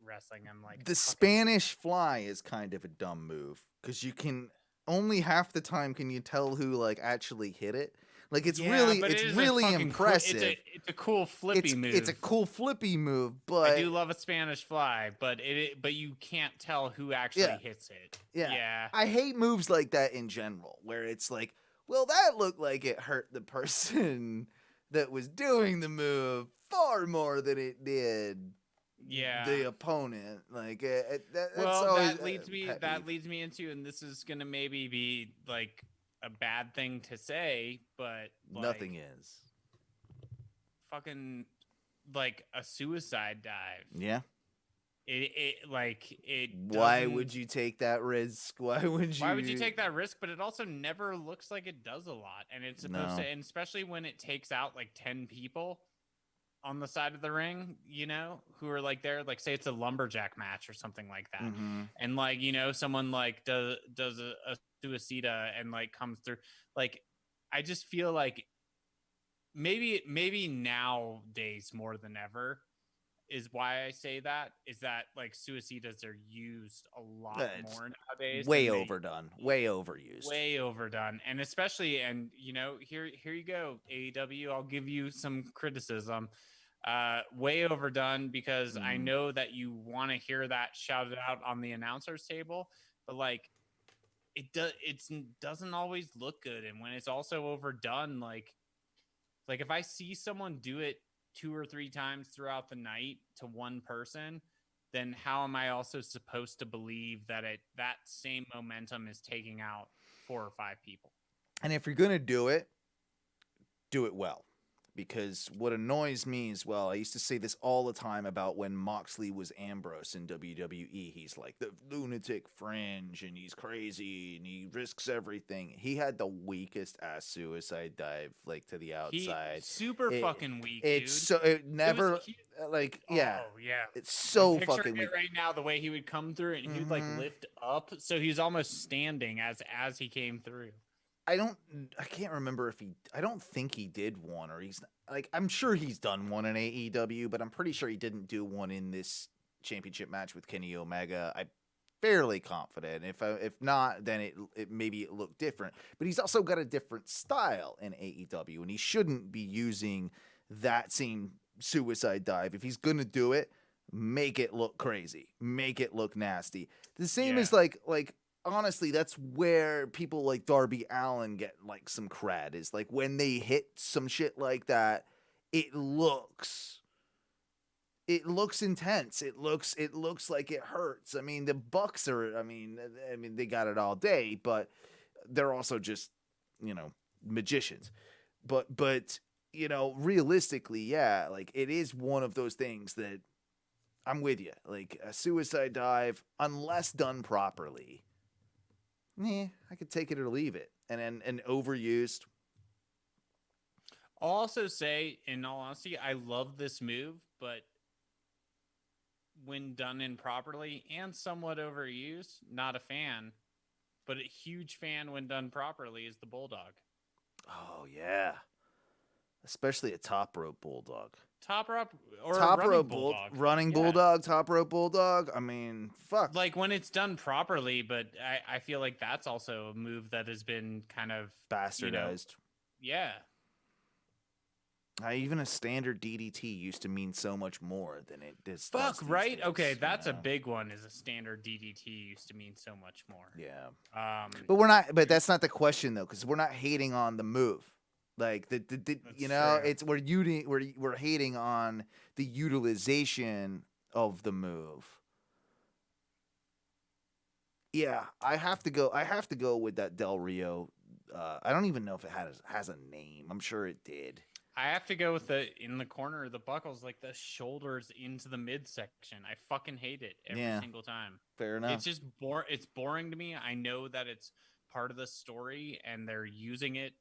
wrestling. I'm like, The Spanish Fly is kind of a dumb move because you can only half the time can you tell who like actually hit it. Like it's really impressive. It's a cool flippy move. It's a cool flippy move, but I do love a Spanish Fly, but you can't tell who actually hits it. Yeah. I hate moves like that in general, where it's like, well, that looked like it hurt the person that was doing the move far more than it did the opponent. Like that leads me into, and this is gonna maybe be like a bad thing to say, but like, nothing is fucking like a suicide dive. Yeah. Why would you take that risk? Why would you take that risk? But it also never looks like it does a lot, and it's supposed to, and especially when it takes out like 10 people on the side of the ring, who are like there, like say it's a lumberjack match or something like that, and like someone like does a suicida and like comes through. Like I just feel like maybe nowadays more than ever is why I say that is that like suicidas are used a lot more nowadays. Way overdone, way overused, and especially here you go, AEW. I'll give you some criticism. Way overdone because I know that you want to hear that shouted out on the announcer's table, but like it doesn't always look good, and when it's also overdone, like if I see someone do it 2 or 3 times throughout the night to one person, then how am I also supposed to believe that that same momentum is taking out 4 or 5 people? And if you're gonna do it well. Because what annoys me as well, I used to say this all the time about when Moxley was Ambrose in WWE. He's like the lunatic fringe, and he's crazy, and he risks everything. He had the weakest ass suicide dive, like to the outside. Fucking weak. It's dude. So it never like yeah. Oh yeah. It's so I'm fucking weak right now. The way he would come through it, and he would like lift up, so he's almost standing as he came through. I can't remember I don't think he did one, or he's like, I'm sure he's done one in AEW, but I'm pretty sure he didn't do one in this championship match with Kenny Omega. I'm fairly confident. If not, then it maybe it looked different, but he's also got a different style in AEW, and he shouldn't be using that same suicide dive. If he's going to do it, make it look crazy, make it look nasty. The same as like, honestly, that's where people like Darby Allin get like some cred, is like when they hit some shit like that, it looks intense. It looks like it hurts. I mean, the Bucks are, I mean, they got it all day, but they're also just, magicians. But realistically, yeah, like it is one of those things that I'm with you. Like a suicide dive, unless done properly, I could take it or leave it. And overused. I'll also say, in all honesty, I love this move, but when done improperly and somewhat overused, not a fan, but a huge fan when done properly is the bulldog. Oh yeah, especially a top rope bulldog. Top rope or Top running rope bulldog. running Yeah. bulldog, top rope bulldog. I mean, fuck. Like when it's done properly, but I feel like that's also a move that has been kind of Bastardized. Yeah. Even a standard DDT used to mean so much more than it does. Fuck, these right? days, Okay, you that's a know? big one. Is a standard DDT used to mean so much more. Yeah. Um, But we're not. But that's not the question though, because we're not hating on the move. Like the you know, true. it's we're hating on the utilization of the move. Yeah, I have to go with that Del Rio. I don't even know if it has a name. I'm sure it did. I have to go with the in the corner of the buckles, like the shoulders into the midsection. I fucking hate it every single time. Fair enough. It's just It's boring to me. I know that it's part of the story, and they're using it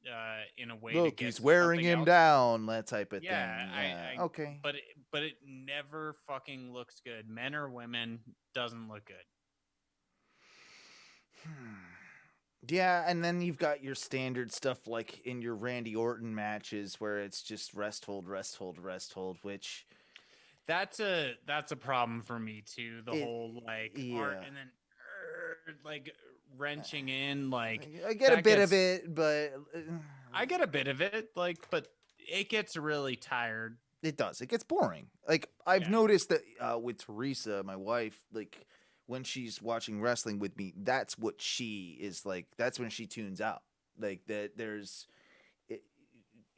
in a way to Look, get he's wearing something him else. down, that type of Yeah, thing. I Okay. but it never fucking looks good. Men or women, doesn't look good. Yeah, and then you've got your standard stuff like in your Randy Orton matches where it's just rest hold, which That's a problem for me too. The whole like art yeah. and then like wrenching in, like I get a that bit of gets- it, but I get a bit of it, like, but it gets really tired. it does. It gets boring. Like I've Yeah. noticed that with Teresa, my wife, like when she's watching wrestling with me, that's what she is like. That's when she tunes out. Like that,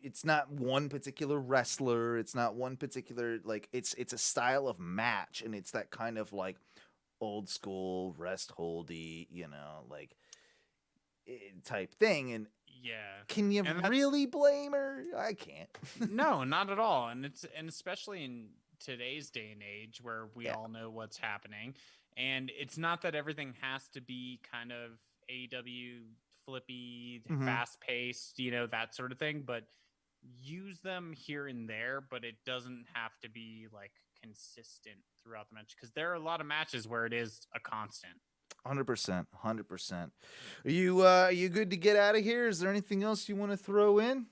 it's not one particular wrestler. It's not one particular like. It's a style of match, and it's that kind of like old school rest holdy, like type thing. And Yeah. can you And that's- really blame her? I can't. No, not at all. And especially in today's day and age where we Yeah. all know what's happening. And it's not that everything has to be kind of AEW flippy, Mhm. fast paced, that sort of thing, but use them here and there, but it doesn't have to be like consistent throughout the match, because there are a lot of matches where it is a constant. 100%. Are you good to get out of here? Is there anything else you want to throw in?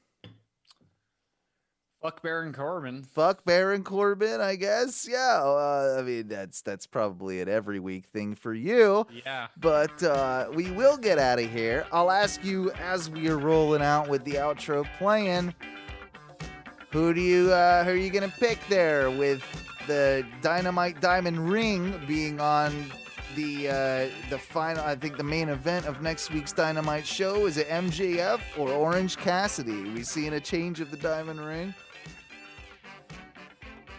Fuck Baron Corbin. Fuck Baron Corbin, I guess. Yeah, I mean that's probably an every week thing for you. Yeah. But we will get out of here. I'll ask you as we are rolling out with the outro playing. Who are you gonna pick there with the Dynamite Diamond Ring being on the final? I think the main event of next week's Dynamite show. Is it MJF or Orange Cassidy? We seeing a change of the Diamond Ring?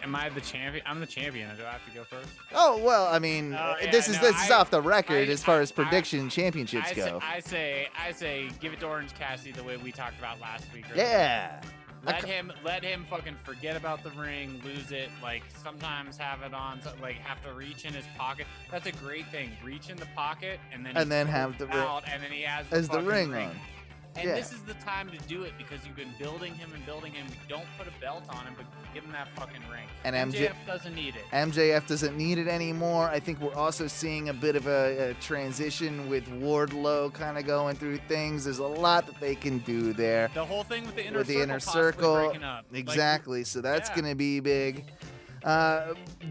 Am I the champion? I'm the champion. Do I have to go first? Oh well, I mean, Yeah, this is off the record as far as I- prediction championships go. I say, give it to Orange Cassidy the way we talked about last week. Right? Yeah. Let him fucking forget about the ring, lose it. Like sometimes have it on, like have to reach in his pocket. That's a great thing. Reach in the pocket and then have the ring out, and then he has as the fucking ring on. And Yeah. this is the time to do it because you've been building him and building him. Don't put a belt on him, but give him that fucking ring. And MJF doesn't need it. MJF doesn't need it anymore. I think we're also seeing a bit of a transition with Wardlow kind of going through things. There's a lot that they can do there. The whole thing with the inner With the circle, inner possibly circle, breaking up. exactly. So that's yeah. going to be big.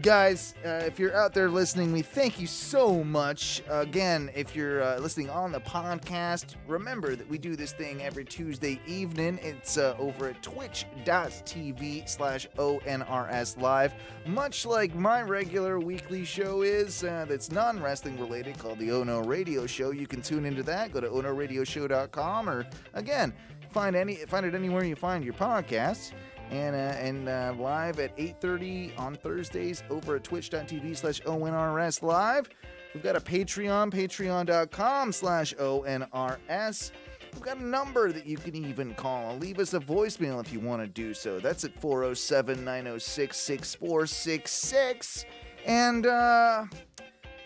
Guys, if you're out there listening, we thank you so much. Again, if you're listening on the podcast, remember that we do this thing every Tuesday evening. It's over at twitch.tv/ONRS Live. Much like my regular weekly show is, that's non-wrestling related, called the Ono Radio Show. You can tune into that. Go to onoradioshow.com, or again, find it anywhere you find your podcasts. And live at 8:30 on Thursdays over at twitch.tv/ONRS Live. We've got a Patreon, patreon.com/ONRS. We've got a number that you can even call. Leave us a voicemail if you want to do so. That's at 407-906-6466. And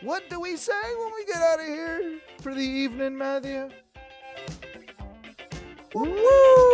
what do we say when we get out of here for the evening, Matthew? Woo!